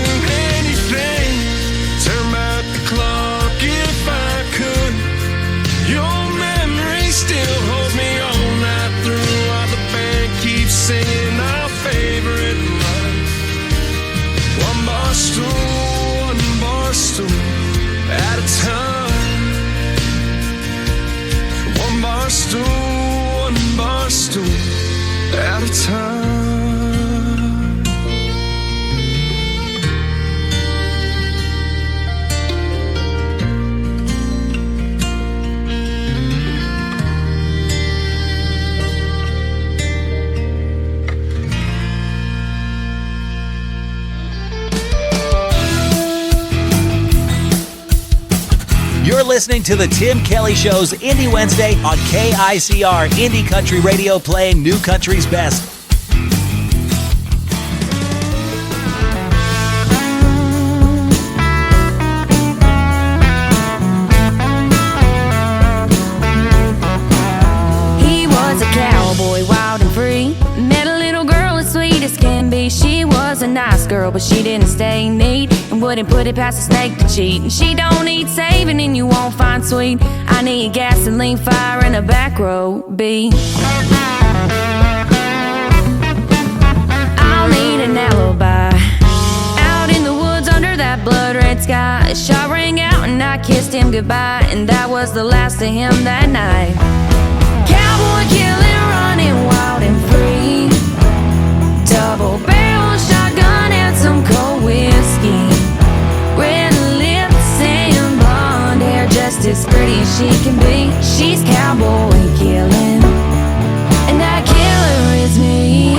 Speaker 5: anything, turn back the clock if I could. Your memory still holds me all night through, while the band keeps singing our favorite line. One bar stool at a time. One bar stool at a time.
Speaker 7: You're listening to the Tim Kelly Show's Indie Wednesday on KICR Indie Country Radio, playing new country's best.
Speaker 3: He was a cowboy, wild and free. Met a little girl as sweet as can be. She was a nice girl, but she didn't stay neat and wouldn't put it past a snake to cheat. And she don't need saving and you won't find sweet. I need gasoline, fire, and a back row beat. I'll need an alibi. Out in the woods under that blood red sky, a shot rang out and I kissed him goodbye, and that was the last of him that night. Cowboy killing, running wild and free. Double barrel shotgun and some cold whiskey. Red lips and blonde hair, just as pretty as she can be. She's cowboy killing, and that killer is me.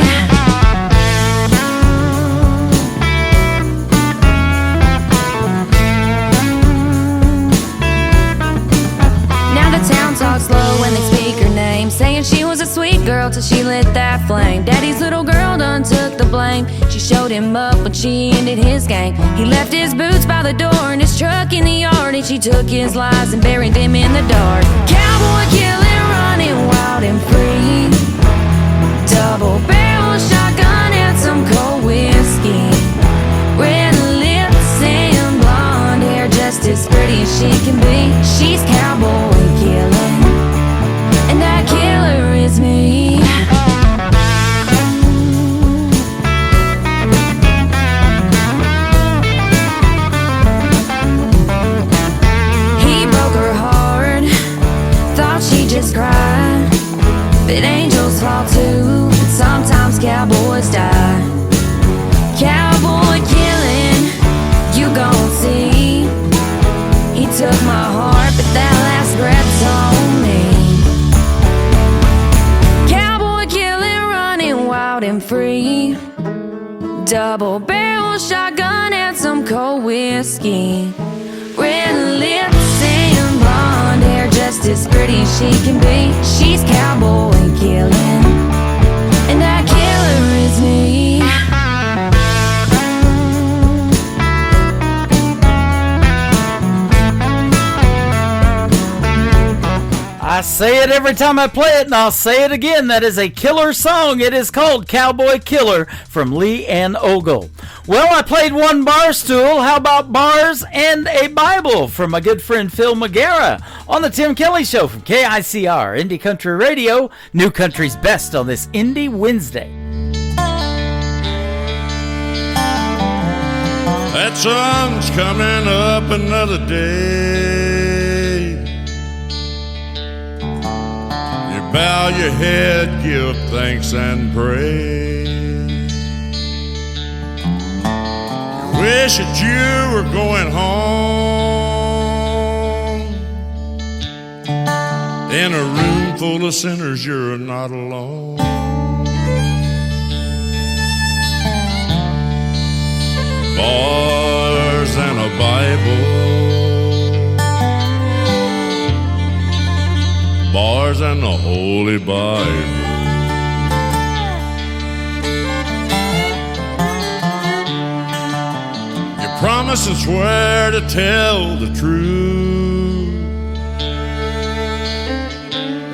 Speaker 3: Now the town talks low when they speak her name, saying she was a sweet girl till she lit that flame. Daddy's little girl done took the blame. She showed him up when she ended his game. He left his boots by the door and his truck in the yard, and she took his lies and buried them in the dark. Cowboy killing, running wild and free. Double barrel shotgun and some cold whiskey. Red lips and blonde hair, just as pretty as she can be. She's cowboy killing, and that killer is me. He broke her heart, thought she just cried, but angels fall too. Sometimes cowboys shotgun and some cold whiskey. Red lips and blonde hair, just as pretty as she can be. She's cowboy killing, and that killer is me.
Speaker 4: I say it every time I play it, and I'll say it again. That is a killer song. It is called Cowboy Killer from Lee Ann Ogle. Well, I played one bar stool. How about bars and a Bible from my good friend Phil McGarrah on the Tim Kelly Show from KICR, Indie Country Radio, New Country's Best on this Indie Wednesday.
Speaker 5: That sun's coming up another day. You bow your head, give thanks and pray. You wish that you were going home. In a room full of sinners, you're not alone. Bars and a Bible, bars and the Holy Bible. You promise and swear to tell the truth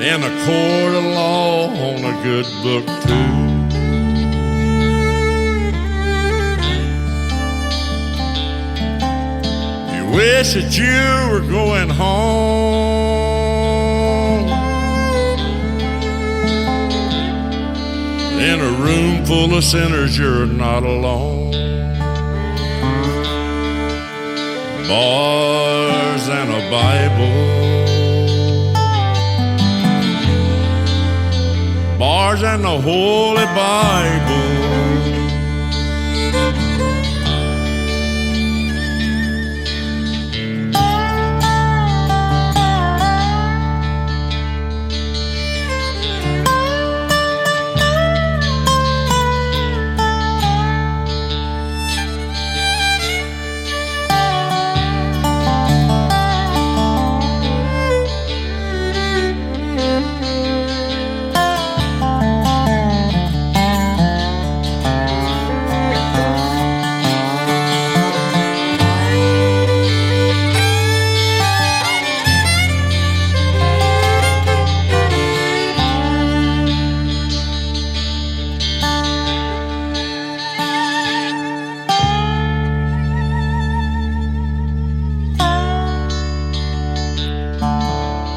Speaker 5: in a court of law on a good book too. Wish that you were going home. In a room full of sinners, you're not alone. Bars and a Bible, bars and the Holy Bible.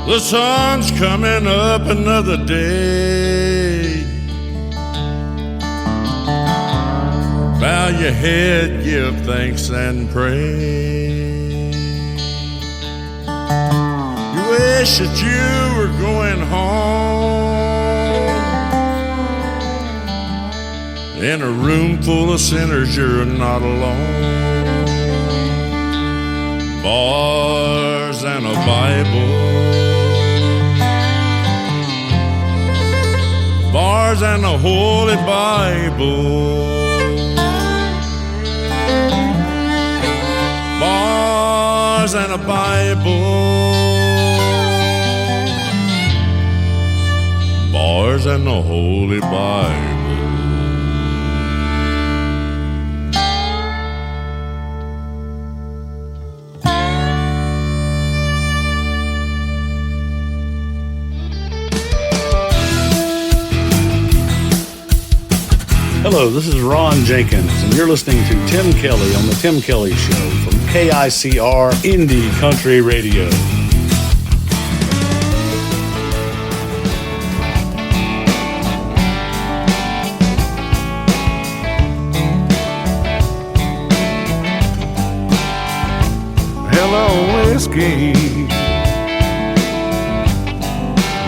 Speaker 5: The sun's coming up another day. Bow your head, give thanks and pray. You wish that you were going home. In a room full of sinners, you're not alone. Bars and a Bible, bars and the Holy Bible. Bars and a Bible, bars and the Holy Bible.
Speaker 8: Hello, this is Ron Jenkins, and you're listening to Tim Kelly on The Tim Kelly Show from KICR Indie Country Radio.
Speaker 5: Hello, whiskey.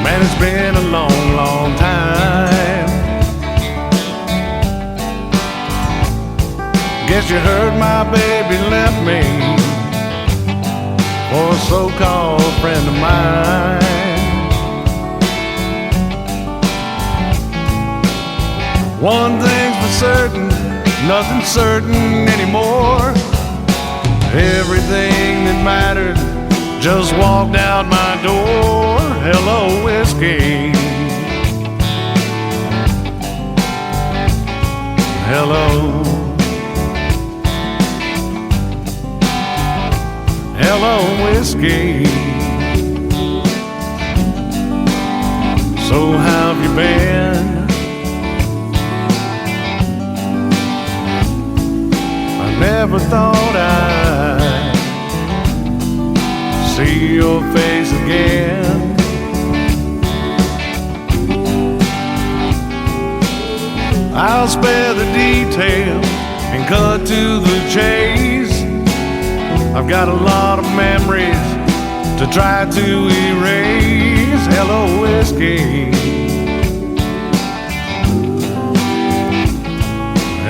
Speaker 5: Man, it's been a long, long time. Guess you heard my baby left me for a so-called friend of mine. One thing's for certain, nothing certain anymore. Everything that mattered just walked out my door. Hello, whiskey. Hello. Hello, whiskey. So how have you been? I never thought I'd see your face again. I'll spare the details and cut to the chase. I've got a lot of memories to try to erase. Hello, whiskey.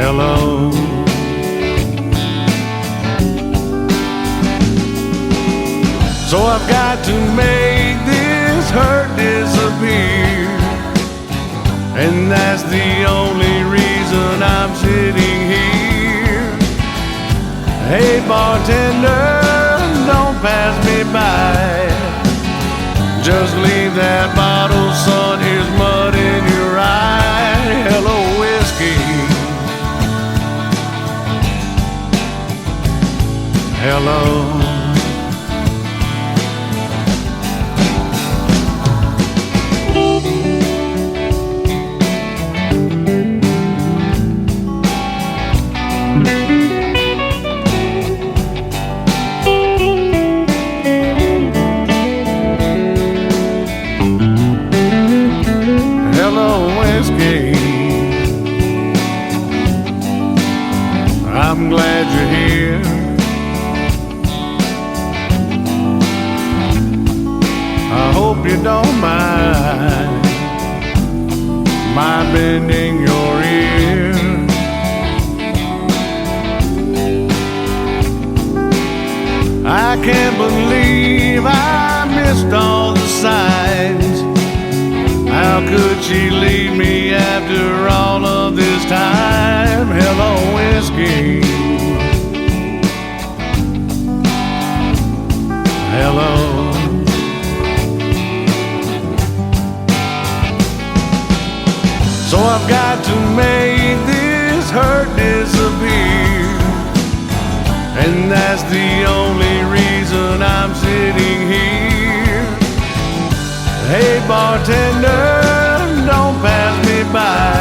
Speaker 5: Hello. So I've got to make this hurt disappear, and that's the only reason I'm sitting here. Hey bartender, don't pass me by. Just leave that bottle, son, here's mud in your eye. Hello, whiskey. Hello. I'm glad you're here. I hope you don't mind my bending your ear. I can't believe I missed all the signs. How could she leave me after all of this time? Hello, whiskey. Hello. So I've got to make this hurt disappear, and that's the only reason I'm sitting here. Hey bartender, don't pass me by.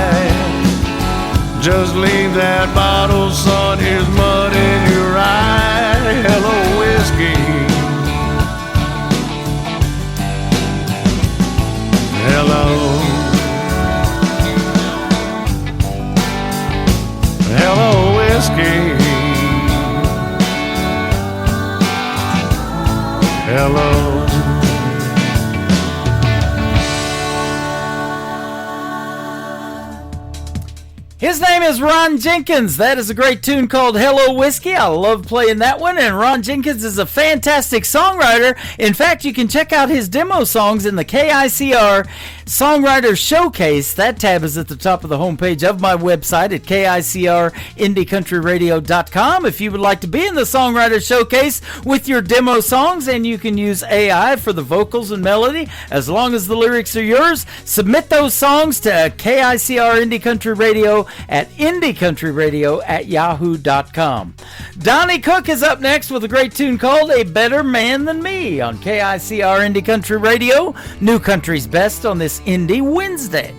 Speaker 5: Just leave that bottle, son, here's mud in your eye. Hello, whiskey. Hello. Hello, whiskey. Hello.
Speaker 4: His name is Ron Jenkins. That is a great tune called Hello Whiskey. I love playing that one. And Ron Jenkins is a fantastic songwriter. In fact, you can check out his demo songs in the KICR Songwriter Showcase. That tab is at the top of the homepage of my website at KICRIndieCountryRadio.com. If you would like to be in the Songwriter Showcase with your demo songs, and you can use AI for the vocals and melody, as long as the lyrics are yours, submit those songs to KICR Indie Country Radio at IndieCountryRadio@yahoo.com. Donnie Cook is up next with a great tune called A Better Man Than Me on KICR Indie Country Radio, New Country's Best on this Indie Wednesday.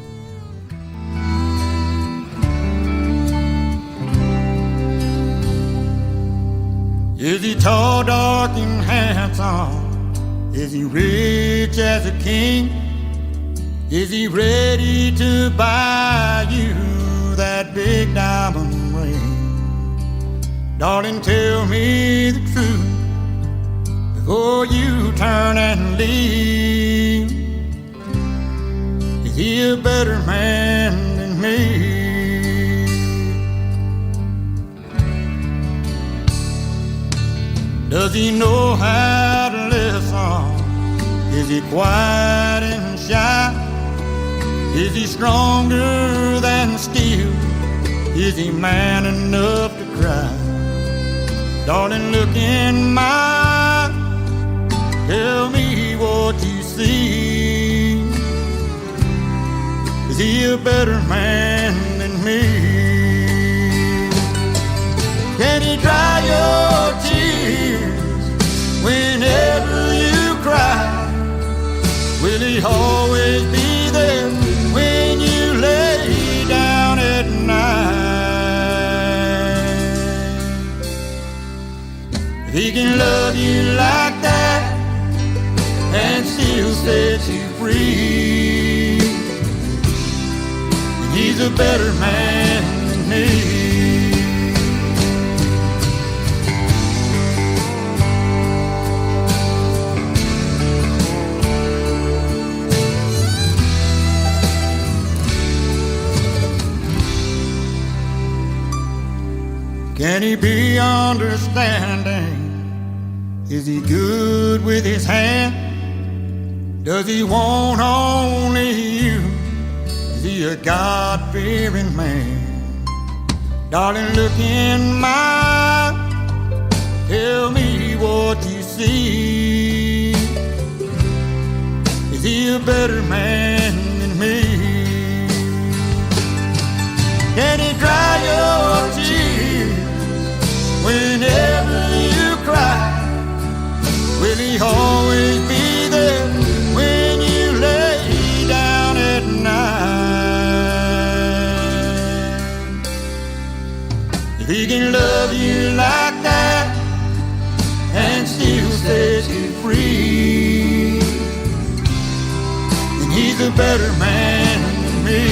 Speaker 10: Is he tall, dark, and handsome? Is he rich as a king? Is he ready to buy you that big diamond ring? Darling, tell me the truth before you turn and leave. Is he a better man than me? Does he know how to listen? Is he quiet and shy? Is he stronger than steel? Is he man enough to cry? Darling, look in my eyes. Tell me what you see. Is he a better man than me? Can he dry your tears whenever you cry? Will he always be there when you lay down at night? If he can love you like that and still set you free, then he's a better man than me. Can he be understanding? Is he good with his hand? Does he want only you? Is he a God-fearing man? Darling, look in my eyes. Tell me what you see. Is he a better man than me? Can he dry your tears whenever you cry? Will he always be there when you lay down at night? If he can love you like that and still set you free, then he's a better man than me.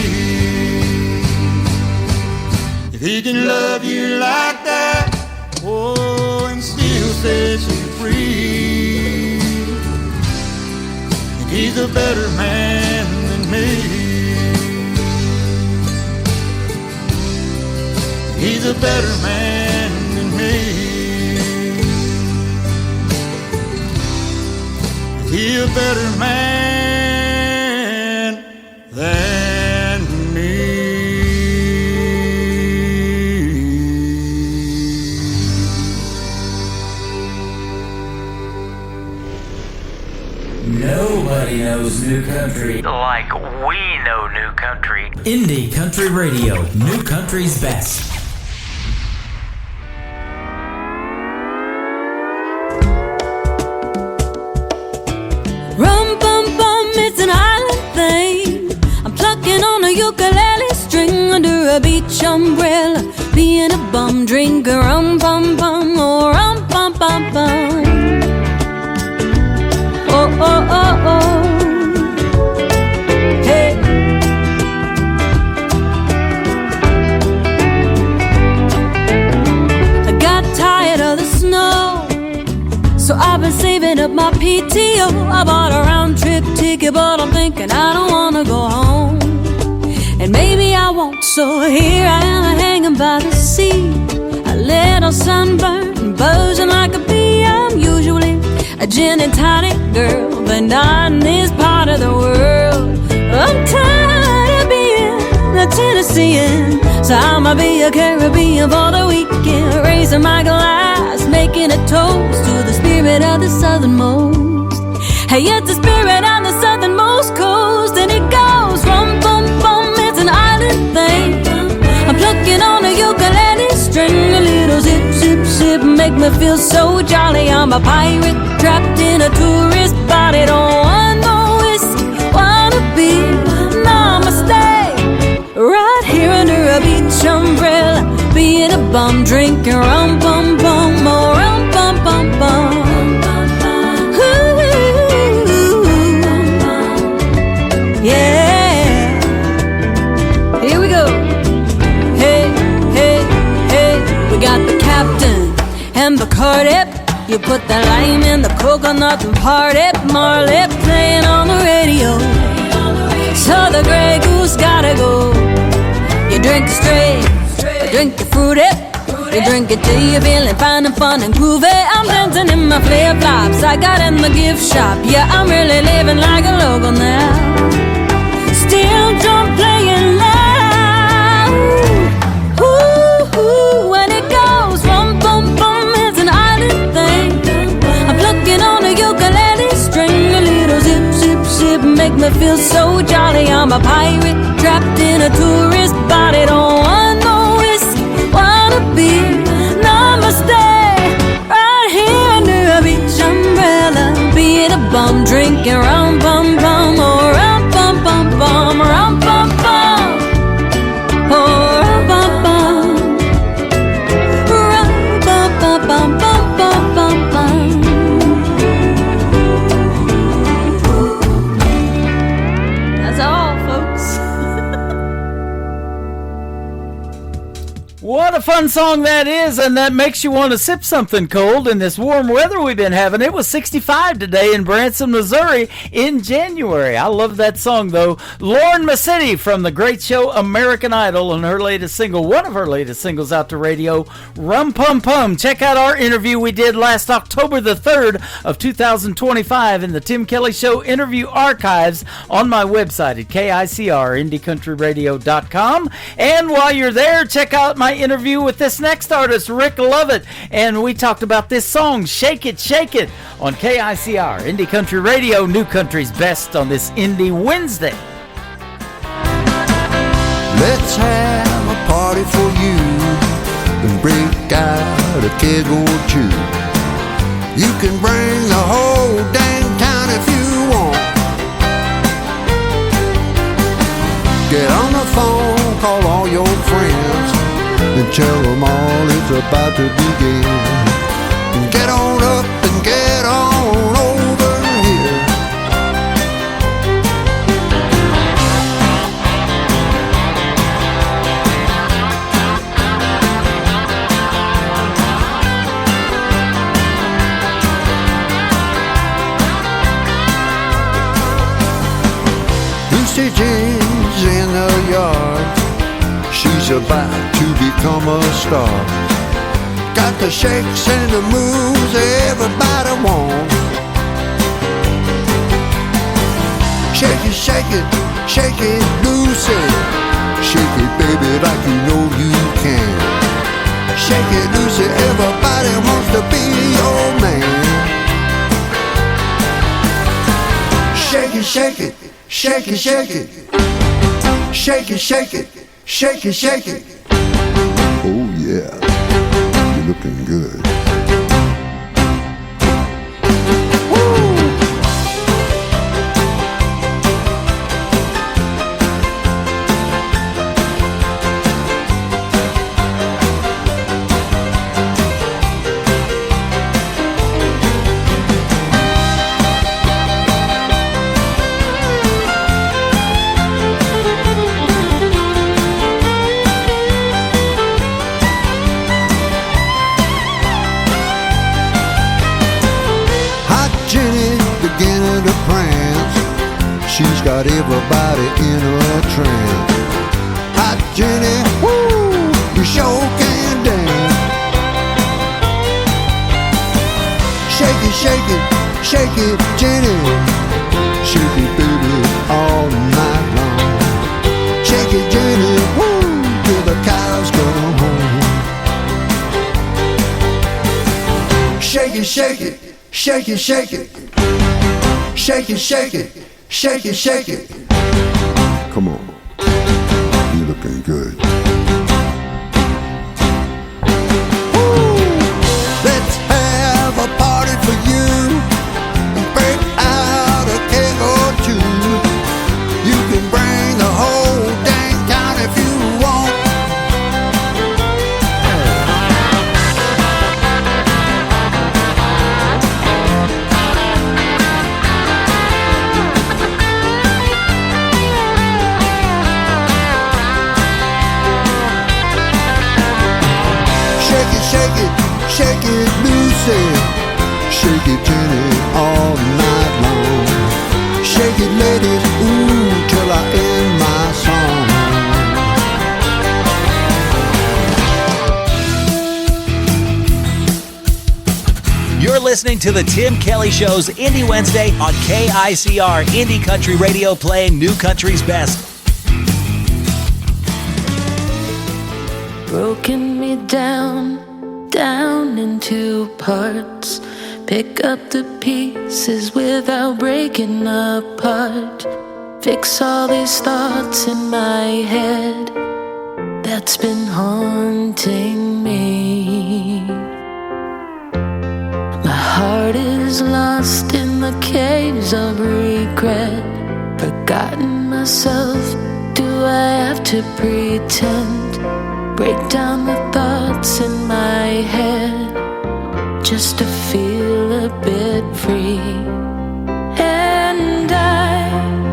Speaker 10: If he can love you like that, oh, and still set you free, and he's a better man than me. He's a better man than me. He's a better man than me.
Speaker 4: Nobody knows new country
Speaker 13: like we know new country.
Speaker 4: Indie Country Radio, new country's best.
Speaker 12: Rum bum bum, it's an island thing. I'm plucking on a ukulele string under a beach umbrella, being a bum drinker. Rum bum bum, oh rum bum bum bum. Oh, oh, oh, oh. Hey. I got tired of the snow, so I've been saving up my PTO. I bought a round trip ticket, but I'm thinking I don't wanna go home. And maybe I won't, so here I am hanging by the sea, a little sunburned, buzzing like a bee. I'm usually a gin and tonic girl, but not in this part of the world. I'm tired of being a Tennessean, so I'ma be a Caribbean for the weekend, raising my glass, making a toast to the spirit of the southernmost. Hey, it's the spirit on the southernmost coast, and it goes rum bum bum, it's an island thing. I'm plucking on a ukulele string, a little zip zip zip, make me feel so jolly. I'm a pirate trapped in a tourist body, don't want no whiskey, wanna be namaste, right here under a beach umbrella, being a bum drinking rum bum bum, oh rum bum bum bum. Yeah, here we go. Hey, hey, hey, we got the captain and Bacardi. You put the lime in the coconut and party. Marley playing on the radio, so the Grey Goose gotta go. You drink it straight, you drink it fruity, you drink it till you're feeling fine and fun and groovy. I'm dancing in my flip-flops I got in the gift shop. Yeah, I'm really living like a local now. Still don't playing loud. Ooh, it feels so jolly. I'm a pirate trapped in a tourist body. Don't want no whiskey, wanna be namaste. Right here under a beach umbrella, be it a bum drinking rum bum bum or rum bum bum bum rum bum bum or rum bum bum rum bum bum bum bum bum bum. That's all, folks.
Speaker 4: What a fun song that is, and that makes you want to sip something cold in this warm weather we've been having. It was 65 today in Branson, Missouri in January. I love that song, though. Lauren Massetti from the great show American Idol, and her latest single, one of her latest singles out to radio, Rum Pum Pum. Check out our interview we did last October the 3rd of 2025 in the Tim Kelly Show interview archives on my website at KICR, IndieCountryRadio.com. And while you're there, check out my interview with this next artist, Rick Lovett, and we talked about this song, Shake It, Shake It, on KICR, Indie Country Radio, New Country's Best on this Indie Wednesday.
Speaker 5: Let's have a party for you and break out a keg or two. You can bring the whole dang town if you want. Get on the phone, call all your friends, and tell them all it's about to begin. Get on up and get on over here. Lucy Jean's in the yard. She's about to become a star. Got the shakes and the moves everybody wants. Shake it, shake it, shake it, Lucy. Shake it, baby, like you know you can. Shake it, Lucy, everybody wants to be your man. Shake it, shake it, shake it, shake it. Shake it, shake it. Shake it, shake it. Oh yeah, you're looking good. She's got everybody in a trance. Hot Jenny, woo, you sure can dance. Shake it, shake it, shake it, Jenny. Shake it, baby, all night long. Shake it, Jenny, woo, till the cows come home. Shake it, shake it, shake it, shake it. Shake it, shake it. Shake it, shake it. Come on, you're looking good. Woo! Let's have a party for you. Break out a keg or two. You can bring the whole dang town if you want. Shake it, Lucy. Shake it, Jenny, all night long. Shake it, ladies, ooh, till I end my
Speaker 7: song. You're listening to the Tim Kelly Show's Indie Wednesday on KICR, Indie Country Radio, playing New Country's Best.
Speaker 23: Broken me down into parts. Pick up the pieces without breaking apart.
Speaker 15: fix all these thoughts in my head that's been haunting me. My heart is lost in the caves of regret, forgotten myself. Do I have to pretend? Break down the thoughts in my head just to feel a bit free. And I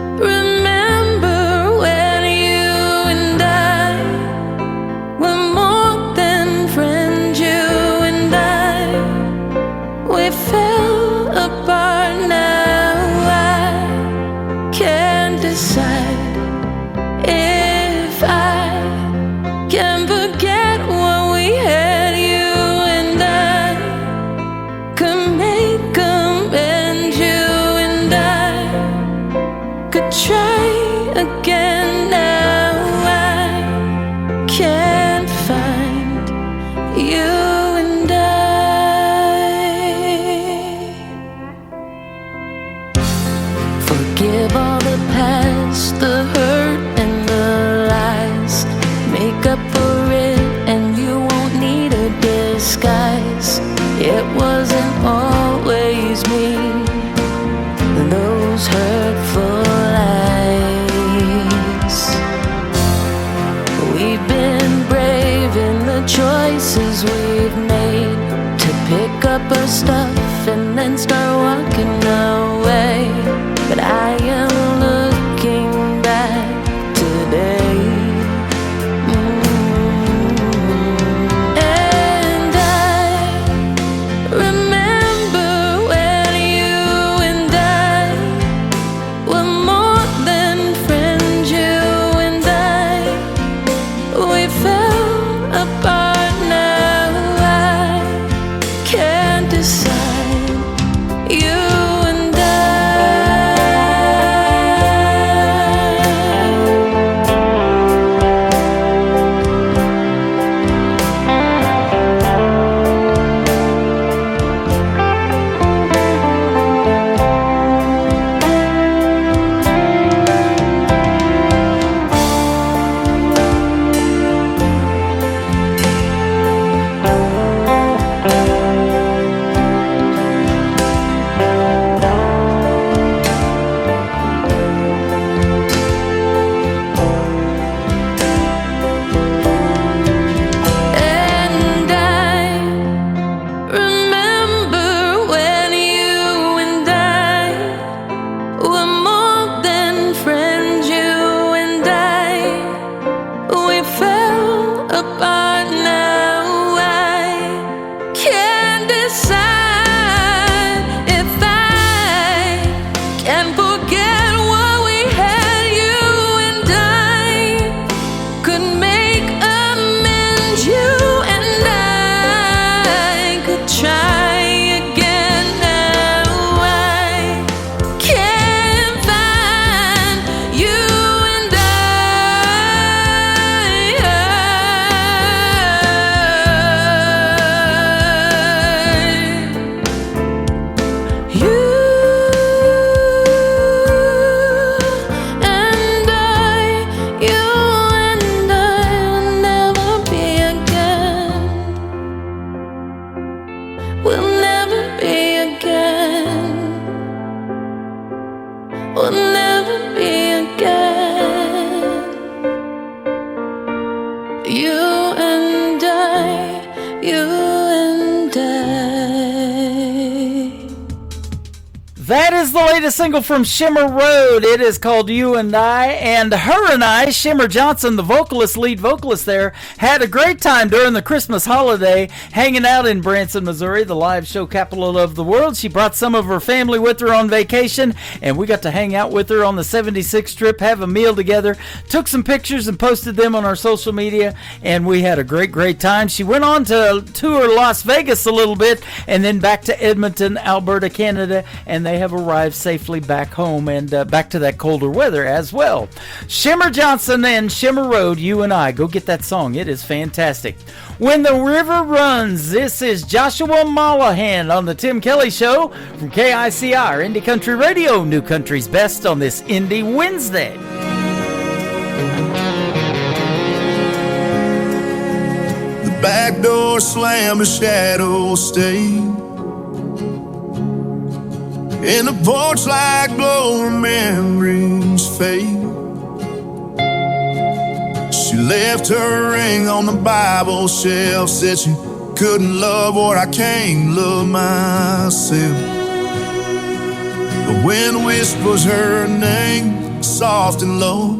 Speaker 15: remember when you and I were more than friends. You and I, we fell apart. Now I can't decide if I can forget what we had. You and I could make amends. You and I could try again. Now I can't find you and I. Forgive all the past, the hurt and the lies. Make up for it and you won't need a disguise. It wasn't always me, those hurtful lies. We've been brave in the choices we've made, to pick up our stuff and then start walking away. But I am looking back today. And I remember when you and I were more than friends. You and I, we fell apart. Now I can't decide. You and
Speaker 4: That is the latest single from Shimmer Road. It is called You and I. And Her and I, Shimmer Johnson, the vocalist, lead vocalist there, had a great time during the Christmas holiday hanging out in Branson, Missouri, the live show capital of the world. She brought some of her family with her on vacation, and we got to hang out with her on the 76 trip, have a meal together, took some pictures and posted them on our social media, and we had a great time. She went on to tour Las Vegas a little bit and then back to Edmonton, Alberta, Canada, and they have arrived safely back home and back to that colder weather as well. Shimmer Johnson and Shimmer Road, You and I. Go get that song. It is fantastic. When the River Runs, this is Joshua Mollahan on the Tim Kelly Show from KICR, Indie Country Radio, New Country's Best on this Indie Wednesday.
Speaker 5: The back door slam, a shadow stay. In the porch light glow, memories fade. She left her ring on the Bible shelf, said she couldn't love what I can't love myself. The wind whispers her name, soft and low,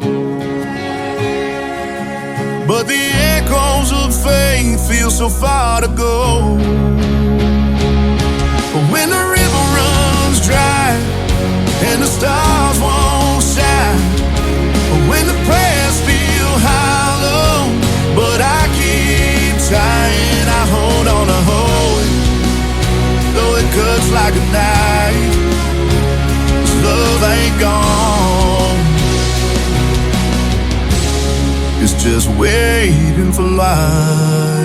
Speaker 5: but the echoes of faith feel so far to go. But when the river runs dry and the stars won't shine, but when the prayers feel hollow, but I keep trying, I hold on to hope, though it cuts like a knife. 'Cause love ain't gone, it's just waiting for life.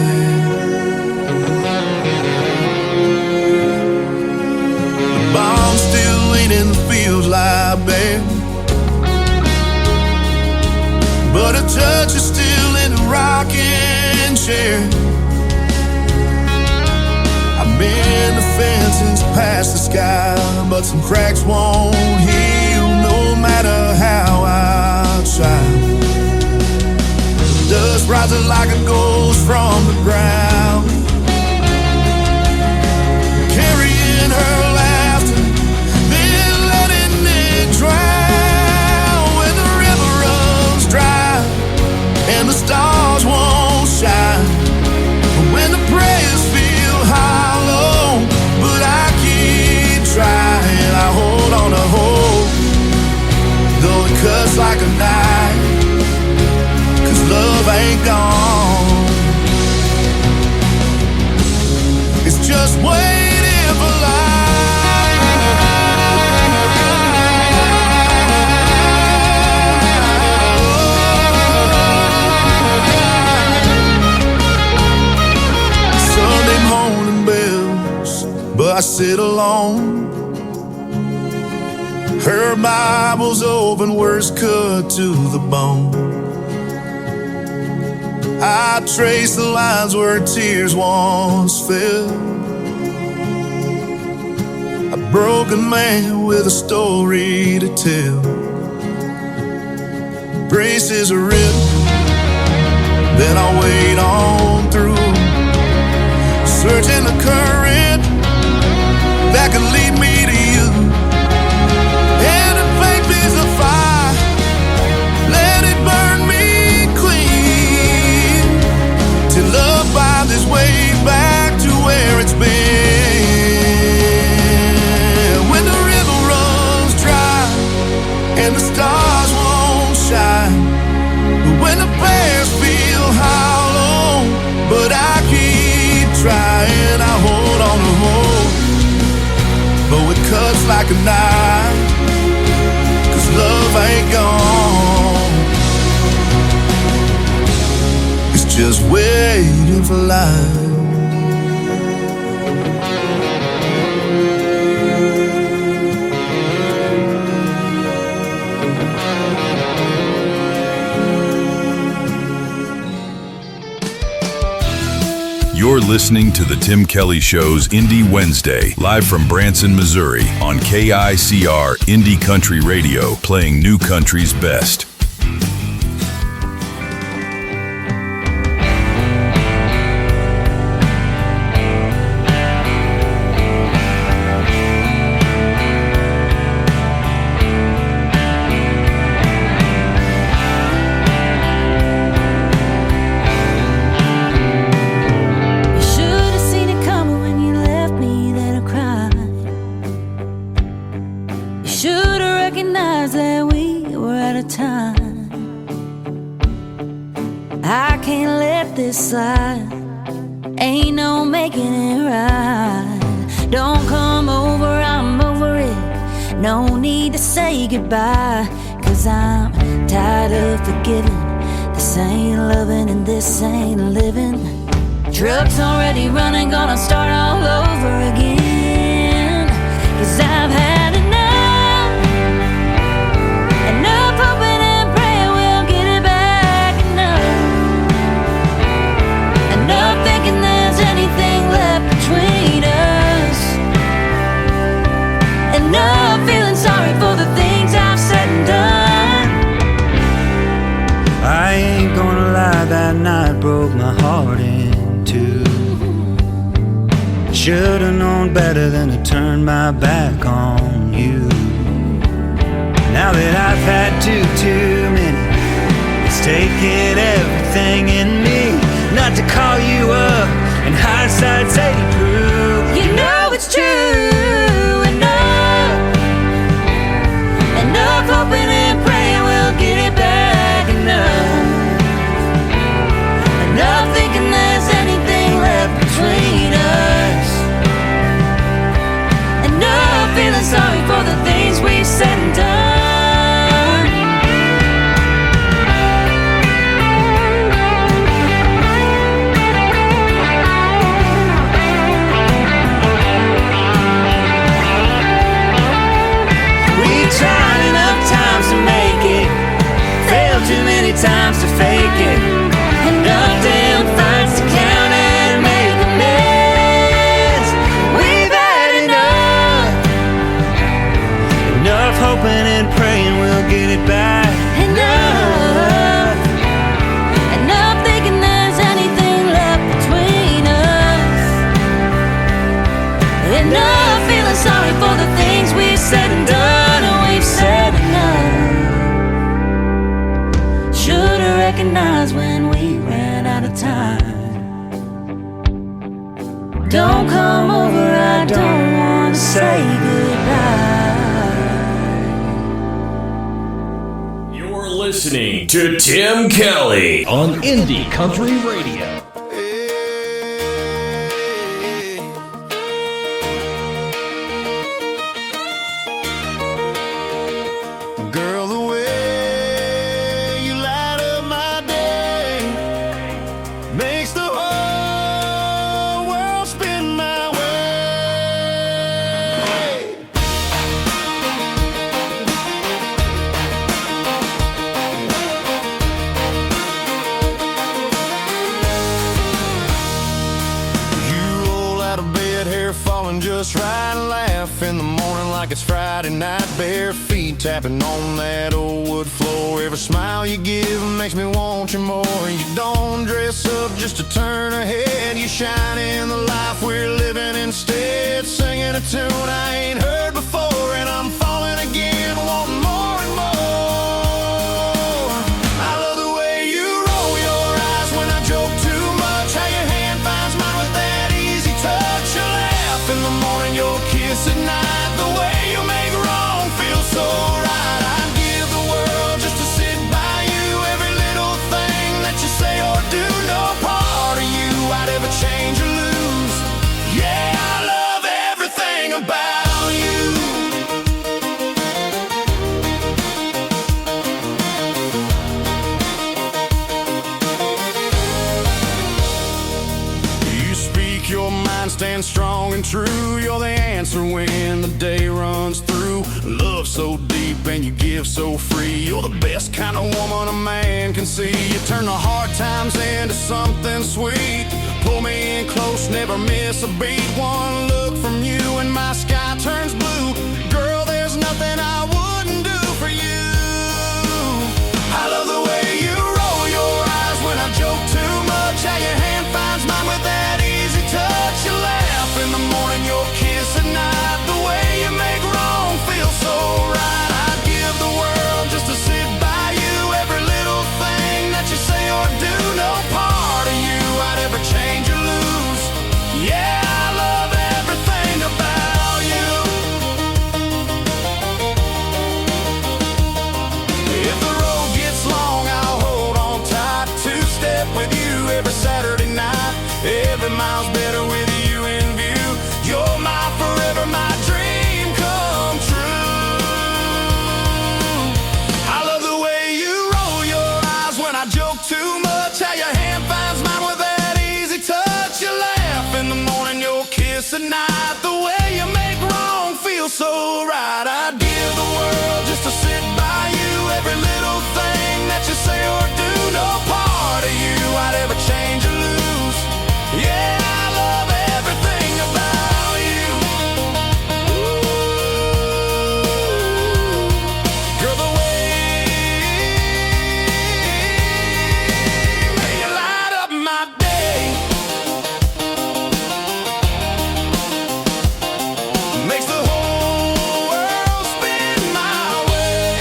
Speaker 5: The bombs still leaning, the fields lie bare, but a touch is still in the rocking chair. I've been the fences past the sky, but some cracks won't heal no matter how I try. Dust rises like a ghost from the ground, carrying her laughter, then letting it drown. When the river runs dry and the stars won't shine, when the prayers feel hollow, but I keep trying, I hold on to hope, though it cuts like a knife. 'Cause love ain't gone, it's just waiting for life. Sunday morning bells, but I sit alone. Her Bible's open, words cut to the bone. I trace the lines where tears once fell. A broken man with a story to tell. Braces are written, then I'll wade on through, searching the current that could lead me to you. And if faith is a fire, let it burn me clean, till love finds its way back to where it's been. When the river runs dry and the stars won't shine, when the prayers feel hollow, but I keep trying, I hold on to hope, though it cuts like a knife. 'Cause love ain't gone, it's just waiting for life.
Speaker 2: You're listening to the Tim Kelly Show's Indie Wednesday, live from Branson, Missouri, on KICR Indie Country Radio, playing new country's best.
Speaker 12: Ain't no making it right. Don't come over, I'm over it. no need to say goodbye, 'cause I'm tired of forgiving. This ain't loving and this ain't living. Truck's already running, gonna start all over again. 'Cause I've had enough, enough hoping and praying we'll get it back. Enough thinking there's anything left between us. Enough feeling sorry for the things I've said and done.
Speaker 6: I ain't gonna lie, that night broke my heart in two. Should've known better than to turn my back on you. Now that I've had too many, it's taken everything in me not to call you up, and hindsight's 80 proof.
Speaker 12: You know it's true. Enough hoping and praying we'll get it back. Enough thinking there's anything left between us. Enough feeling sorry for the things we've said and done.
Speaker 6: Tried enough times to make it, failed too many times to fake it. Enough damn fights to count and make amends. We've had enough, enough hoping and praying we'll get it back.
Speaker 12: Enough, enough thinking there's anything left between us. Enough feeling sorry for the things we've said and done. Said enough. Should've recognized when we ran out of time. Don't come over, I don't wanna say goodbye.
Speaker 16: You're listening to Tim Kelly on Indie Country Radio.
Speaker 1: Just right and laugh in the morning like it's Friday night. Bare feet tapping on that old wood floor. Every smile you give makes me want you more. You don't dress up just to turn a head. You shine in the life we're living instead. Singing a tune I ain't heard before, and I'm falling again, wanting more and more. I love the way you roll your eyes when I joke too much. How your hand finds mine with that easy touch. You laugh in the morning, your kiss at night. The way you make wrong feel so right. I'd give the world just to sit by you. Every little thing that you say or do, no part of you I'd ever change or lose. Yeah, I love everything about you. You speak your mind, stand strong and true. You're the answer when the day runs through. Love so deep and you give so free. You're the best kind of woman a man can see. You turn the hard times into something sweet. Pull me in close, never miss a beat. One look from you and my sky turns blue. Girl, there's nothing I wouldn't do for you. I love the way you roll your eyes when I joke too much. How your hand finds mine with that easy touch. You laugh in the morning, your kiss at night. The way you make wrong feel so right. I'd give the world just to sit by you. Every little thing that you say or do, no part of you I'd ever change or lose. Yeah, I love everything
Speaker 5: the night, the way you make wrong feel so right. I'd give the world just to sit by you. Every little thing that you say or do, no part of you I'd ever change or lose. Yeah, I love everything about you. Ooh, girl, the way you light up my day makes the whole world spin my way.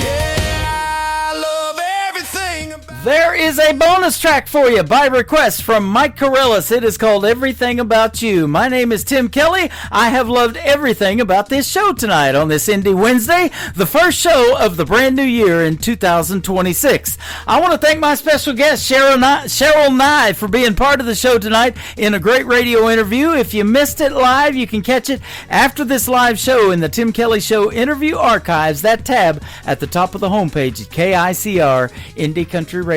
Speaker 5: Yeah, I love everything about
Speaker 4: There is a bonus track for you by request from Mike Corellis. It is called Everything About You. My name is Tim Kelly. I have loved everything about this show tonight on this Indie Wednesday, the first show of the brand new year in 2026. I want to thank my special guest, Cheryl Nye, for being part of the show tonight in a great radio interview. If you missed it live, you can catch it after this live show in the Tim Kelly Show Interview Archives, that tab at the top of the homepage at KICR-IndieCountryRadio.com.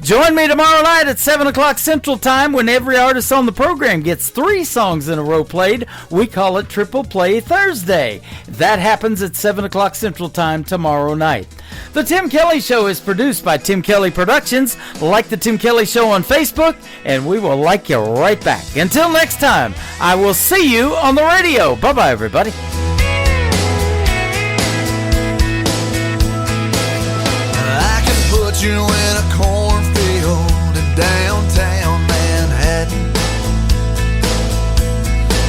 Speaker 4: Join me tomorrow night at 7 o'clock Central Time when every artist on the program gets 3 songs in a row played. We call it Triple Play Thursday. That happens at 7 o'clock Central Time tomorrow night. The Tim Kelly Show is produced by Tim Kelly Productions. Like the Tim Kelly Show on Facebook, and we will like you right back. Until next time, I will see you on the radio. Bye-bye, everybody.
Speaker 5: I can put you in a cornfield in downtown Manhattan.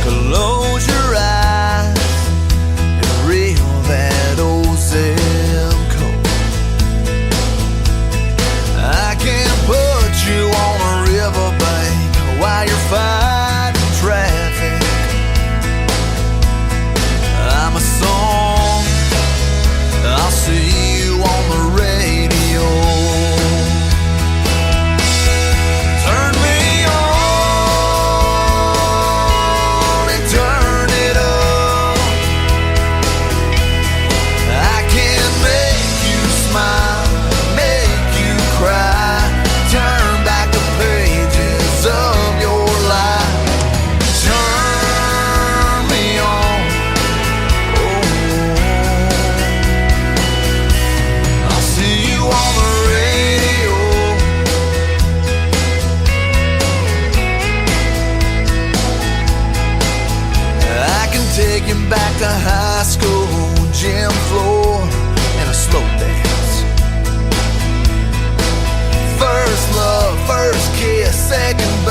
Speaker 5: Close your eyes and reel that old zip code. I can put you on a riverbank while you're fighting traffic. I'm a song, I'll see you on the radio. Turn me on and turn it up. I can make you smile, make you cry, turn back the pages of your life. Turn me on, I'll see you on the radio. I can take you back to high school, gym floor, and a slow dance. First love, first kiss, second